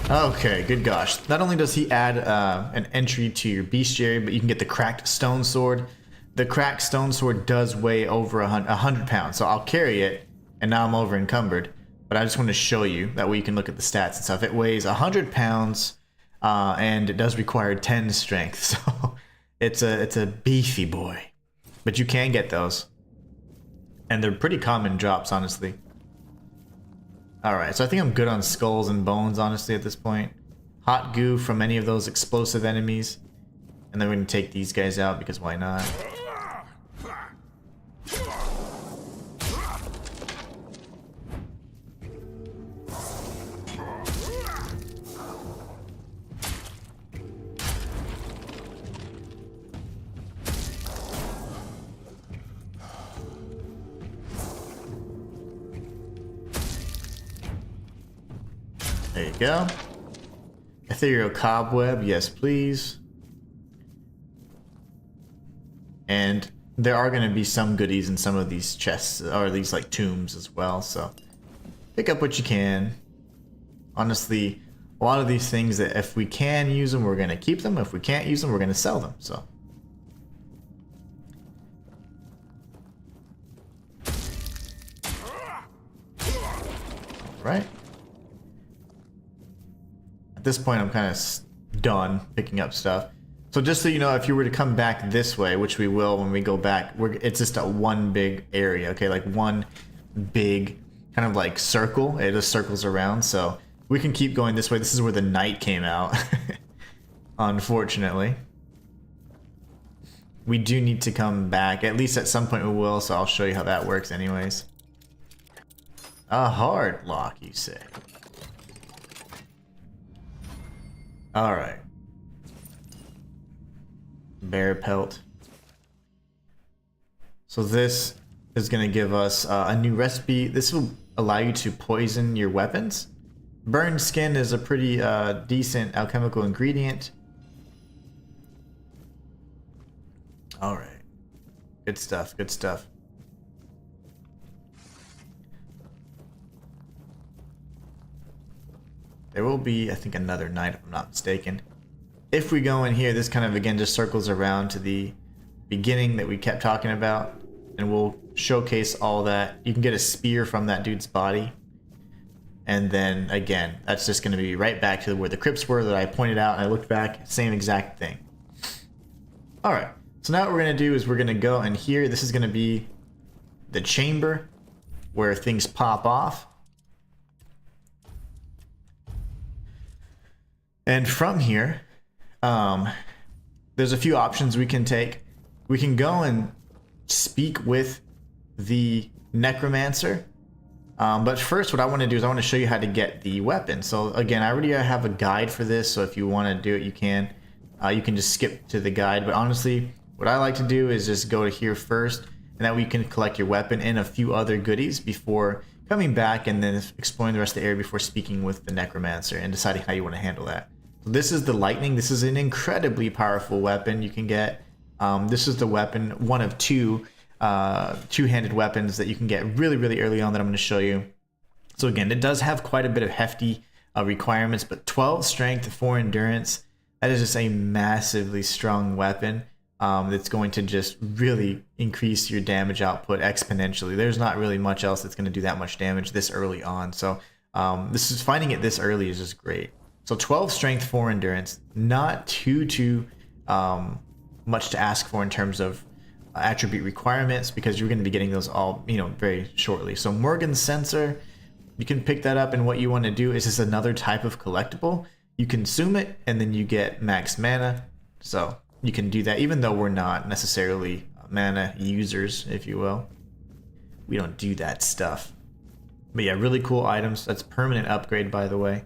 Okay, good gosh. Not only does he add an entry to your bestiary, but you can get the cracked stone sword. The cracked stone sword does weigh over 100 pounds, so I'll carry it, and now I'm over encumbered. But I just want to show you, that way you can look at the stats and stuff. It weighs 100 pounds, and it does require 10 strength, so it's a beefy boy. But you can get those. And they're pretty common drops, honestly. Alright, so I think I'm good on skulls and bones, honestly, at this point. Hot goo from any of those explosive enemies. And then we're going to take these guys out, because why not? There you go. Ethereal cobweb, yes please. And there are going to be some goodies in some of these chests, or these like tombs as well, so pick up what you can. Honestly, a lot of these things, that if we can use them, we're going to keep them. If we can't use them, we're going to sell them, so. Right. At this point, I'm kind of done picking up stuff. So just so you know, if you were to come back this way, which we will when we go back, it's just a one big area, okay? Like one big kind of like circle. It just circles around, so we can keep going this way. This is where the night came out, unfortunately. We do need to come back. At least at some point we will, so I'll show you how that works anyways. A hard lock, you say? Alright. Bear pelt. So this is going to give us a new recipe. This will allow you to poison your weapons. Burned skin is a pretty decent alchemical ingredient. Alright. Good stuff, good stuff. There will be, I think, another night if I'm not mistaken. If we go in here, this kind of again just circles around to the beginning that we kept talking about, and we'll showcase all that. You can get a spear from that dude's body, and then again, that's just going to be right back to where the crypts were that I pointed out, and I looked back, same exact thing. Alright, so now what we're going to do is we're going to go in here. This is going to be the chamber where things pop off. And from here, there's a few options we can take. We can go and speak with the necromancer. But first, what I want to do is I want to show you how to get the weapon. So again, I already have a guide for this, so if you want to do it, you can. You can just skip to the guide. But honestly, what I like to do is just go to here first, and that way you can collect your weapon and a few other goodies before coming back and then exploring the rest of the area before speaking with the necromancer and deciding how you want to handle that. This is the lightning. This is an incredibly powerful weapon you can get. This is the weapon, one of two two-handed weapons that you can get really, really early on that I'm going to show you. So again, it does have quite a bit of hefty requirements, but 12 strength, 4 endurance, that is just a massively strong weapon that's going to just really increase your damage output exponentially. There's not really much else that's going to do that much damage this early on. So finding it this early is just great. So 12 strength, 4 endurance, not too much to ask for in terms of attribute requirements, because you're going to be getting those all, very shortly. So Morgan's Sensor, you can pick that up, and what you want to do is just another type of collectible. You consume it, and then you get max mana. So you can do that, even though we're not necessarily mana users, if you will. We don't do that stuff. But yeah, really cool items. That's permanent upgrade, by the way.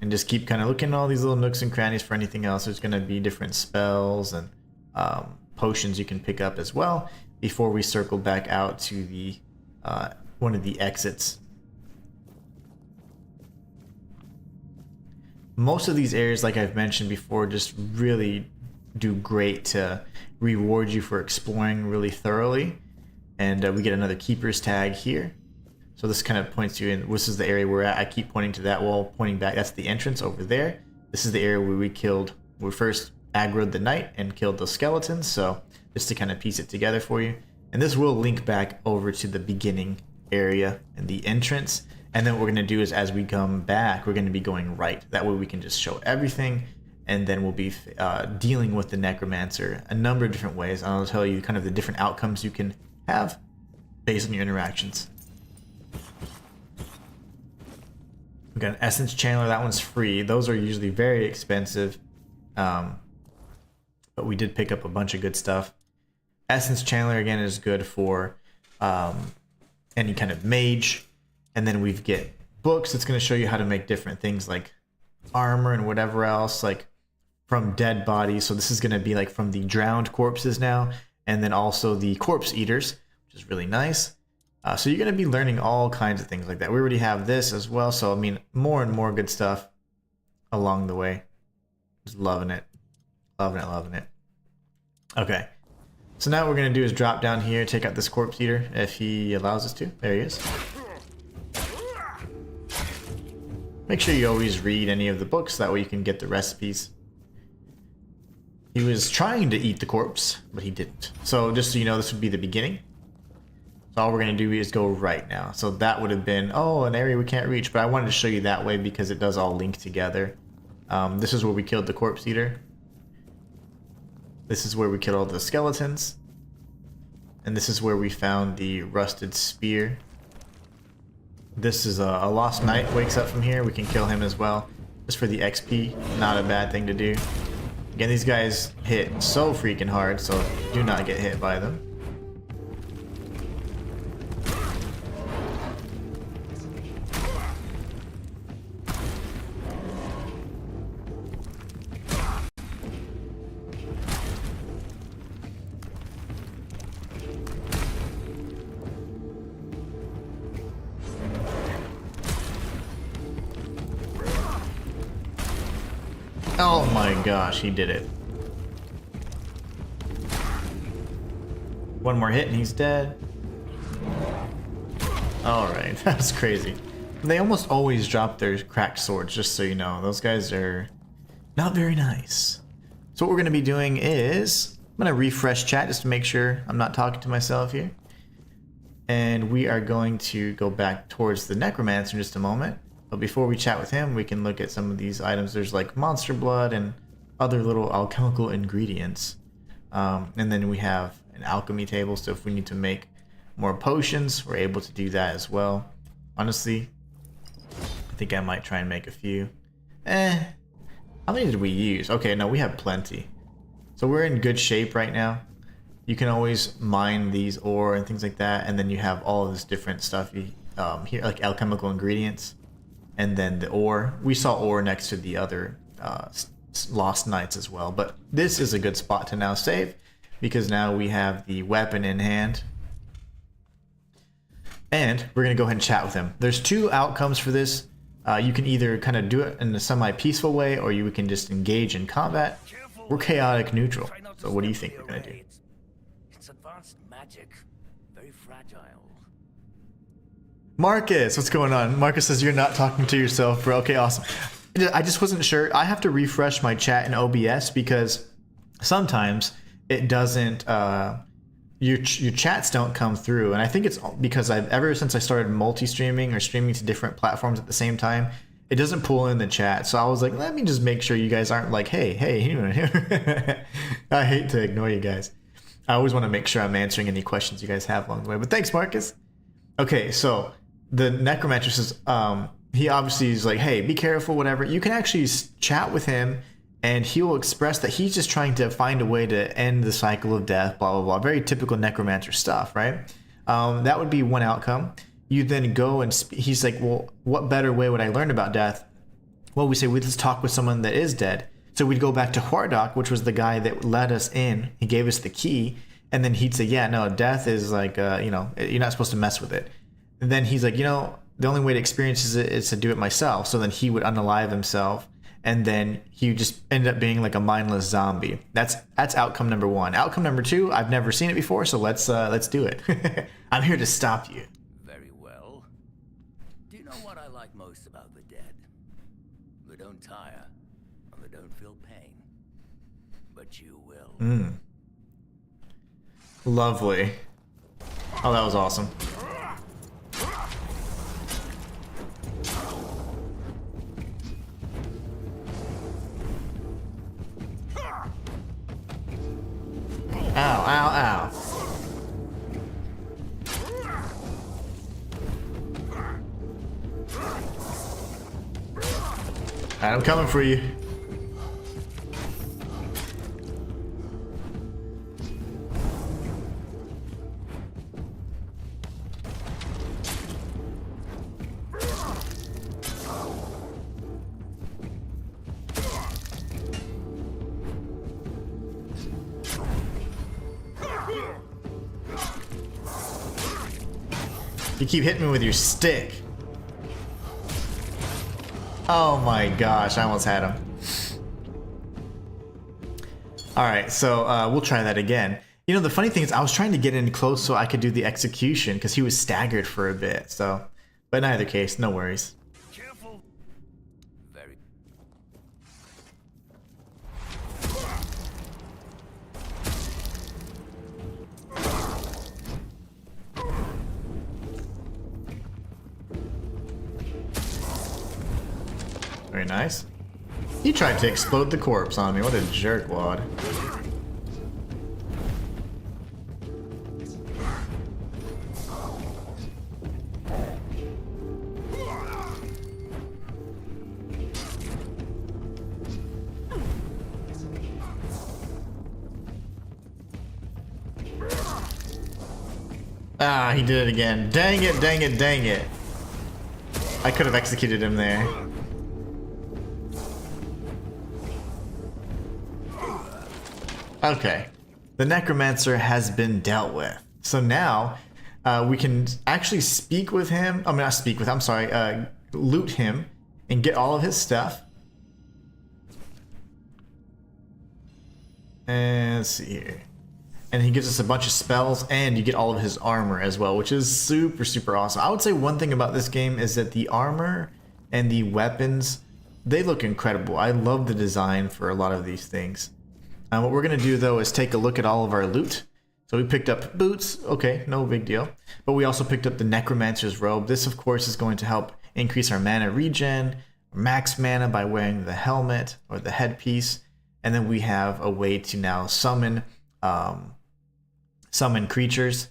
And just keep kind of looking at all these little nooks and crannies for anything else. There's going to be different spells and potions you can pick up as well before we circle back out to the one of the exits. Most of these areas, like I've mentioned before, just really do great to reward you for exploring really thoroughly. And we get another Keeper's Tag here. So this kind of points you in. This is the area we're at. I keep pointing to that wall, pointing back. That's the entrance over there. This is the area where we first aggroed the knight and killed those skeletons. So just to kind of piece it together for you. And this will link back over to the beginning area and the entrance. And then what we're going to do is as we come back, we're going to be going right. That way we can just show everything. And then we'll be dealing with the necromancer a number of different ways. And I'll tell you kind of the different outcomes you can have based on your interactions. We got an Essence Channeler. That one's free. Those are usually very expensive. But we did pick up a bunch of good stuff. Essence Channeler, again, is good for any kind of mage. And then we get books. It's going to show you how to make different things like armor and whatever else, like from dead bodies. So this is going to be like from the drowned corpses now. And then also the corpse eaters, which is really nice. So you're going to be learning all kinds of things like that. We already have this as well. So, I mean, more and more good stuff along the way. Just loving it. Loving it. Okay. So now what we're going to do is drop down here, take out this corpse eater if he allows us to. There he is. Make sure you always read any of the books. That way you can get the recipes. He was trying to eat the corpse, but he didn't. So just so you know, this would be the beginning. So all we're going to do is go right now. So that would have been, an area we can't reach. But I wanted to show you that way because it does all link together. This is where we killed the corpse eater. This is where we killed all the skeletons. And this is where we found the rusted spear. This is a lost knight wakes up from here. We can kill him as well. Just for the XP. Not a bad thing to do. Again, these guys hit so freaking hard, so do not get hit by them. Oh my gosh, he did it. One more hit and he's dead. Alright, that's crazy. They almost always drop their cracked swords, just so you know. Those guys are not very nice. So what we're going to be doing is, I'm going to refresh chat just to make sure I'm not talking to myself here. And we are going to go back towards the Necromancer in just a moment. But before we chat with him, we can look at some of these items. There's like monster blood and other little alchemical ingredients. And then we have an alchemy table, so if we need to make more potions, we're able to do that as well. Honestly, I think I might try and make a few. How many did we use? Okay, no, we have plenty. So we're in good shape right now. You can always mine these ore and things like that, and then you have all of this different stuff here, like alchemical ingredients. And then the ore. We saw ore next to the other Lost Knights as well. But this is a good spot to now save, because now we have the weapon in hand. And we're going to go ahead and chat with him. There's two outcomes for this. You can either kind of do it in a semi-peaceful way, or you can just engage in combat. We're chaotic neutral. So what do you think we're going to do? It's advanced magic. Very fragile. Marcus, what's going on? Marcus says you're not talking to yourself, bro. Okay, awesome. I just wasn't sure. I have to refresh my chat in OBS because sometimes it doesn't... Your chats don't come through, and I think it's because ever since I started multi-streaming or streaming to different platforms at the same time, it doesn't pull in the chat. So I was like, let me just make sure you guys aren't like, hey, I hate to ignore you guys. I always want to make sure I'm answering any questions you guys have along the way. But thanks, Marcus. Okay, so the Necromancer says, he obviously is like, hey, be careful, whatever. You can actually chat with him, and he will express that he's just trying to find a way to end the cycle of death, blah, blah, blah. Very typical Necromancer stuff, right? That would be one outcome. You then go and he's like, well, what better way would I learn about death? Well, we say, let's talk with someone that is dead. So we'd go back to Hwardok, which was the guy that let us in. He gave us the key. And then he'd say, yeah, no, death is like, you're not supposed to mess with it. And then he's like, the only way to experience it is to do it myself. So then he would unalive himself. And then he just ended up being like a mindless zombie. That's outcome number one. Outcome number two, I've never seen it before, so let's do it. I'm here to stop you. Very well. Do you know what I like most about the dead? They don't tire, and they don't feel pain. But you will. Lovely. Oh, that was awesome. Ow, ow, ow. I'm coming for you. You keep hitting me with your stick. Oh my gosh, I almost had him. Alright, so we'll try that again. The funny thing is I was trying to get in close so I could do the execution because he was staggered for a bit. So, but in either case, no worries. Careful. Very. Very nice. He tried to explode the corpse on me. What a jerkwad. Ah, he did it again. Dang it, dang it, dang it. I could have executed him there. Okay, the Necromancer has been dealt with. So now we can actually speak with him. I mean, not speak with, I'm sorry, loot him and get all of his stuff. And let's see here. And he gives us a bunch of spells, and you get all of his armor as well, which is super, super awesome. I would say one thing about this game is that the armor and the weapons, they look incredible. I love the design for a lot of these things. What we're going to do, though, is take a look at all of our loot. So we picked up boots. Okay, no big deal. But we also picked up the Necromancer's Robe. This, of course, is going to help increase our mana regen, max mana by wearing the helmet or the headpiece. And then we have a way to now summon creatures.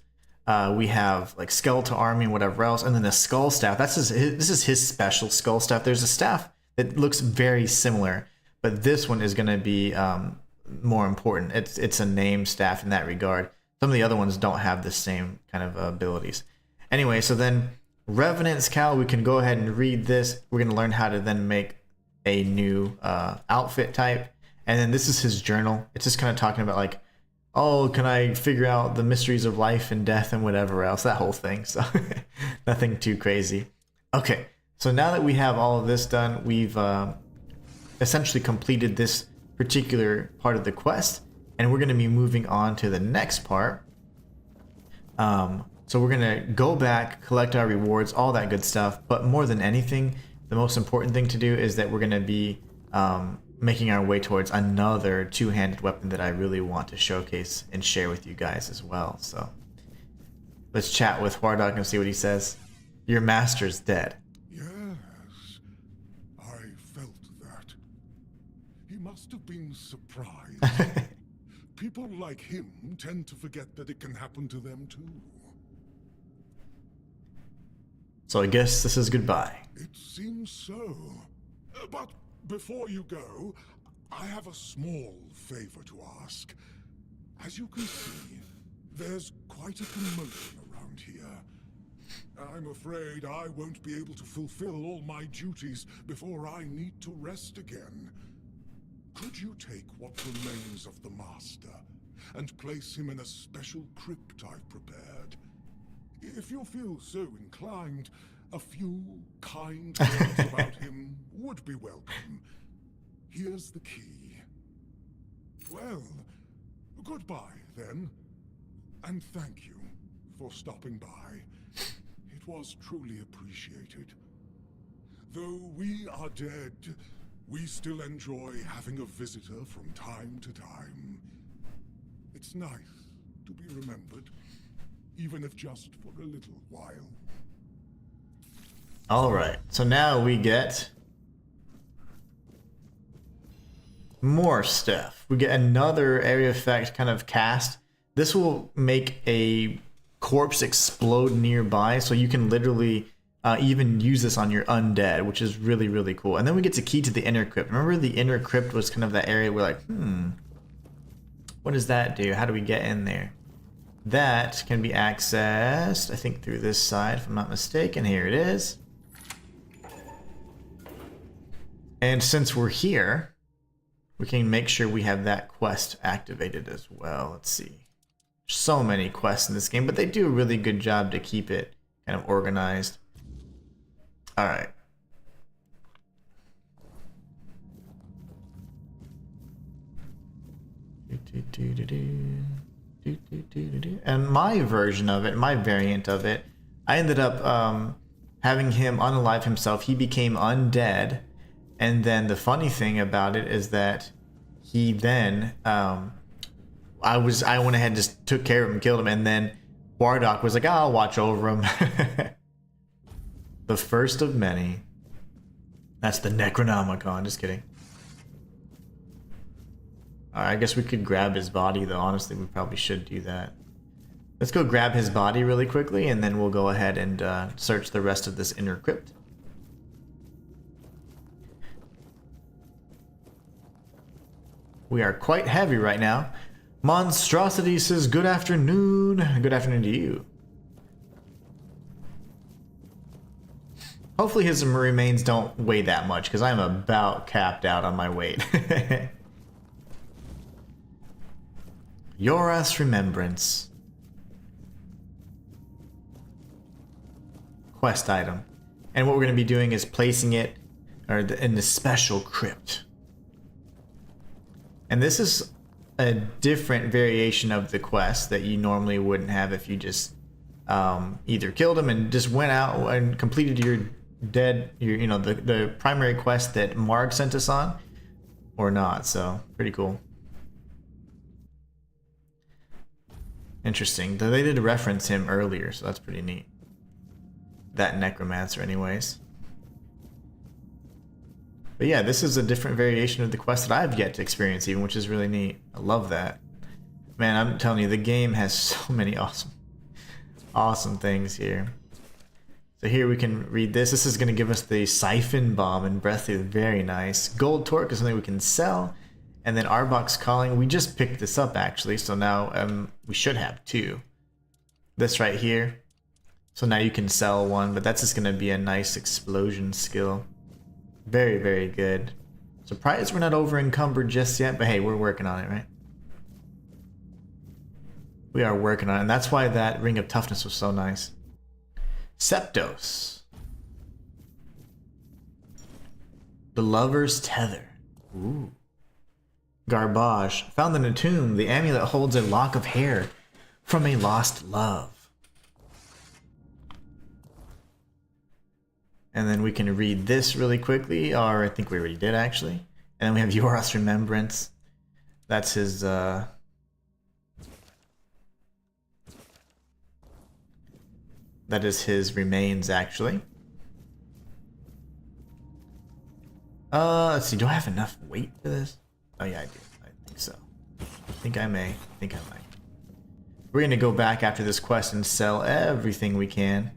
We have like skeletal army and whatever else, and then the skull staff. This is his special skull staff. There's a staff that looks very similar, but this one is going to be more important. It's a named staff in that regard. Some of the other ones don't have the same kind of abilities. Anyway, so then Revenant's Cowl, we can go ahead and read this. We're going to learn how to then make a new outfit type. And then this is his journal. It's just kind of talking about like, oh, can I figure out the mysteries of life and death and whatever else, that whole thing. So nothing too crazy. Okay, so now that we have all of this done, we've essentially completed this particular part of the quest, and we're going to be moving on to the next part. So we're going to go back, collect our rewards, all that good stuff. But more than anything, the most important thing to do is that we're going to be making our way towards another two-handed weapon that I really want to showcase and share with you guys as well. So let's chat with Wardock and see what he says. Your master's dead. Yes, I felt that. He must have been surprised. People like him tend to forget that it can happen to them too. So I guess this is goodbye. It seems so. But before you go, I have a small favor to ask. As you can see, there's quite a commotion around here. I'm afraid I won't be able to fulfill all my duties before I need to rest again. Could you take what remains of the Master and place him in a special crypt I've prepared? If you feel so inclined, a few kind words about him would be welcome. Here's the key. Well, goodbye then. And thank you for stopping by. It was truly appreciated. Though we are dead, we still enjoy having a visitor from time to time. It's nice to be remembered, even if just for a little while. All right, so now we get more stuff. We get another area effect kind of cast. This will make a corpse explode nearby, so you can literally even use this on your undead, which is really, really cool. And then we get the key to the inner crypt. Remember the inner crypt was kind of that area where like, what does that do? How do we get in there? That can be accessed, I think, through this side, if I'm not mistaken. Here it is. And since we're here, we can make sure we have that quest activated as well. Let's see. So many quests in this game, but they do a really good job to keep it kind of organized. All right. And my version of it, my variant of it, I ended up having him unalive himself. He became undead. And then the funny thing about it is that he then, I went ahead and just took care of him, killed him, and then Wardock was like, oh, I'll watch over him. The first of many. That's the Necronomicon, just kidding. Alright, I guess we could grab his body, though. Honestly, we probably should do that. Let's go grab his body really quickly, and then we'll go ahead and search the rest of this inner crypt. We are quite heavy right now. Monstrosity says, good afternoon. Good afternoon to you. Hopefully his remains don't weigh that much, because I'm about capped out on my weight. Yorath's Remembrance. Quest item. And what we're going to be doing is placing it in the special crypt. And this is a different variation of the quest that you normally wouldn't have if you just either killed him and just went out and completed your the primary quest that Marg sent us on, or not. So pretty cool. Interesting. They did reference him earlier, so that's pretty neat. That necromancer anyways. But yeah, this is a different variation of the quest that I've yet to experience even, which is really neat. I love that. Man, I'm telling you, the game has so many awesome things here. So here we can read this. This is going to give us the Siphon Bomb and Breathy. Very nice. Gold Torque is something we can sell. And then Arbok's Calling. We just picked this up actually, so now we should have 2. This right here. So now you can sell 1, but that's just going to be a nice explosion skill. Very, very good. Surprised we're not over encumbered just yet, but hey, we're working on it, right? We are working on it, and that's why that Ring of Toughness was so nice. Septos. The Lover's Tether. Ooh. Garbage. Found in a tomb, the amulet holds a lock of hair from a lost love. And then we can read this really quickly, or I think we already did actually. And then we have Yorath's Remembrance. That's his that is his remains actually. Let's see, do I have enough weight for this? Oh yeah, I do. I think so. I think I may. We're gonna go back after this quest and sell everything we can.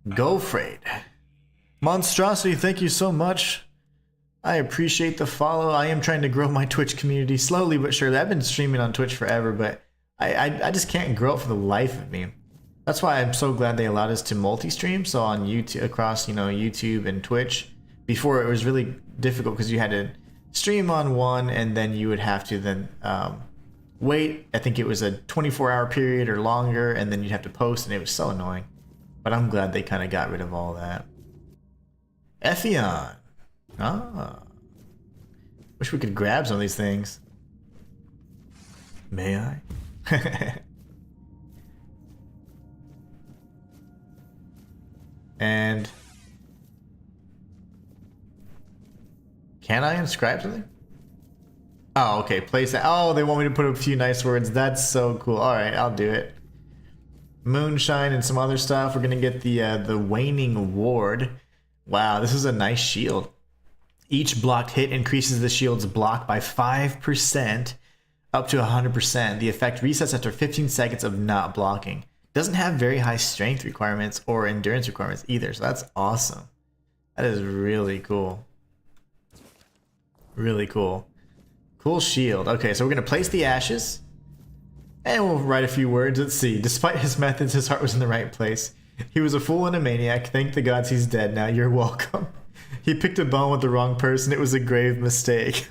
Gofraid. Monstrosity, thank you so much. I appreciate the follow. I am trying to grow my Twitch community slowly but surely. I've been streaming on Twitch forever, but I just can't grow it for the life of me. That's why I'm so glad they allowed us to multi-stream. So on YouTube, across YouTube and Twitch. Before it was really difficult because you had to stream on one and then you would have to then wait. I think it was a 24-hour period or longer, and then you'd have to post, and it was so annoying. But I'm glad they kind of got rid of all that. Ephion. Ah. Wish we could grab some of these things. May I? And can I inscribe something? Oh, okay. Place that. Oh, they want me to put a few nice words. That's so cool. All right, I'll do it. Moonshine and some other stuff. We're gonna get the Waning Ward. Wow, this is a nice shield. Each blocked hit increases the shield's block by 5% up to 100%. The effect resets after 15 seconds of not blocking. Doesn't have very high strength requirements or endurance requirements either, so that's awesome. That is really cool. Really cool. Cool shield. Okay, so we're gonna place the ashes. And we'll write a few words. Let's see. Despite his methods, his heart was in the right place. He was a fool and a maniac. Thank the gods he's dead now. You're welcome. He picked a bone with the wrong person. It was a grave mistake.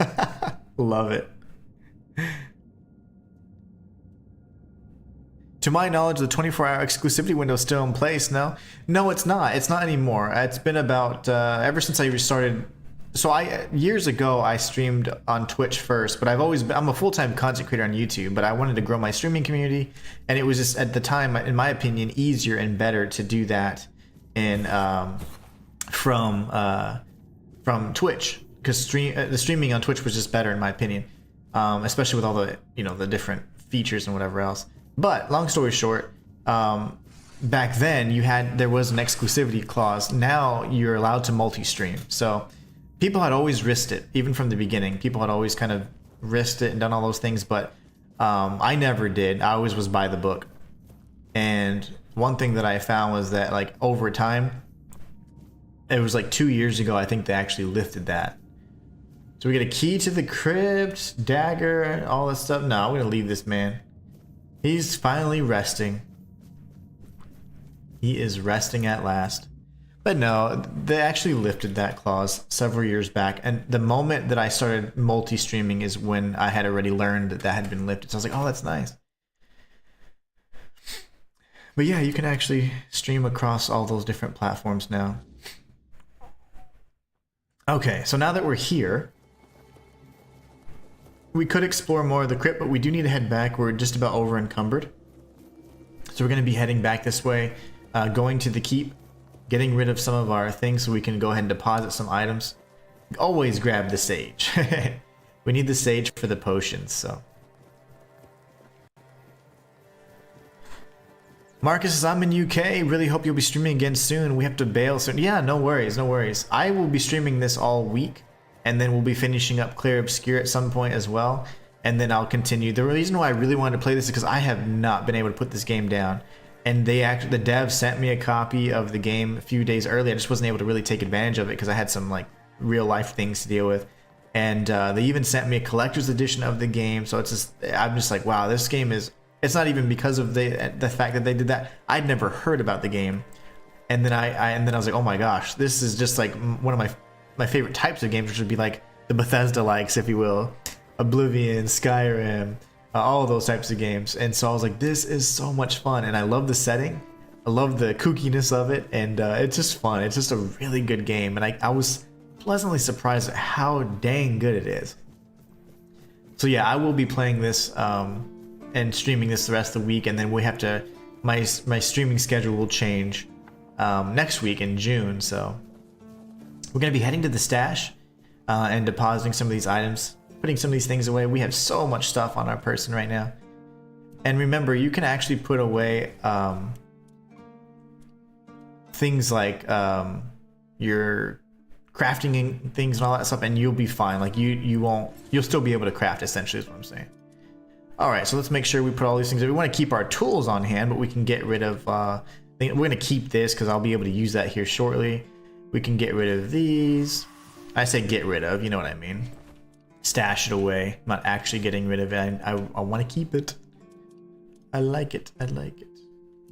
Love it. To my knowledge, the 24-hour exclusivity window is still in place. No, it's not. It's not anymore. It's been about ever since I restarted. So years ago I streamed on Twitch first, but I'm a full-time content creator on YouTube, but I wanted to grow my streaming community, and it was just at the time, in my opinion, easier and better to do that in from Twitch, because the streaming on Twitch was just better in my opinion, especially with all the the different features and whatever else. But long story short, back then there was an exclusivity clause. Now you're allowed to multi-stream, so people had always risked it, even from the beginning. People had always kind of risked it and done all those things, but I never did. I always was by the book. And one thing that I found was that, like, over time, it was like 2 years ago, I think they actually lifted that. So we get a key to the crypt, dagger, all this stuff. No, I'm gonna leave this man. He's finally resting. He is resting at last. But no, they actually lifted that clause several years back, and the moment that I started multi-streaming is when I had already learned that had been lifted. So I was like, oh, that's nice. But yeah, you can actually stream across all those different platforms now. Okay, so now that we're here, we could explore more of the crypt, but we do need to head back. We're just about over encumbered. So we're going to be heading back this way, going to the keep, getting rid of some of our things so we can go ahead and deposit some items. Always grab the sage. We need the sage for the potions, so. Marcus says, I'm in UK. Really hope you'll be streaming again soon. We have to bail soon. Yeah, no worries, no worries. I will be streaming this all week, and then we'll be finishing up Clair Obscur at some point as well. And then I'll continue. The reason why I really wanted to play this is because I have not been able to put this game down. And the dev sent me a copy of the game a few days early. I just wasn't able to really take advantage of it because I had some like real life things to deal with. And they even sent me a collector's edition of the game. So it's just, I'm just like, wow, this game is, it's not even because of the fact that they did that. I'd never heard about the game. And then I was like, oh my gosh, this is just like one of my favorite types of games, which would be like the Bethesda likes, if you will. Oblivion, Skyrim, all of those types of games. And so I was like, this is so much fun, and I love the setting, I love the kookiness of it, and it's just fun. It's just a really good game, and I was pleasantly surprised at how dang good it is. So yeah, I will be playing this and streaming this the rest of the week, and then we have to, my streaming schedule will change next week in June. So we're going to be heading to the stash and depositing some of these items, putting some of these things away. We have so much stuff on our person right now. And remember, you can actually put away things like your crafting things and all that stuff, and you'll be fine. Like you'll still be able to craft, essentially, is what I'm saying. All right, so let's make sure we put all these things. We want to keep our tools on hand, but we can get rid of, we're going to keep this because I'll be able to use that here shortly. We can get rid of these. I say get rid of, you know what I mean. Stash it away. I'm not actually getting rid of it. I want to keep it. I like it. I like it.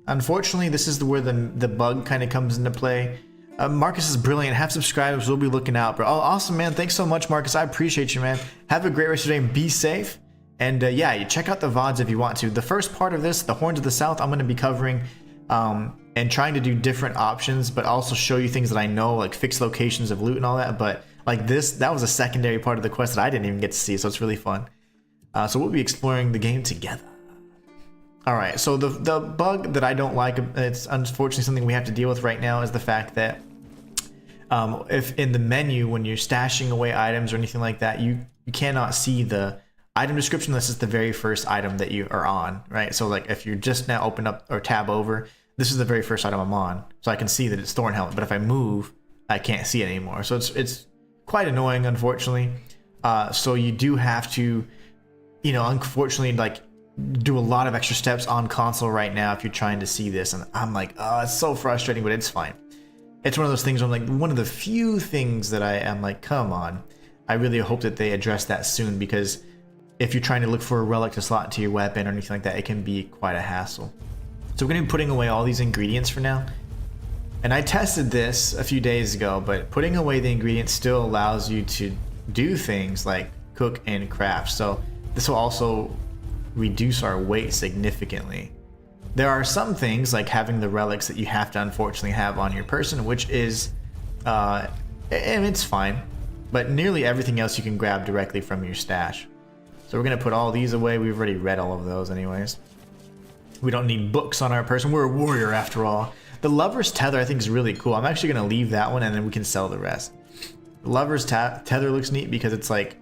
Unfortunately, this is where the bug kind of comes into play. Marcus is brilliant. Half subscribers will be looking out. But oh, awesome, man. Thanks so much, Marcus. I appreciate you, man. Have a great rest of your day and be safe. And yeah, you check out the VODs if you want to. The first part of this, the Horns of the South, I'm going to be covering and trying to do different options, but also show you things that I know, like fixed locations of loot and all that. But like this, that was a secondary part of the quest that I didn't even get to see, so it's really fun. So we'll be exploring the game together. All right, so the bug that I don't like, it's unfortunately something we have to deal with right now, is the fact that if in the menu, when you're stashing away items or anything like that, you cannot see the item description unless it's the very first item that you are on, right? So like if you're just now open up or tab over, this is the very first item I'm on, so I can see that it's Thorn Helmet, but if I move, I can't see it anymore. So it's quite annoying, unfortunately. So you do have to, you know, unfortunately, like do a lot of extra steps on console right now if you're trying to see this, and I'm like, oh, it's so frustrating, but it's fine. It's one of those things where I'm like, one of the few things that I am like, come on. I really hope that they address that soon, because if you're trying to look for a relic to slot into your weapon or anything like that, it can be quite a hassle. So we're going to be putting away all these ingredients for now. And I tested this a few days ago, but putting away the ingredients still allows you to do things like cook and craft. So this will also reduce our weight significantly. There are some things like having the relics that you have to unfortunately have on your person, which is, and it's fine, but nearly everything else you can grab directly from your stash. So we're going to put all these away. We've already read all of those anyways. We don't need books on our person. We're a warrior after all. The Lover's Tether I think is really cool. I'm actually going to leave that one and then we can sell the rest. The Lover's Tether looks neat because it's like,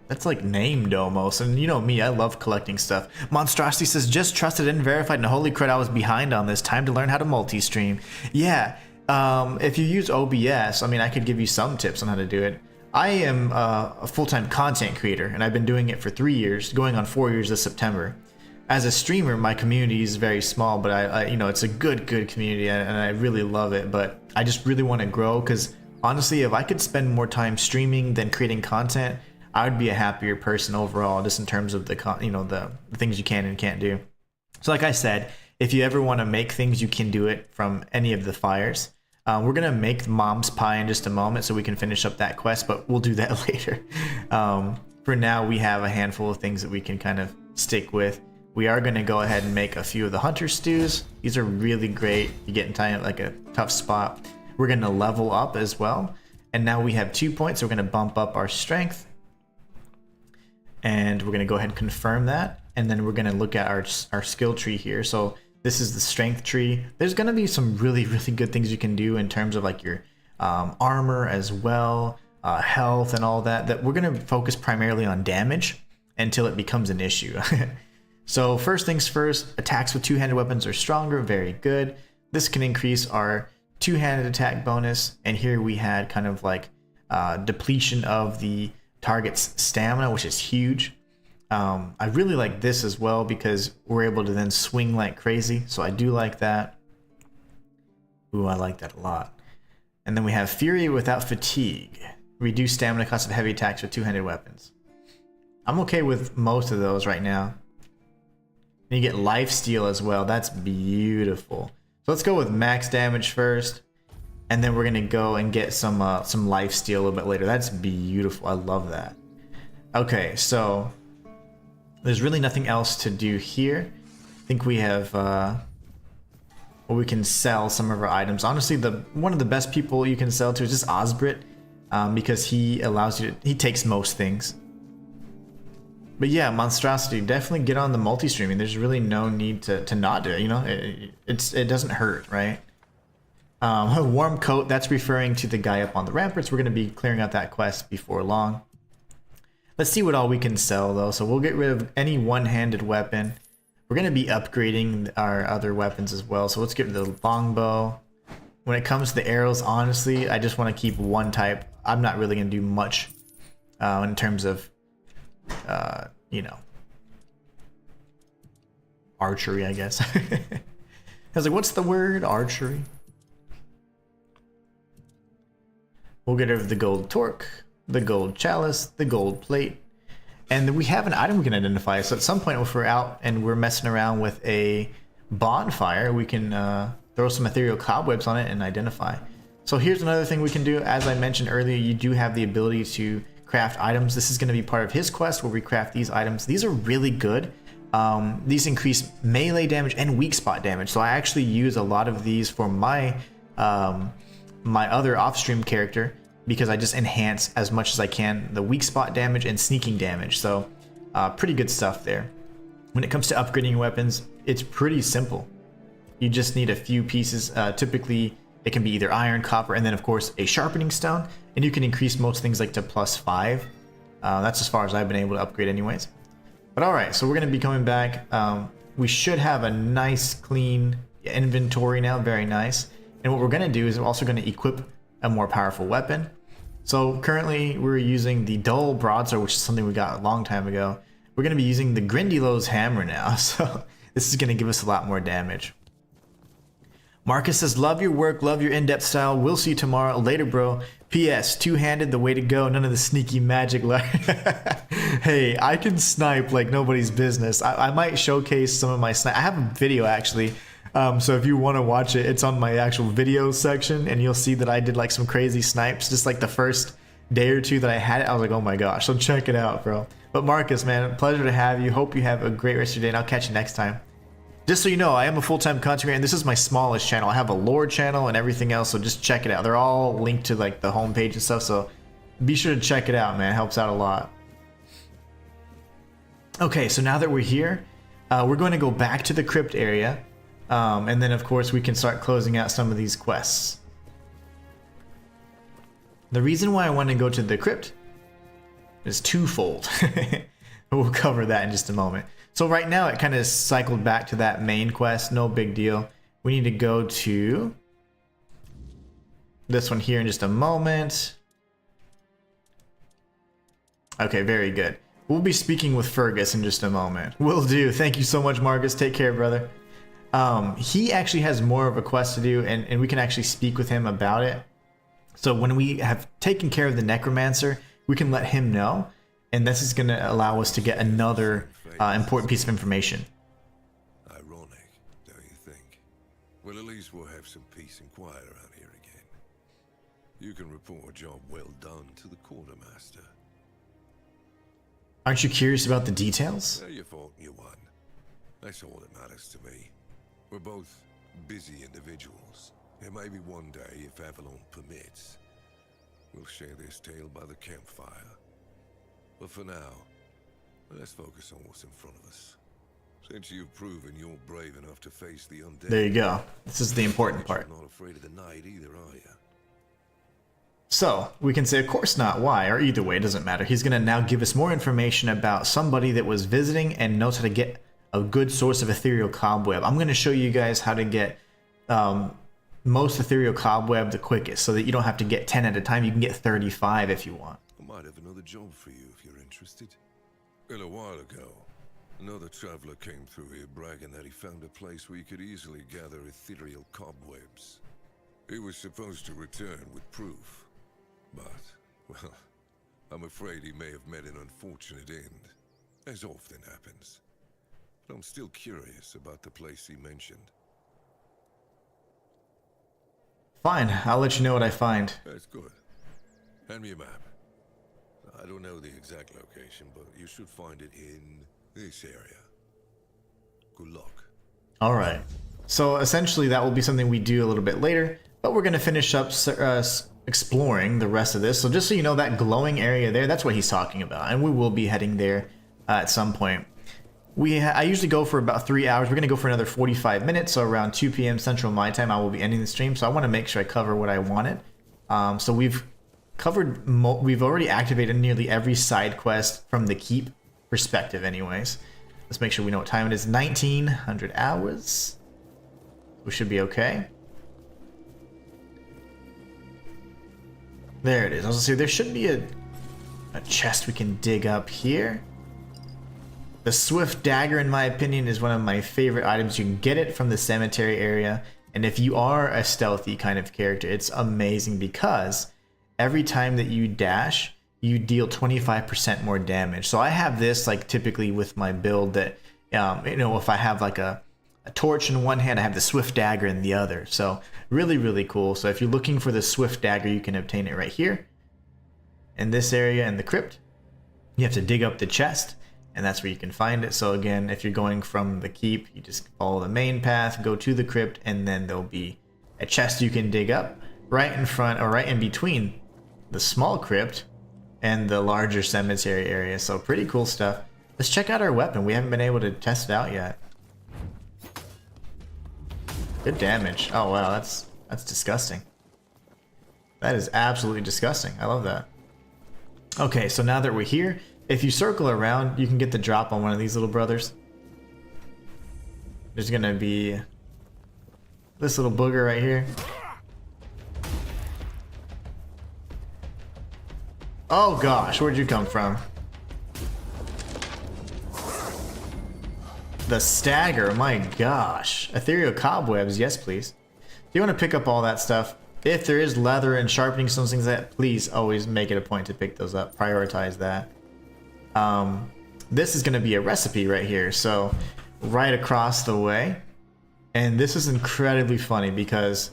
that's like named almost. And you know me, I love collecting stuff. Monstrosity says, just trusted and verified, and holy crud, I was behind on this. Time to learn how to multi-stream. Yeah, if you use OBS, I mean, I could give you some tips on how to do it. I am a full-time content creator, and I've been doing it for 3 years, going on 4 years this September. As a streamer, my community is very small, but I you know, it's a good community, and I really love it. But I just really want to grow, because honestly, if I could spend more time streaming than creating content, I would be a happier person overall, just in terms of the things you can and can't do. So like I said, if you ever want to make things, you can do it from any of the fires. We're going to make mom's pie in just a moment so we can finish up that quest, but we'll do that later. For now, we have a handful of things that we can kind of stick with. We are going to go ahead and make a few of the hunter stews. These are really great. You get in like a tough spot. We're going to level up as well. And now we have 2 points, so we're going to bump up our strength. and we're going to go ahead and confirm that, and then we're going to look at our skill tree here. So this is the strength tree. There's going to be some really good things you can do in terms of like your armor as well, health and all that, that we're going to focus primarily on damage until it becomes an issue. So first things first, attacks with two-handed weapons are stronger, very good. This can increase our two-handed attack bonus, and here we had kind of like depletion of the target's stamina, which is huge. I really like this as well because we're able to then swing like crazy, so I do like that. Ooh, I like that a lot. And then we have Fury without fatigue. Reduce stamina cost of heavy attacks with two-handed weapons. I'm okay with most of those right now. And you get lifesteal as well. That's beautiful. So let's go with max damage first, and then we're gonna go and get some lifesteal a little bit later. That's beautiful. I love that. Okay, so there's really nothing else to do here. I think we have well, we can sell some of our items. Honestly, one of the best people you can sell to is just Osbrit, because he allows you to, he takes most things. But yeah, Monstrosity, definitely get on the multi-streaming. There's really no need to not do it, you know? It doesn't hurt, right? Warm Coat, that's referring to the guy up on the ramparts. We're going to be clearing out that quest before long. Let's see what all we can sell, though. So we'll get rid of any one-handed weapon. We're going to be upgrading our other weapons as well. So let's get rid of the longbow. When it comes to the arrows, honestly, I just want to keep one type. I'm not really going to do much in terms of you know, archery, I guess. I was like, what's the word? Archery. We'll get rid of the gold torque, the gold chalice, the gold plate, and then we have an item we can identify. So at some point, if we're out and we're messing around with a bonfire, we can throw some ethereal cobwebs on it and identify. So here's another thing we can do. As I mentioned earlier, you do have the ability to craft items. This is going to be part of his quest where we craft these items. These are really good. These increase melee damage and weak spot damage. So I actually use a lot of these for my my other off-stream character because I just enhance as much as I can the weak spot damage and sneaking damage. So pretty good stuff there. When it comes to upgrading weapons, it's pretty simple. You just need a few pieces. Typically, it can be either iron, copper, and then of course a sharpening stone. And you can increase most things like to +5. That's as far as I've been able to upgrade anyways. But alright, so we're going to be coming back. We should have a nice clean inventory now, very nice. And what we're going to do is we're also going to equip a more powerful weapon. So currently we're using the dull broadsword, which is something we got a long time ago. We're going to be using the Grindylows hammer now, so this is going to give us a lot more damage. Marcus says, love your work, love your in-depth style. We'll see you tomorrow. Later, bro. P.S. Two-handed, the way to go. None of the sneaky magic. Hey, I can snipe like nobody's business. I might showcase some of my snipe. I have a video, actually. So if you want to watch it, it's on my actual video section, and you'll see that I did like some crazy snipes. Just like the first day or two that I had it, I was like, oh my gosh. So check it out, bro. But Marcus, man, pleasure to have you. Hope you have a great rest of your day, and I'll catch you next time. Just so you know, I am a full-time content creator, and this is my smallest channel. I have a lore channel and everything else, so just check it out. They're all linked to like the homepage and stuff, so be sure to check it out, man. It helps out a lot. Okay, so now that we're here, we're going to go back to the crypt area, and then of course we can start closing out some of these quests. The reason why I want to go to the crypt is twofold. We'll cover that in just a moment. So right now it kind of cycled back to that main quest, no big deal. We need to go to this one here in just a moment. Okay, very good. We'll be speaking with Fergus in just a moment. Will do. Thank you so much, Marcus. Take care, brother. He actually has more of a quest to do, and we can actually speak with him about it. So when we have taken care of the Necromancer, we can let him know, and this is going to allow us to get another important piece of information. Ironic, don't you think? Well, at least we'll have some peace and quiet around here again. You can report a job well done to the quartermaster. Aren't you curious about the details? You fought and you won. That's all that matters to me. We're both busy individuals. And maybe one day, if Avalon permits, we'll share this tale by the campfire. But for now, Let's focus on what's in front of us. Since you've proven you're brave enough to face the undead. There you go. This is the important part. You're not afraid of the night either, are you? So, we can say, of course not. Why? Or either way, it doesn't matter. He's going to now give us more information about somebody that was visiting and knows how to get a good source of ethereal cobweb. I'm going to show you guys how to get most ethereal cobweb the quickest, so that you don't have to get 10 at a time. You can get 35 if you want. I might have another job for you if you're interested. A while ago, another traveler came through here bragging that he found a place where you could easily gather ethereal cobwebs. He was supposed to return with proof, but, well, I'm afraid he may have met an unfortunate end, as often happens. But I'm still curious about the place he mentioned. Fine, I'll let you know what I find. That's good. Hand me a map. I don't know the exact location, but you should find it in this area. Good luck. Alright. So essentially that will be something we do a little bit later, but we're going to finish up exploring the rest of this. So just so you know, that glowing area there, that's what he's talking about, and we will be heading there at some point. I usually go for about 3 hours. We're going to go for another 45 minutes, so around 2 p.m. Central my time I will be ending the stream, so I want to make sure I cover what I wanted. So we've covered, we've already activated nearly every side quest from the keep perspective anyways. Let's make sure we know what time it is. 1900 hours. We should be okay. There it is. I was gonna say there should be a chest we can dig up here. The Swift Dagger, in my opinion, is one of my favorite items. You can get it from the cemetery area, and if you are a stealthy kind of character, it's amazing because every time that you dash, you deal 25% more damage. So I have this like typically with my build that, you know, if I have like a torch in one hand, I have the Swift Dagger in the other. So really, really cool. So if you're looking for the Swift Dagger, you can obtain it right here in this area in the crypt. You have to dig up the chest, and that's where you can find it. So again, if you're going from the keep, you just follow the main path, go to the crypt, and then there'll be a chest you can dig up right in front or right in between the small crypt and the larger cemetery area. So pretty cool stuff. Let's check out our weapon. We haven't been able to test it out yet. Good damage. Oh wow, that's disgusting. That is absolutely disgusting. I love that. Okay, so now that we're here, if you circle around, you can get the drop on one of these little brothers. There's gonna be this little booger right here. Oh gosh, where'd you come from? The stagger, my gosh. Ethereal cobwebs, yes please. If you want to pick up all that stuff, if there is leather and sharpening stones, things like that, please always make it a point to pick those up. Prioritize that. This is going to be a recipe right here, so right across the way. And this is incredibly funny because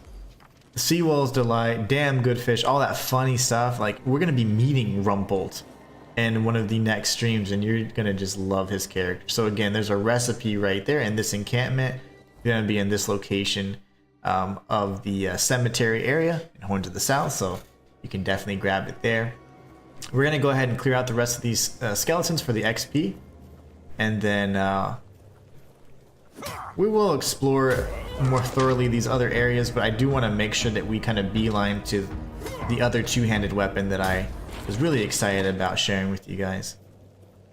Seawall's Delight, damn good fish, all that funny stuff. Like, we're going to be meeting Rumbolt in one of the next streams, and you're going to just love his character. So again, there's a recipe right there in this encampment. You're going to be in this location of the cemetery area in Horn to the south, so you can definitely grab it there. We're going to go ahead and clear out the rest of these skeletons for the XP, and then we will explore more thoroughly these other areas, but I do want to make sure that we kind of beeline to the other two-handed weapon that I was really excited about sharing with you guys.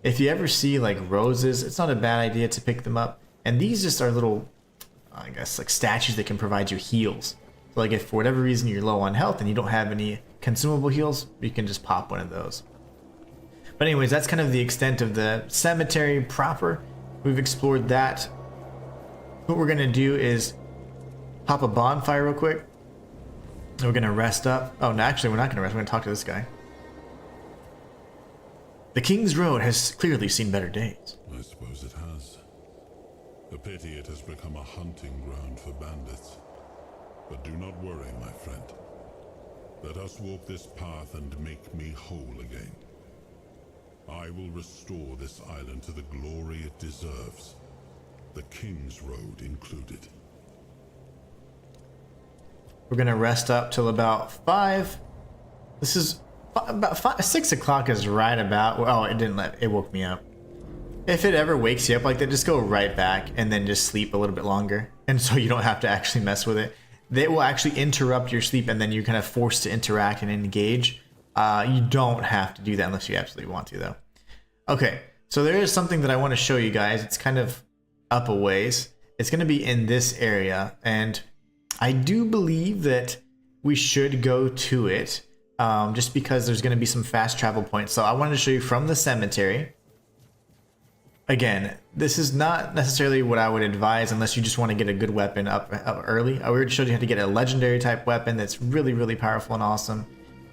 If you ever see like roses, it's not a bad idea to pick them up, and these just are little, I guess, like statues that can provide you heals. So like if for whatever reason you're low on health and you don't have any consumable heals, you can just pop one of those. But anyways, that's kind of the extent of the cemetery proper. We've explored that. What we're gonna do is pop a bonfire real quick. We're gonna rest up. Oh no, actually we're not gonna rest, we're gonna talk to this guy. The King's Road has clearly seen better days. I suppose it has. A pity it has become a hunting ground for bandits. But do not worry, my friend. Let us walk this path and make me whole again. I will restore this island to the glory it deserves. The King's Road included. We're gonna rest up till about 5. This is about 6 o'clock is right about. Oh, it didn't let. It woke me up. If it ever wakes you up like that, just go right back and then just sleep a little bit longer. And so you don't have to actually mess with it. They will actually interrupt your sleep and then you're kind of forced to interact and engage. You don't have to do that unless you absolutely want to though. Okay, so there is something that I want to show you guys. It's kind of up a ways. It's going to be in this area. And I do believe that we should go to it just because there's going to be some fast travel points. So I wanted to show you from the cemetery. Again, this is not necessarily what I would advise unless you just want to get a good weapon up early. I already showed you how to get a legendary type weapon that's really, really powerful and awesome.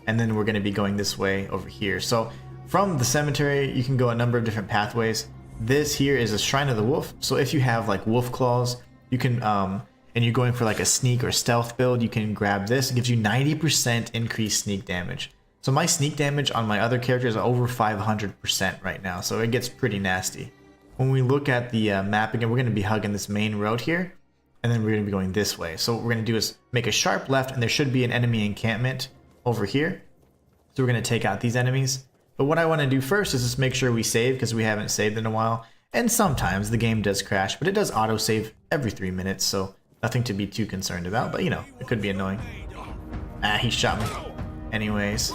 And then we're going to be going this way over here. So from the cemetery, you can go a number of different pathways. This here is a Shrine of the Wolf. So if you have like wolf claws, you can, and you're going for like a sneak or stealth build, you can grab this. It gives you 90% increased sneak damage. So my sneak damage on my other characters are over 500% right now. So it gets pretty nasty. When we look at the map again, we're going to be hugging this main road here, and then we're going to be going this way. So what we're going to do is make a sharp left, and there should be an enemy encampment over here. So we're going to take out these enemies. But what I want to do first is just make sure we save, because we haven't saved in a while. And sometimes the game does crash, but it does auto-save every 3 minutes, so nothing to be too concerned about. But, you know, it could be annoying. Ah, he shot me. Anyways.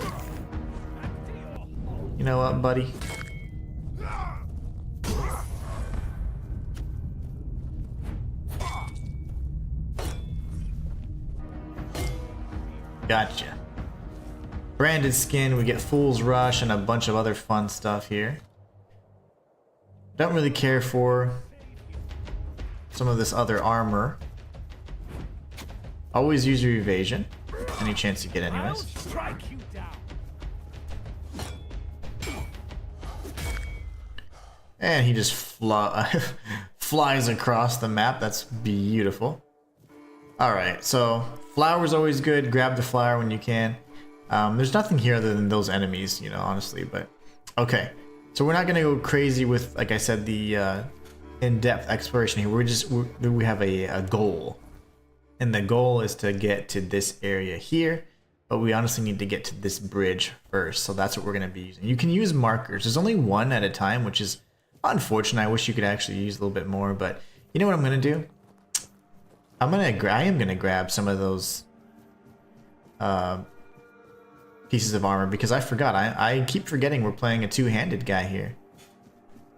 You know what, buddy? Gotcha. Branded skin, we get Fool's Rush and a bunch of other fun stuff here. Don't really care for some of this other armor. Always use your evasion. Any chance you get anyways. And he just flies across the map. That's beautiful. Alright, so flower's always good. Grab the flower when you can. There's nothing here other than those enemies, you know, honestly, but okay. So we're not gonna go crazy with, like I said, the in-depth exploration here. We have a goal. And the goal is to get to this area here, but we honestly need to get to this bridge first. So that's what we're gonna be using. You can use markers. There's only one at a time, which is unfortunate. I wish you could actually use a little bit more, but you know what I'm gonna do? I am gonna grab some of those pieces of armor because I forgot. I keep forgetting we're playing a two-handed guy here,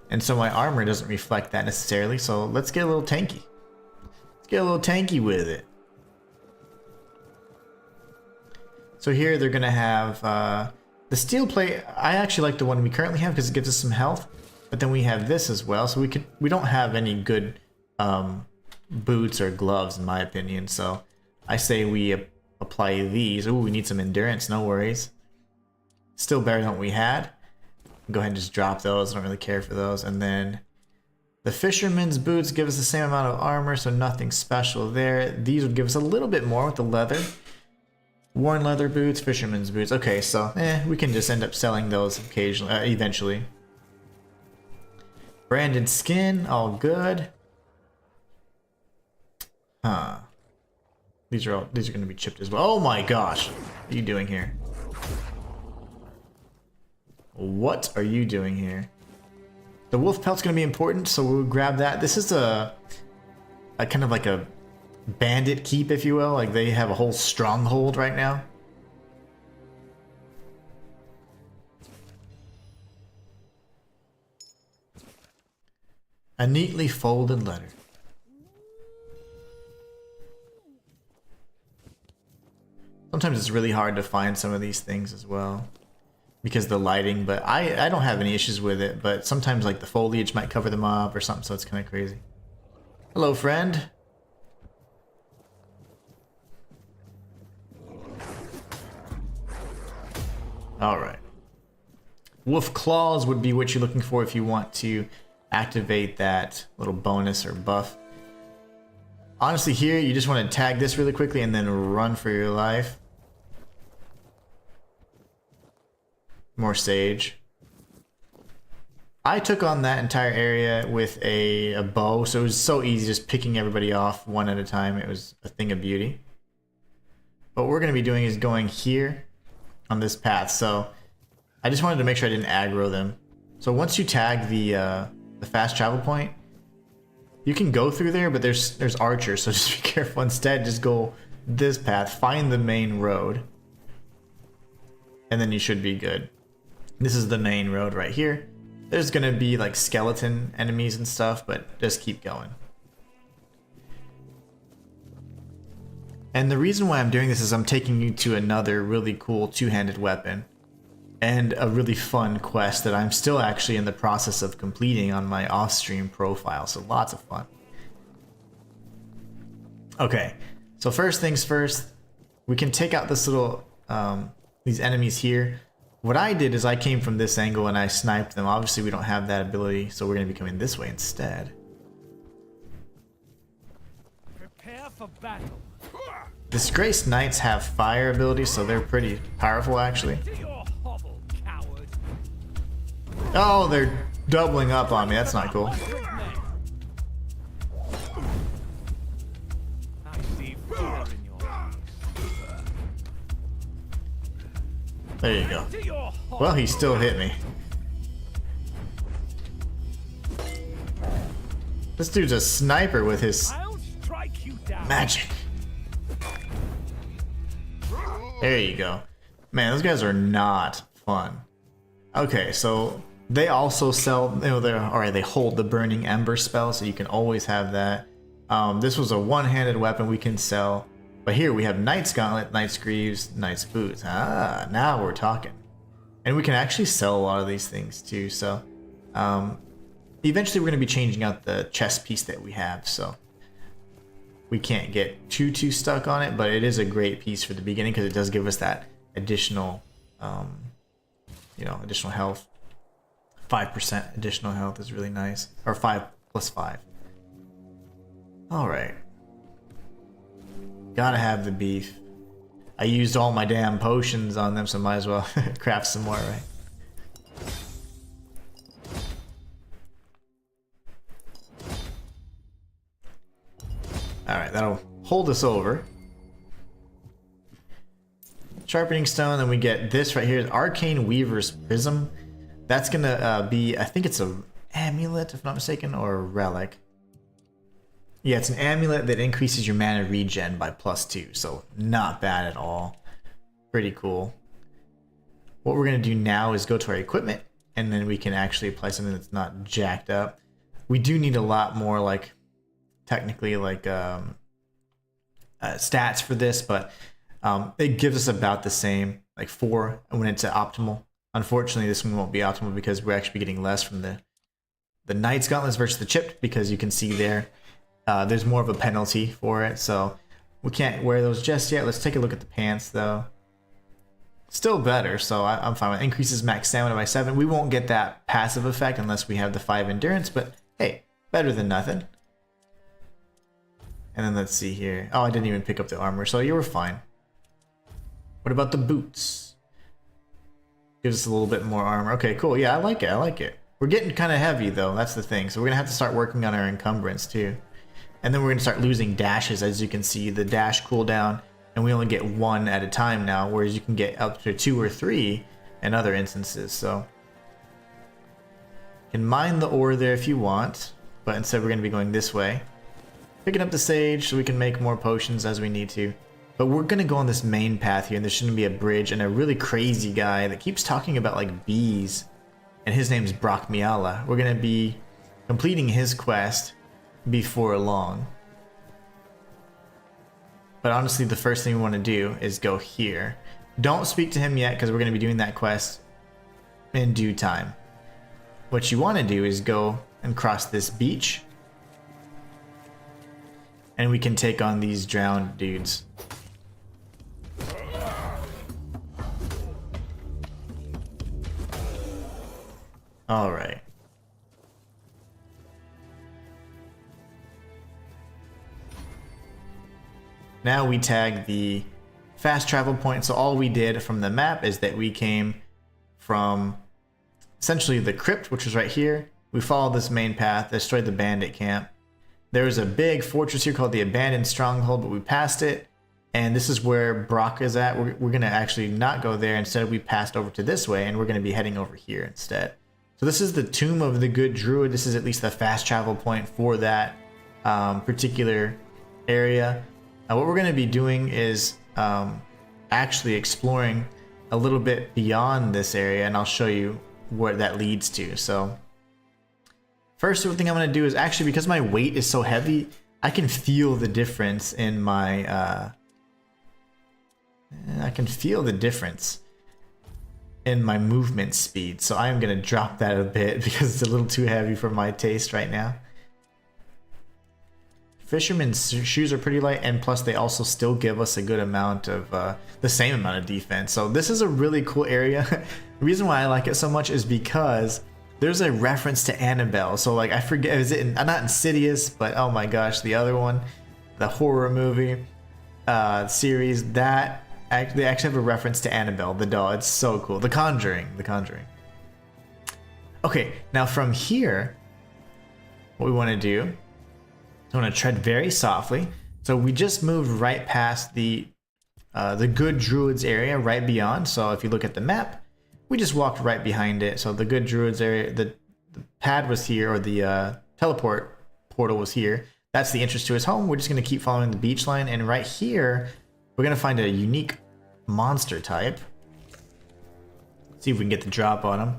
and so my armor doesn't reflect that necessarily. So let's get a little tanky. Let's get a little tanky with it. So here they're gonna have the steel plate. I actually like the one we currently have because it gives us some health. But then we have this as well, so we don't have any good boots or gloves in my opinion. So I say we apply these. Ooh, we need some endurance. No worries. Still better than what we had. Go ahead and just drop those. I don't really care for those. And then the fisherman's boots give us the same amount of armor, so nothing special there. These would give us a little bit more with the leather. Worn leather boots, fisherman's boots. Okay, so we can just end up selling those occasionally, eventually. Branded skin, all good. Huh. These are going to be chipped as well. Oh my gosh. What are you doing here? What are you doing here? The wolf pelt's going to be important, so we'll grab that. This is a kind of like a bandit keep, if you will. Like they have a whole stronghold right now. A neatly folded letter. Sometimes it's really hard to find some of these things as well because of the lighting, but I don't have any issues with it, but sometimes like the foliage might cover them up or something, so it's kind of crazy. Hello, friend. Alright. Wolf claws would be what you're looking for if you want to activate that little bonus or buff. Honestly, here you just want to tag this really quickly and then run for your life. More sage. I took on that entire area with a bow, so it was so easy just picking everybody off one at a time. It was a thing of beauty. What we're going to be doing is going here on this path, so I just wanted to make sure I didn't aggro them. So once you tag the the fast travel point. You can go through there, but there's archers, so just be careful. Instead, just go this path, find the main road, and then you should be good. This is the main road right here. There's gonna be like skeleton enemies and stuff, but just keep going. And the reason why I'm doing this is I'm taking you to another really cool two-handed weapon and a really fun quest that I'm still actually in the process of completing on my off-stream profile, so lots of fun. Okay, so first things first, we can take out this little, these enemies here. What I did is I came from this angle and I sniped them. Obviously we don't have that ability, so we're going to be coming this way instead. Prepare for battle. Disgraced Knights have fire abilities, so they're pretty powerful actually. Oh, they're doubling up on me. That's not cool. There you go. Well, he still hit me. This dude's a sniper with his magic. There you go. Man, those guys are not fun. Okay, so they also sell, you know, they hold the Burning Ember spell, so you can always have that. This was a one-handed weapon we can sell. But here we have Knight's Gauntlet, Knight's Greaves, Knight's Boots. Ah, now we're talking. And we can actually sell a lot of these things too, so eventually we're going to be changing out the chest piece that we have, so we can't get too stuck on it, but it is a great piece for the beginning because it does give us that additional, you know, additional health. 5% additional health is really nice, or 5 plus 5. All right, gotta have the beef. I used all my damn potions on them, so might as well craft some more, right? Alright, that'll hold us over. Sharpening Stone, then we get this right here, Arcane Weaver's Prism. That's gonna be, I think it's a amulet, if I'm not mistaken, or a relic. Yeah, it's an amulet that increases your mana regen by +2, so not bad at all. Pretty cool. What we're gonna do now is go to our equipment, and then we can actually apply something that's not jacked up. We do need a lot more, like, technically, like, stats for this, but it gives us about the same, like 4 when it's at optimal. Unfortunately, this one won't be optimal because we're actually getting less from the Knight's Gauntlets versus the Chipped, because you can see there, there's more of a penalty for it, so we can't wear those just yet. Let's take a look at the pants, though. Still better, so I'm fine with it. Increases max stamina by 7. We won't get that passive effect unless we have the 5 endurance, but hey, better than nothing. And then let's see here. Oh, I didn't even pick up the armor, so you were fine. What about the boots? Gives us a little bit more armor. Okay, cool. Yeah, I like it. I like it. We're getting kind of heavy, though. That's the thing. So we're going to have to start working on our encumbrance, too. And then we're going to start losing dashes. As you can see, the dash cooldown, and we only get 1 at a time now, whereas you can get up to 2 or 3 in other instances. So you can mine the ore there if you want, but instead we're going to be going this way. Picking up the sage so we can make more potions as we need to. But we're going to go on this main path here, and there's going to be a bridge and a really crazy guy that keeps talking about, like, bees. And his name's Brock Miala. We're going to be completing his quest before long. But honestly, the first thing we want to do is go here. Don't speak to him yet, because we're going to be doing that quest in due time. What you want to do is go and cross this beach. And we can take on these drowned dudes. Alright. Now we tag the fast travel point. So all we did from the map is that we came from essentially the crypt, which was right here. We followed this main path, destroyed the bandit camp. There was a big fortress here called the Abandoned Stronghold, but we passed it. And this is where Brock is at. We're going to actually not go there. Instead, we passed over to this way, and we're going to be heading over here instead. So this is the Tomb of the Good Druid. This is at least the fast travel point for that particular area. What we're going to be doing is actually exploring a little bit beyond this area, and I'll show you where that leads to. So first thing I'm going to do is actually, because my weight is so heavy, I can feel the difference in my movement speed. So I am going to drop that a bit because it's a little too heavy for my taste right now. Fisherman's shoes are pretty light, and plus they also still give us a good amount of the same amount of defense. So this is a really cool area. The reason why I like it so much is because there's a reference to Annabelle. So like, I forget, is it not Insidious, but oh my gosh, the other one, the horror movie series, that they actually have a reference to Annabelle the doll. It's so cool. The Conjuring. Okay, now from here, what we want to do, I want to tread very softly. So we just moved right past the Good Druids area, right beyond. So if you look at the map, we just walked right behind it. So the Good Druids area, the pad was here, or the teleport portal was here. That's the entrance to his home. We're just going to keep following the beach line, and right here, we're going to find a unique monster type. See if we can get the drop on him.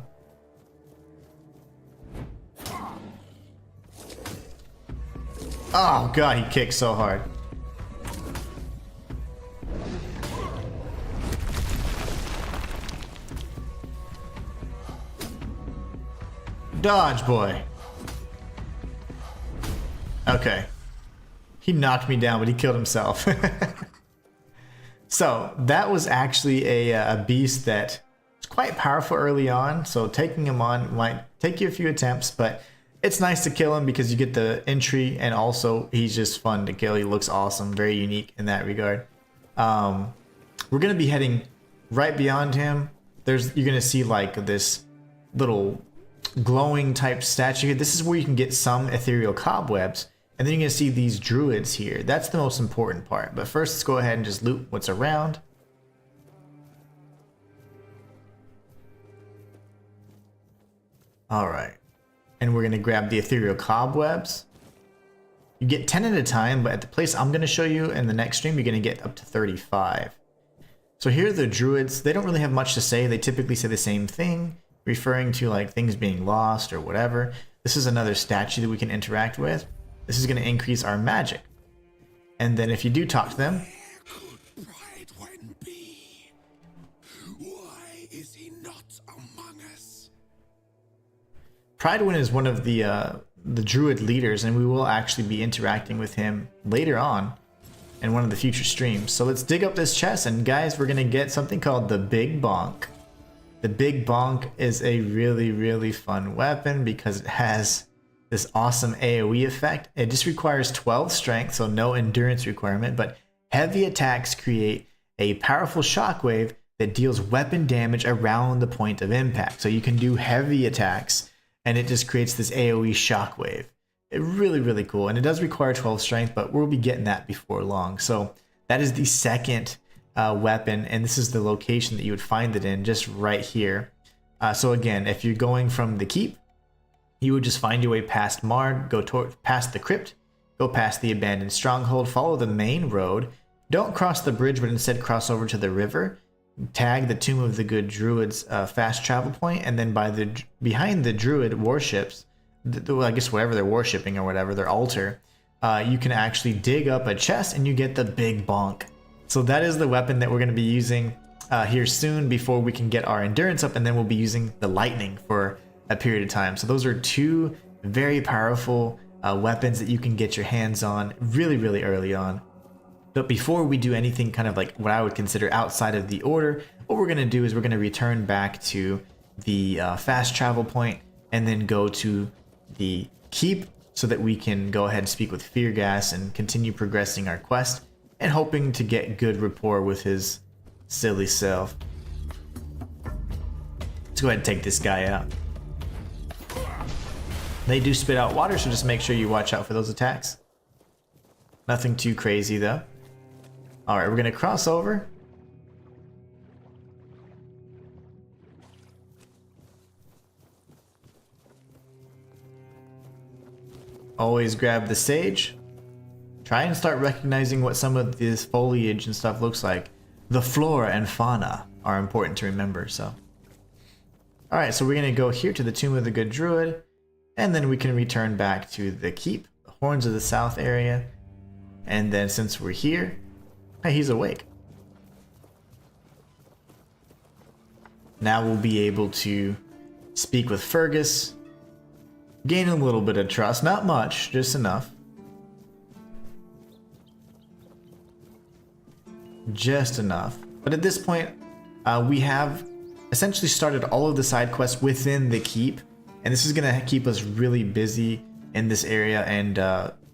Oh god, he kicks so hard. Dodge, boy. Okay. He knocked me down, but he killed himself. So that was actually a beast that was quite powerful early on. So taking him on might take you a few attempts, but it's nice to kill him because you get the entry, and also he's just fun to kill. He looks awesome, very unique in that regard. We're gonna be heading right beyond him. You're gonna see like this little glowing type statue. This is where you can get some ethereal cobwebs, and then you're gonna see these druids here. That's the most important part. But first, let's go ahead and just loot what's around. All right. And we're going to grab the ethereal cobwebs. You get 10 at a time, but at the place I'm going to show you in the next stream, you're going to get up to 35. So here are the druids. They don't really have much to say. They typically say the same thing, referring to like things being lost or whatever. This is another statue that we can interact with. This is going to increase our magic. And then if you do talk to them, Pridewind is one of the druid leaders, and we will actually be interacting with him later on in one of the future streams. So let's dig up this chest, and guys, we're gonna get something called the Big Bonk. The Big Bonk is a really, really fun weapon because it has this awesome AoE effect. It just requires 12 strength, so no endurance requirement, but heavy attacks create a powerful shockwave that deals weapon damage around the point of impact. So you can do heavy attacks, and it just creates this AoE shockwave. It's really, really cool. And it does require 12 strength, but we'll be getting that before long. So that is the second weapon, and this is the location that you would find it in, just right here. So again, if you're going from the keep, you would just find your way past Mard, go past the crypt, go past the abandoned stronghold, follow the main road, don't cross the bridge, but instead cross over to the river, tag the Tomb of the Good Druids fast travel point, and then behind the druid warships, I guess whatever they're worshipping or whatever, their altar, you can actually dig up a chest and you get the Big Bonk. So that is the weapon that we're going to be using here soon before we can get our endurance up, and then we'll be using the lightning for a period of time. So those are two very powerful weapons that you can get your hands on really, really early on. But before we do anything kind of like what I would consider outside of the order, what we're going to do is we're going to return back to the fast travel point and then go to the keep so that we can go ahead and speak with Feargas and continue progressing our quest and hoping to get good rapport with his silly self. Let's go ahead and take this guy out. They do spit out water, so just make sure you watch out for those attacks. Nothing too crazy though. Alright, we're going to cross over. always grab the sage. Try and start recognizing what some of this foliage and stuff looks like. The flora and fauna are important to remember, so. Alright, so we're going to go here to the Tomb of the Good Druid, and then we can return back to the keep, the Horns of the South area, and then since we're here, hey, he's awake. Now we'll be able to speak with Fergus, gain a little bit of trust, not much, just enough. Just enough. But at this point, we have essentially started all of the side quests within the keep, and this is going to keep us really busy in this area. And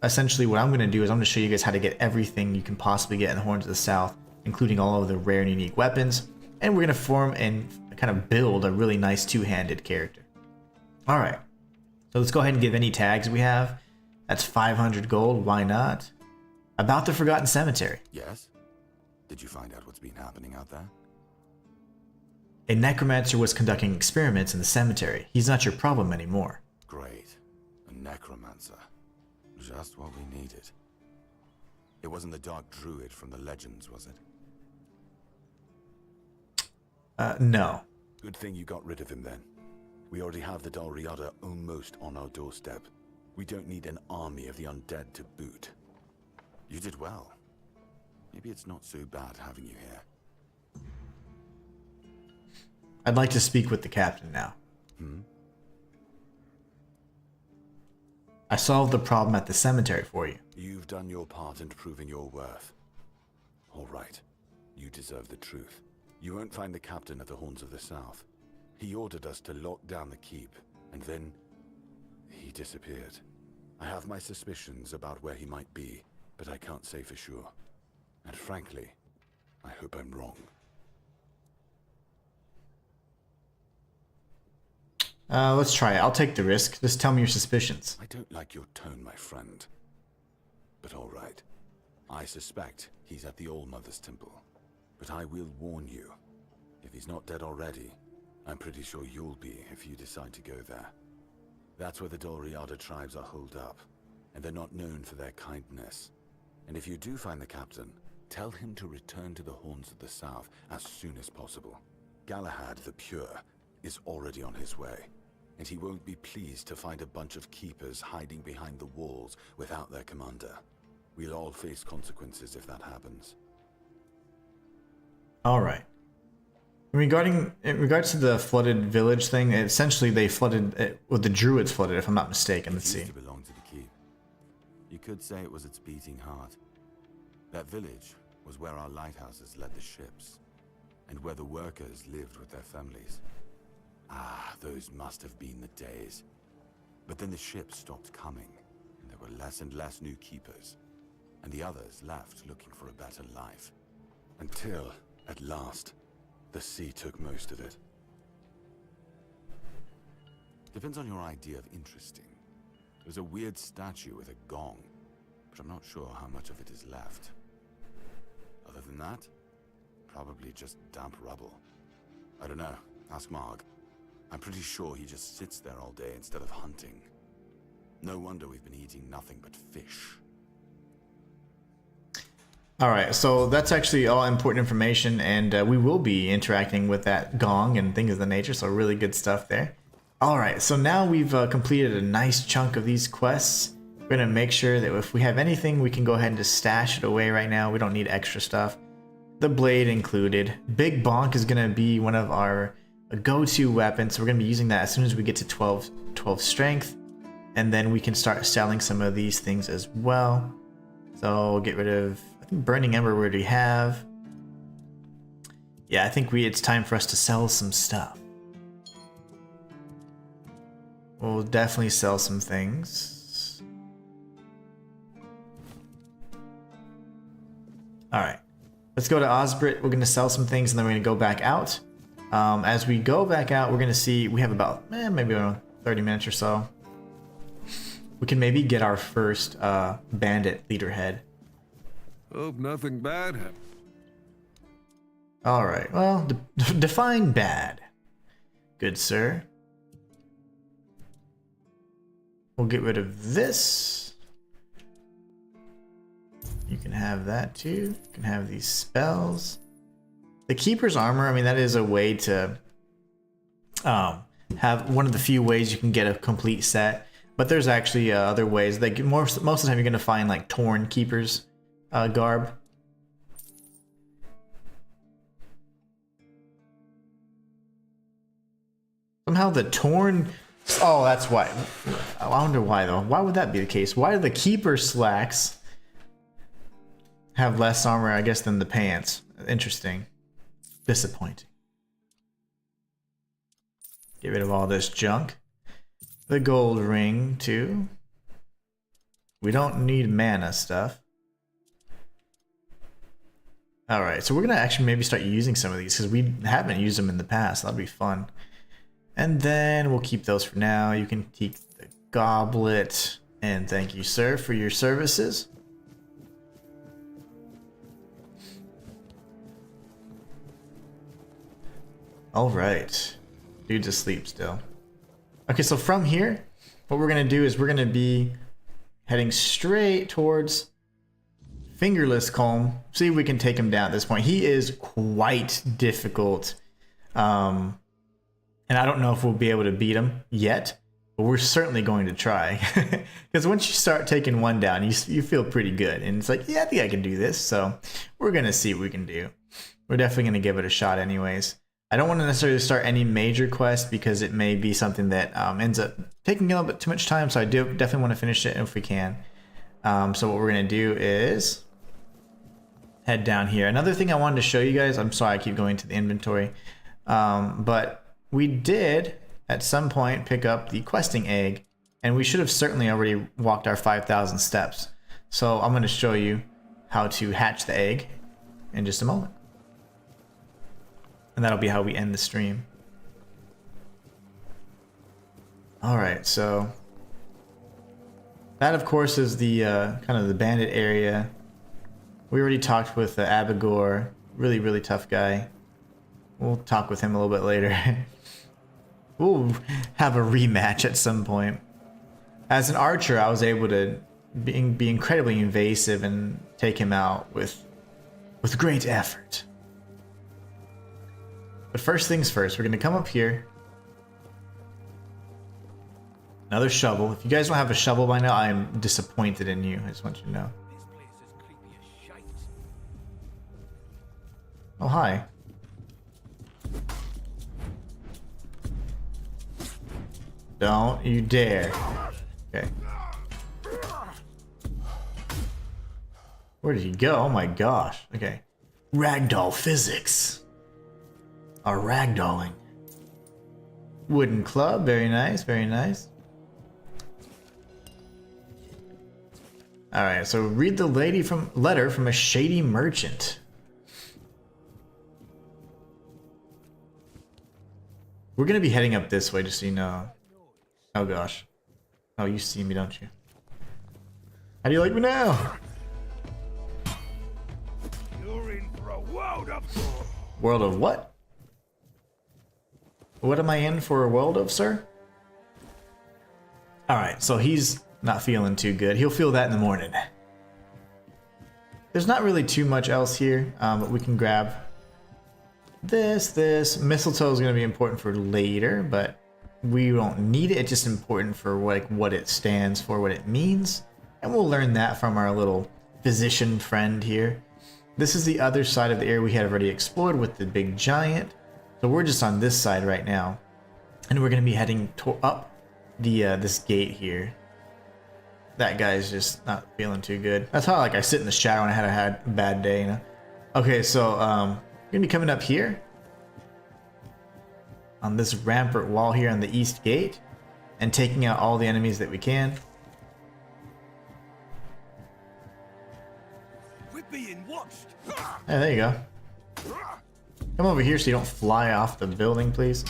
essentially what I'm going to do is I'm going to show you guys how to get everything you can possibly get in the Horns of the South, including all of the rare and unique weapons, and we're going to form and kind of build a really nice two-handed character. Alright, so let's go ahead and give any tags we have. That's 500 gold, why not? About the Forgotten Cemetery. Yes? Did you find out what's been happening out there? A necromancer was conducting experiments in the cemetery. He's not your problem anymore. Great. A necromancer. Just what we needed. It wasn't the Dark Druid from the legends, was it? No. Good thing you got rid of him then. We already have the Dol Riada almost on our doorstep. We don't need an army of the undead to boot. You did well. Maybe it's not so bad having you here. I'd like to speak with the captain now. I solved the problem at the cemetery for you. You've done your part in proving your worth. All right. You deserve the truth. You won't find the captain at the Horns of the South. He ordered us to lock down the keep, and then he disappeared. I have my suspicions about where he might be, but I can't say for sure. And frankly, I hope I'm wrong. Let's try it. I'll take the risk. Just tell me your suspicions. I don't like your tone, my friend. But all right. I suspect he's at the All-Mother's Temple. But I will warn you. If he's not dead already, I'm pretty sure you'll be if you decide to go there. That's where the Dol Riada tribes are holed up, and they're not known for their kindness. And if you do find the captain, tell him to return to the Horns of the South as soon as possible. Galahad the Pure is already on his way, and he won't be pleased to find a bunch of keepers hiding behind the walls without their commander. We'll all face consequences if that happens. Alright. In regards to the flooded village thing, essentially they flooded, well, the druids flooded, if I'm not mistaken. Let's see. It used to belong to the keep. You could say it was its beating heart. That village was where our lighthouses led the ships, and where the workers lived with their families. Ah, those must have been the days. But then the ships stopped coming, and there were less and less new keepers, and the others left looking for a better life. Until, at last, the sea took most of it. Depends on your idea of interesting. There's a weird statue with a gong, but I'm not sure how much of it is left. Other than that, probably just damp rubble. I don't know. Ask Marg. I'm pretty sure he just sits there all day instead of hunting. No wonder we've been eating nothing but fish. Alright, so that's actually all important information, and we will be interacting with that gong and things of the nature, so really good stuff there. Alright, so now we've completed a nice chunk of these quests. We're going to make sure that if we have anything, we can go ahead and just stash it away right now. We don't need extra stuff. The blade included. Big Bonk is going to be one of our go-to weapons, so we're going to be using that as soon as we get to 12 strength, and then we can start selling some of these things as well. So get rid of, I think Burning Ember we already have. Yeah, I think it's time for us to sell some stuff. We'll definitely sell some things. Alright, let's go to Osbrit. We're going to sell some things and then we're going to go back out. As we go back out, we're going to see, we have about maybe around 30 minutes or so. We can maybe get our first bandit leader head. Hope nothing bad happened. Alright, well, define bad, good sir. We'll get rid of this. You can have that too. You can have these spells. The Keeper's Armor, I mean, that is a way to have one of the few ways you can get a complete set. But there's actually other ways. Like most of the time you're going to find like torn Keeper's garb. Somehow the torn... Oh, that's why. I wonder why though. Why would that be the case? Why do the Keeper slacks have less armor, I guess, than the pants? Interesting. Disappointing. Get rid of all this junk. The gold ring too. We don't need mana stuff. Alright, so we're gonna actually maybe start using some of these because we haven't used them in the past. That'll be fun. And then we'll keep those for now. You can keep the goblet. And thank you, sir, for your services. Alright. Dude's asleep still. Okay, so from here, what we're going to do is we're going to be heading straight towards Fingerless Comb. See if we can take him down at this point. He is quite difficult. And I don't know if we'll be able to beat him yet, but we're certainly going to try. Because once you start taking one down, you feel pretty good. And it's like, yeah, I think I can do this. So we're going to see what we can do. We're definitely going to give it a shot anyways. I don't want to necessarily start any major quest because it may be something that ends up taking a little bit too much time. So I do definitely want to finish it if we can. So what we're going to do is head down here. Another thing I wanted to show you guys, I'm sorry I keep going to the inventory, but we did at some point pick up the questing egg, and we should have certainly already walked our 5,000 steps. So I'm going to show you how to hatch the egg in just a moment. And that'll be how we end the stream. Alright, so that of course is the kind of the bandit area. We already talked with Abigor, really tough guy. We'll talk with him a little bit later. We'll have a rematch at some point. As an archer, I was able to be incredibly invasive and take him out with great effort. But first things first, we're going to come up here. Another shovel. If you guys don't have a shovel by now, I am disappointed in you. I just want you to know. Oh, hi. Don't you dare. Okay. Where did he go? Oh my gosh. Okay. Ragdoll physics. Our ragdolling. Wooden club. Very nice. Very nice. Alright, so read the letter from a shady merchant. We're gonna be heading up this way, just so you know. Oh gosh. Oh, you see me, don't you? How do you like me now? You're in for a world of... World of what? What am I in for a world of, sir? Alright, so he's not feeling too good. He'll feel that in the morning. There's not really too much else here, but we can grab this. Mistletoe is going to be important for later, but we don't need it. It's just important for what it stands for, what it means. And we'll learn that from our little physician friend here. This is the other side of the area we had already explored with the big giant. So we're just on this side right now. And we're going to be heading up the this gate here. That guy's just not feeling too good. That's how I sit in the shower when I had a bad day, you know. Okay, so we're gonna be coming up here on this rampart wall here on the east gate and taking out all the enemies that we can. We're being watched. Hey, there you go. Come over here so you don't fly off the building, please.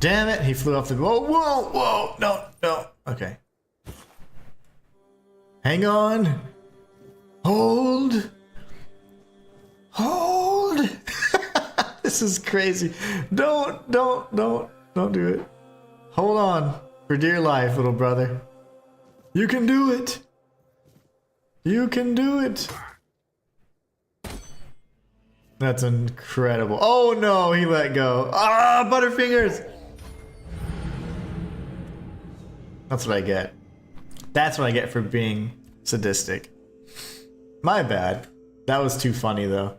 Damn it, he flew off the... Whoa, no. Okay. Hang on. Hold. This is crazy. Don't do it. Hold on. for dear life, little brother. You can do it. You can do it. That's incredible. Oh no, he let go. Ah, Butterfingers. That's what I get. That's what I get for being sadistic. My bad. That was too funny though.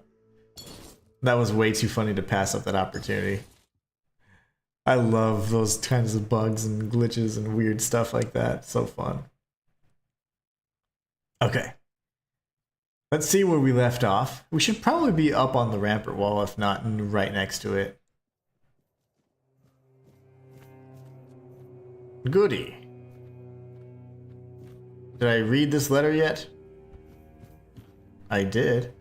That was way too funny to pass up that opportunity. I love those kinds of bugs and glitches and weird stuff like that. So fun. Okay. Let's see where we left off. We should probably be up on the rampart wall, if not right next to it. Goody. Did I read this letter yet? I did.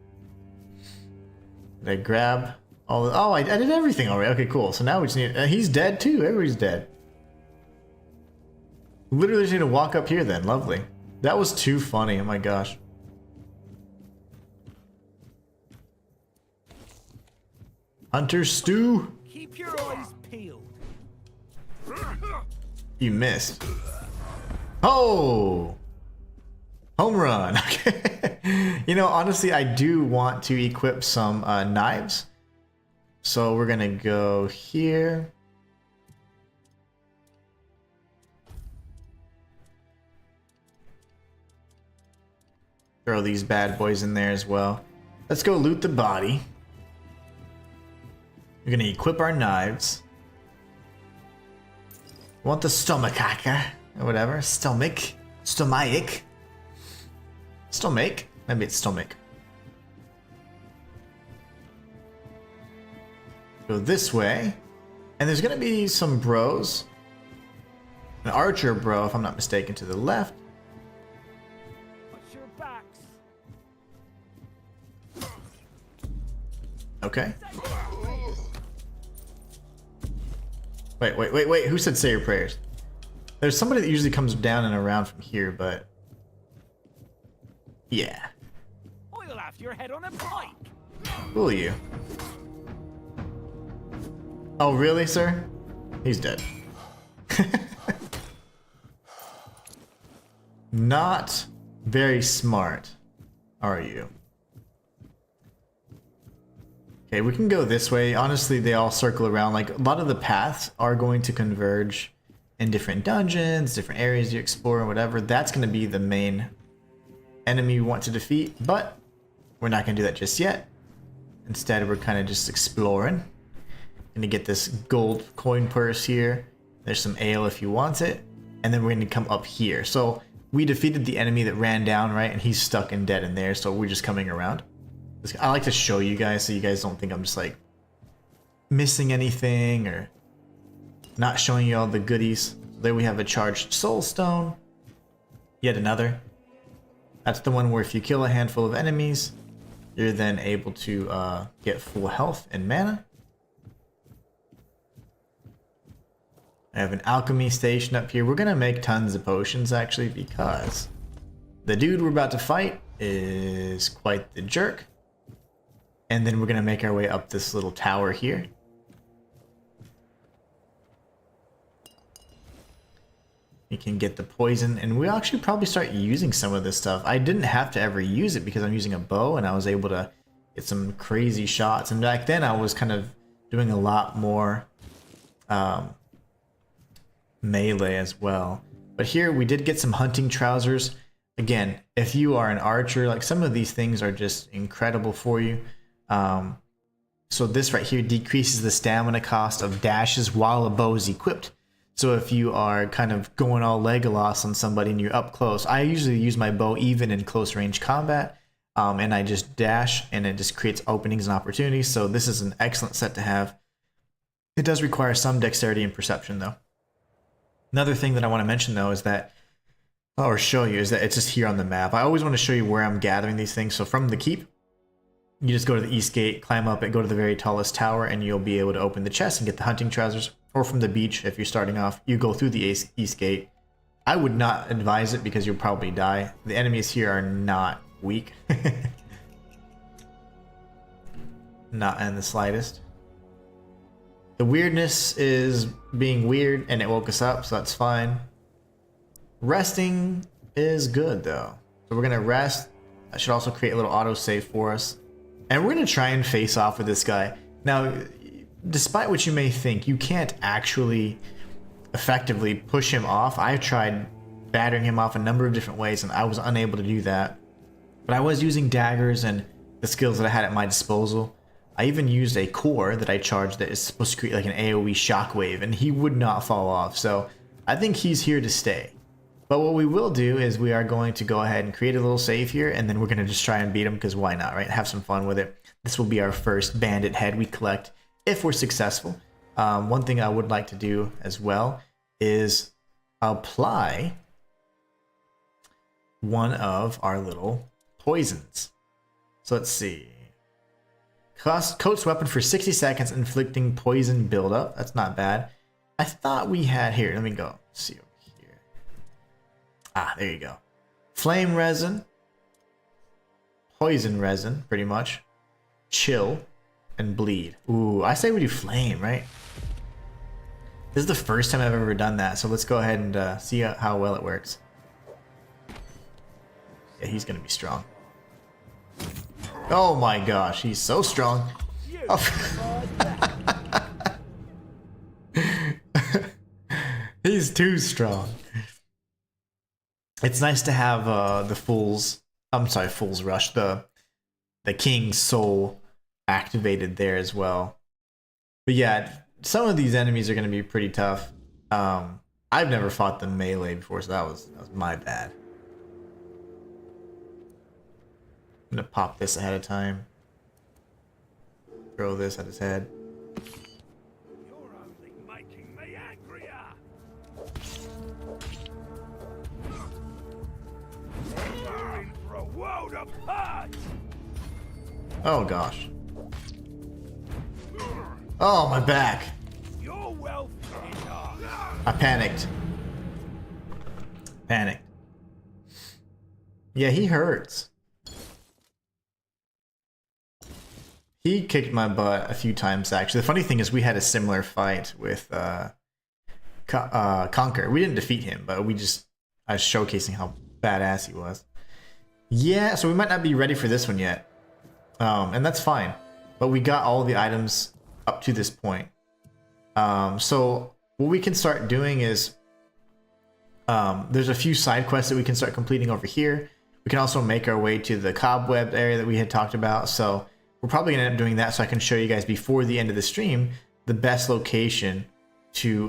Did I grab all the... Oh, I did everything already. Okay, cool. So now we just need... he's dead too. Everybody's dead. Literally just need to walk up here then. Lovely. That was too funny. Oh my gosh. Hunter stew. Keep your eyes peeled. You missed. Oh! Home run. Okay. You know, honestly, I do want to equip some knives. So we're gonna go here. Throw these bad boys in there as well. Let's go loot the body. We're gonna equip our knives. Want the stomachaca or whatever? Stomach? Stomach? Stomach? Maybe it's stomach. Go this way. And there's gonna be some bros. An archer bro, if I'm not mistaken, to the left. Watch your backs. Okay. Wait. Who said say your prayers? There's somebody that usually comes down and around from here, but... yeah. I'll have your head on a pike. Will you? Oh, really, sir? He's dead. Not very smart, are you? Okay, we can go this way. Honestly, they all circle around. Like, a lot of the paths are going to converge in different dungeons, different areas you explore, and whatever. That's going to be the main enemy we want to defeat, but we're not going to do that just yet. Instead, we're kind of just exploring. Going to get this gold coin purse here. There's some ale if you want it. And then we're going to come up here. So we defeated the enemy that ran down, right? And he's stuck and dead in there, so we're just coming around. I like to show you guys so you guys don't think I'm just like missing anything or not showing you all the goodies. There we have a charged soul stone. Yet another. That's the one where if you kill a handful of enemies, you're then able to get full health and mana. I have an alchemy station up here. We're gonna make tons of potions actually because the dude we're about to fight is quite the jerk. And then we're gonna make our way up this little tower here. You can get the poison, and we'll actually probably start using some of this stuff. I didn't have to ever use it because I'm using a bow, and I was able to get some crazy shots. And back then I was kind of doing a lot more melee as well. But here we did get some hunting trousers. Again, if you are an archer, like some of these things are just incredible for you. So this right here decreases the stamina cost of dashes while a bow is equipped. So if you are kind of going all Legolas on somebody and you're up close, I usually use my bow even in close range combat, and I just dash and it just creates openings and opportunities. So this is an excellent set to have. It does require some dexterity and perception though. Another thing that I want to mention though is that, or show you, is that it's just here on the map. I always want to show you where I'm gathering these things. So from the keep, you just go to the east gate, climb up it, go to the very tallest tower, and you'll be able to open the chest and get the hunting trousers. Or from the beach, if you're starting off, you go through the east gate. I would not advise it because you'll probably die. The enemies here are not weak. Not in the slightest. The weirdness is being weird and it woke us up, so that's fine. Resting is good though. So we're gonna rest. I should also create a little autosave for us. And we're gonna try and face off with this guy. Now, despite what you may think, you can't actually effectively push him off. I've tried battering him off a number of different ways and I was unable to do that. But I was using daggers and the skills that I had at my disposal. I even used a core that I charged that is supposed to create like an AoE shockwave, and he would not fall off. So I think he's here to stay. But what we will do is we are going to go ahead and create a little save here, and then we're going to just try and beat him, because why not, right? Have some fun with it. This will be our first bandit head we collect if we're successful. One thing I would like to do as well is apply one of our little poisons. So let's see. Coats weapon for 60 seconds, inflicting poison buildup. That's not bad. I thought we had here. Let me go see over here. Ah, there you go. Flame resin, poison resin, pretty much. Chill and bleed. Ooh, I say we do flame, right? This is the first time I've ever done that, so let's go ahead and see how well it works. Yeah, he's gonna be strong. Oh my gosh, he's so strong. Oh. He's too strong. It's nice to have the Fool's Rush, the King's Soul activated there as well. But yeah, some of these enemies are going to be pretty tough. I've never fought them melee before, so that was my bad. I'm gonna pop this ahead of time. Throw this at his head. You're only making me angrier. You're in for a world of hurt. Oh gosh. Oh, my back. Your wealth is ours. I panicked. Panicked. Yeah, he hurts. He kicked my butt a few times, actually. The funny thing is we had a similar fight with Conquer. We didn't defeat him, but I was showcasing how badass he was. Yeah, so we might not be ready for this one yet. And that's fine. But we got all the items up to this point. So what we can start doing is there's a few side quests that we can start completing over here. We can also make our way to the cobweb area that we had talked about. So we're probably going to end up doing that so I can show you guys before the end of the stream the best location to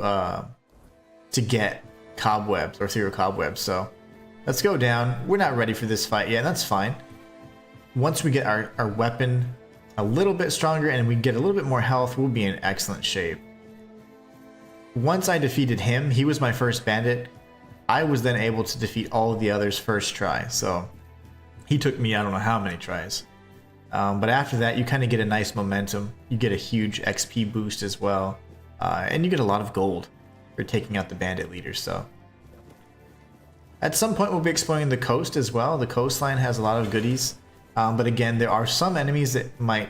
get cobwebs or ethereal cobwebs. So let's go down. We're not ready for this fight yet, and that's fine. Once we get our weapon a little bit stronger and we get a little bit more health, we'll be in excellent shape. Once I defeated him, he was my first bandit. I was then able to defeat all of the others first try. So he took me, I don't know how many tries. But after that, you kind of get a nice momentum. You get a huge XP boost as well. And you get a lot of gold for taking out the bandit leaders. So at some point, we'll be exploring the coast as well. The coastline has a lot of goodies. But again, there are some enemies that might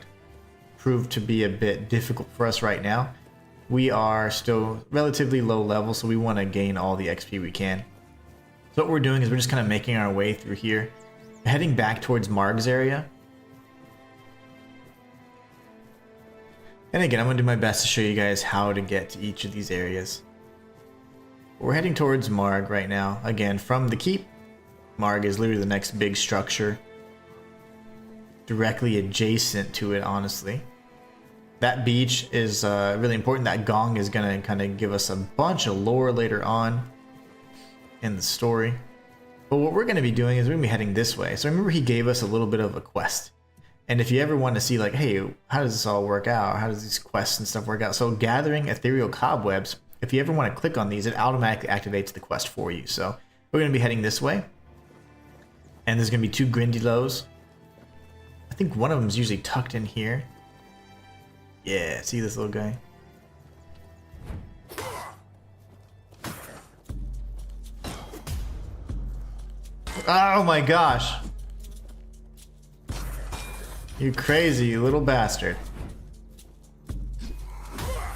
prove to be a bit difficult for us right now. We are still relatively low level, so we want to gain all the XP we can. So what we're doing is we're just kind of making our way through here. Heading back towards Marg's area. And again, I'm going to do my best to show you guys how to get to each of these areas. We're heading towards Marg right now. Again, from the keep, Marg is literally the next big structure. Directly adjacent to it, honestly. That beach is really important. That gong is going to kind of give us a bunch of lore later on in the story. But what we're going to be doing is we're going to be heading this way. So remember he gave us a little bit of a quest. And if you ever want to see like, hey, how does this all work out? How does these quests and stuff work out? So gathering ethereal cobwebs, if you ever want to click on these, it automatically activates the quest for you. So we're going to be heading this way. And there's going to be 2 Grindylows. I think one of them is usually tucked in here. Yeah, see this little guy? Oh my gosh. You crazy little bastard.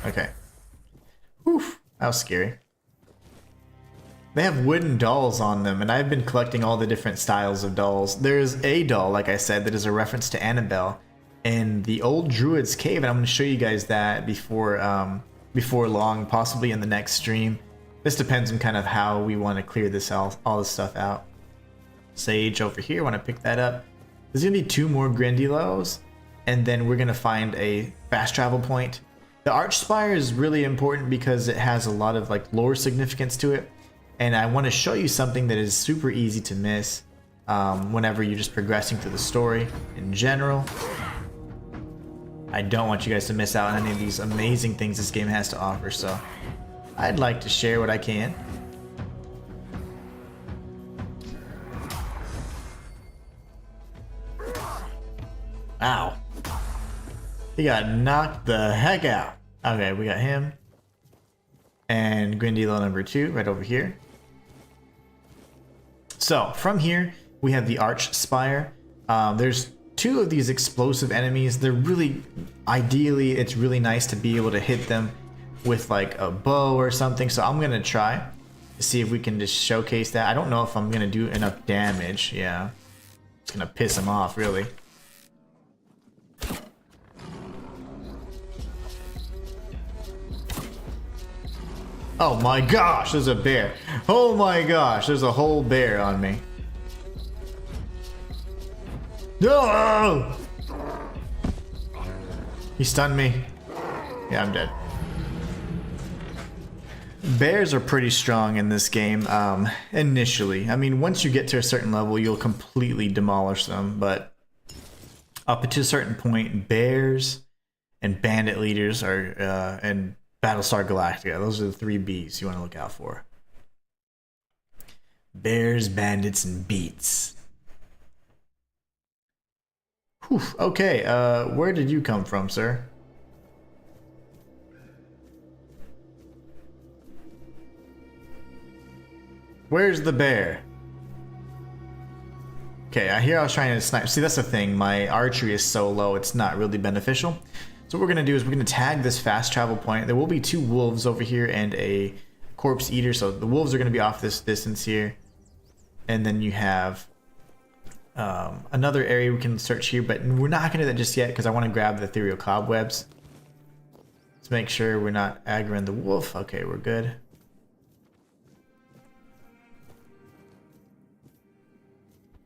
Okay. Whew, that was scary. They have wooden dolls on them, and I've been collecting all the different styles of dolls. There's a doll, like I said, that is a reference to Annabelle in the old Druid's Cave, and I'm going to show you guys that before long, possibly in the next stream. This depends on kind of how we want to clear this all this stuff out. Sage over here, want to pick that up. There's going to be 2 more Grindylows, and then we're going to find a fast travel point. The Archspire is really important because it has a lot of like lore significance to it. And I want to show you something that is super easy to miss whenever you're just progressing through the story in general. I don't want you guys to miss out on any of these amazing things this game has to offer, so I'd like to share what I can. Ow. He got knocked the heck out. Okay, we got him. And Grindylow number 2 right over here. So from here we have the Archspire. There's 2 of these explosive enemies. They're really, ideally it's really nice to be able to hit them with like a bow or something. So I'm gonna try to see if we can just showcase that. I don't know if I'm gonna do enough damage. Yeah, it's gonna piss him off really. Oh my gosh, there's a bear. Oh my gosh, there's a whole bear on me. No! He stunned me. Yeah, I'm dead. Bears are pretty strong in this game, initially. I mean, once you get to a certain level, you'll completely demolish them, but up to a certain point, bears and bandit leaders are, and Battlestar Galactica. Those are the 3 Bs you want to look out for. Bears, bandits, and beats. Whew, okay, where did you come from, sir? Where's the bear? Okay, I hear I was trying to snipe. See, that's the thing. My archery is so low, it's not really beneficial. So what we're going to do is we're going to tag this fast travel point. There will be 2 wolves over here and a corpse eater. So the wolves are going to be off this distance here. And then you have another area we can search here. But we're not going to do that just yet because I want to grab the ethereal cobwebs. Let's make sure we're not aggroing the wolf. Okay, we're good.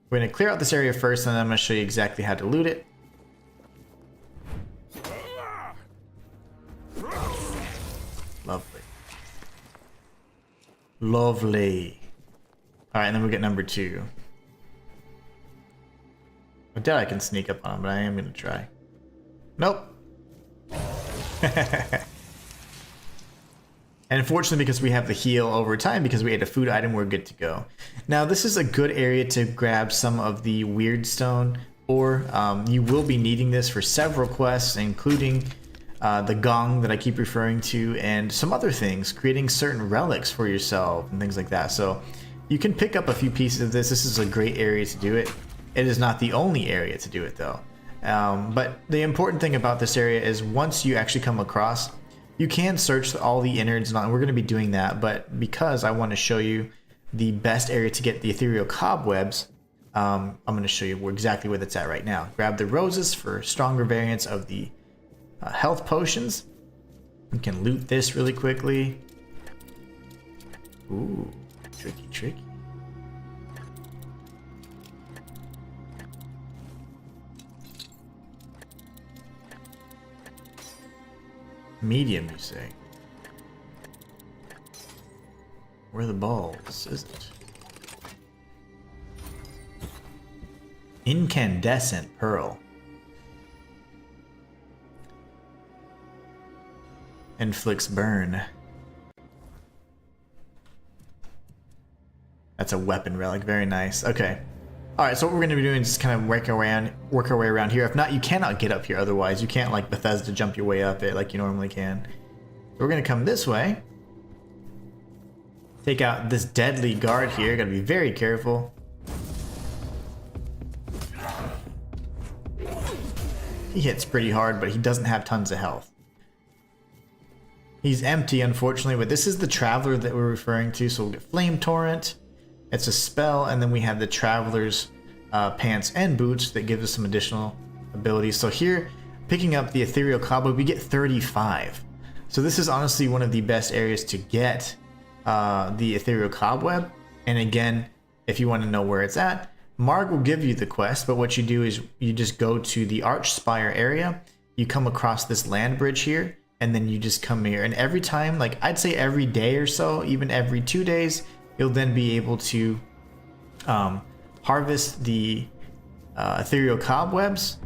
We're going to clear out this area first, and then I'm going to show you exactly how to loot it. Lovely. Lovely. Alright, and then we get number 2. I doubt I can sneak up on him, but I am going to try. Nope. And unfortunately, because we have the heal over time, because we ate a food item, we're good to go. Now, this is a good area to grab some of the weird stone, or you will be needing this for several quests, including the gong that I keep referring to, and some other things, creating certain relics for yourself and things like that. So you can pick up a few pieces of this. This is a great area to do it. It is not the only area to do it though. But the important thing about this area is once you actually come across, you can search all the innards, and we're going to be doing that. But because I want to show you the best area to get the ethereal cobwebs, I'm going to show you exactly where that's at right now. Grab the roses for stronger variants of the health potions. We can loot this really quickly. Ooh, tricky, tricky. Medium, you say? Where are the balls? Is it? Incandescent pearl. Inflicts burn. That's a weapon relic. Very nice. Okay. Alright, so what we're going to be doing is just kind of work our way around here. If not, you cannot get up here otherwise. You can't, like Bethesda, jump your way up it like you normally can. So we're going to come this way. Take out this deadly guard here. Got to be very careful. He hits pretty hard, but he doesn't have tons of health. He's empty, unfortunately, but this is the Traveler that we're referring to. So we'll get Flame Torrent. It's a spell, and then we have the Traveler's pants and boots that gives us some additional abilities. So here, picking up the Ethereal Cobweb, we get 35. So this is honestly one of the best areas to get the Ethereal Cobweb. And again, if you want to know where it's at, Marg will give you the quest, but what you do is you just go to the Archspire area, you come across this land bridge here, and then you just come here. And every time, like I'd say every day or so, even every 2 days, you'll then be able to harvest the Ethereal Cobwebs,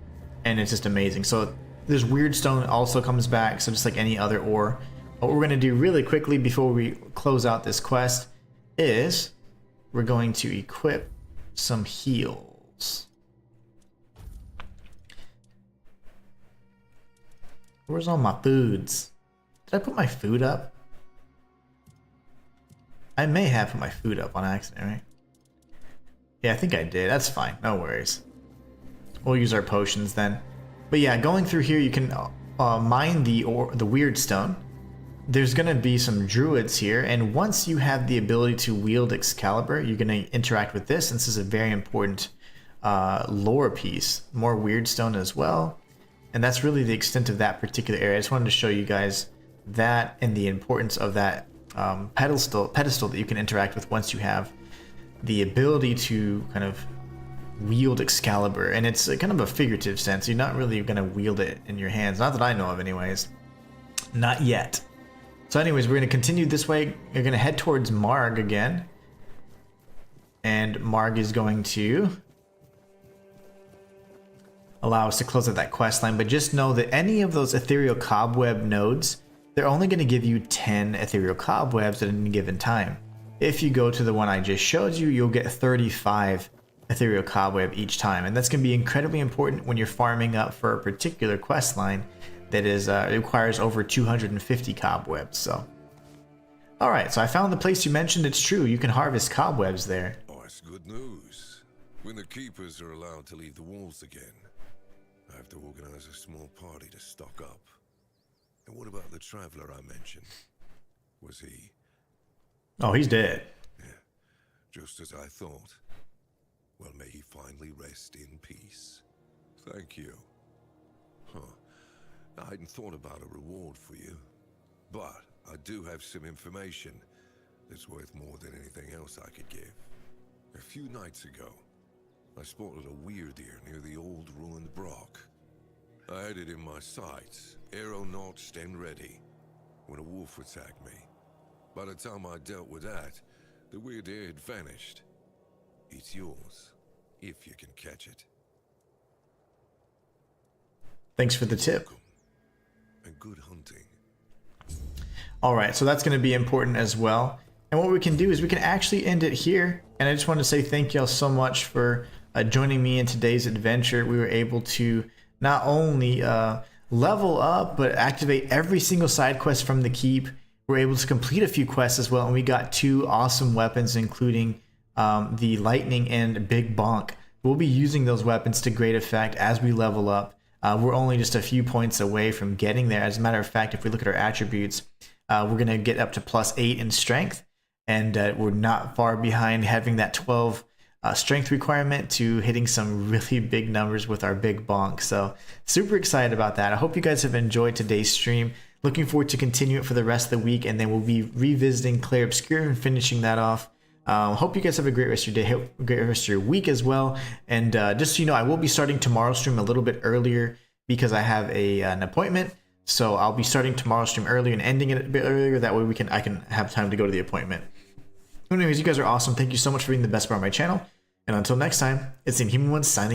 and it's just amazing. So this weird stone also comes back, so just like any other ore. What we're going to do really quickly before we close out this quest is we're going to equip some heals. Where's all my foods? Did I put my food up? I may have put my food up on accident, right? Yeah, I think I did. That's fine. No worries. We'll use our potions then. But yeah, going through here, you can mine the weird stone. There's going to be some druids here, and once you have the ability to wield Excalibur, you're going to interact with this, and this is a very important lore piece. More weird stone as well, and that's really the extent of that particular area. I just wanted to show you guys that and the importance of that pedestal that you can interact with once you have the ability to kind of wield Excalibur. And it's kind of a figurative sense. You're not really going to wield it in your hands, not that I know of anyways. Not yet. So anyways, we're going to continue this way. You're going to head towards Marg again. And Marg is going to allow us to close out that quest line. But just know that any of those Ethereal Cobweb nodes, they're only going to give you 10 Ethereal Cobwebs at any given time. If you go to the one I just showed you, you'll get 35 Ethereal Cobweb each time. And that's going to be incredibly important when you're farming up for a particular quest line that is requires over 250 cobwebs. So, all right. So I found the place you mentioned. It's true. You can harvest cobwebs there. Oh, that's good news. When the keepers are allowed to leave the walls again, I have to organize a small party to stock up. And what about the traveler I mentioned? Was he? Oh, he's dead. Yeah, just as I thought. Well, may he finally rest in peace. Thank you. Huh. I hadn't thought about a reward for you, but I do have some information that's worth more than anything else I could give. A few nights ago, I spotted a weird ear near the old ruined Brock. I had it in my sights, arrow notched and ready, when a wolf attacked me. By the time I dealt with that, the weird ear had vanished. It's yours, if you can catch it. Thanks for the tip. And good hunting. All right, so that's going to be important as well. And what we can do is we can actually end it here. And I just want to say thank y'all so much for joining me in today's adventure. We were able to not only level up, but activate every single side quest from the keep. We're able to complete a few quests as well, and we got 2 awesome weapons, including the Lightning and Big Bonk. We'll be using those weapons to great effect as we level up. We're only just a few points away from getting there. As a matter of fact, if we look at our attributes, we're going to get up to +8 in strength, and we're not far behind having that 12 strength requirement to hitting some really big numbers with our Big Bonk. So super excited about that. I hope you guys have enjoyed today's stream. Looking forward to continue it for the rest of the week, and then we'll be revisiting Clair Obscur and finishing that off. Hope you guys have a great rest of your day, a great rest of your week as well. And just so you know, I will be starting tomorrow's stream a little bit earlier because I have an appointment. So I'll be starting tomorrow's stream earlier and ending it a bit earlier. That way I can have time to go to the appointment. Anyways, you guys are awesome. Thank you so much for being the best part of my channel. And until next time, it's the Inhuman signing.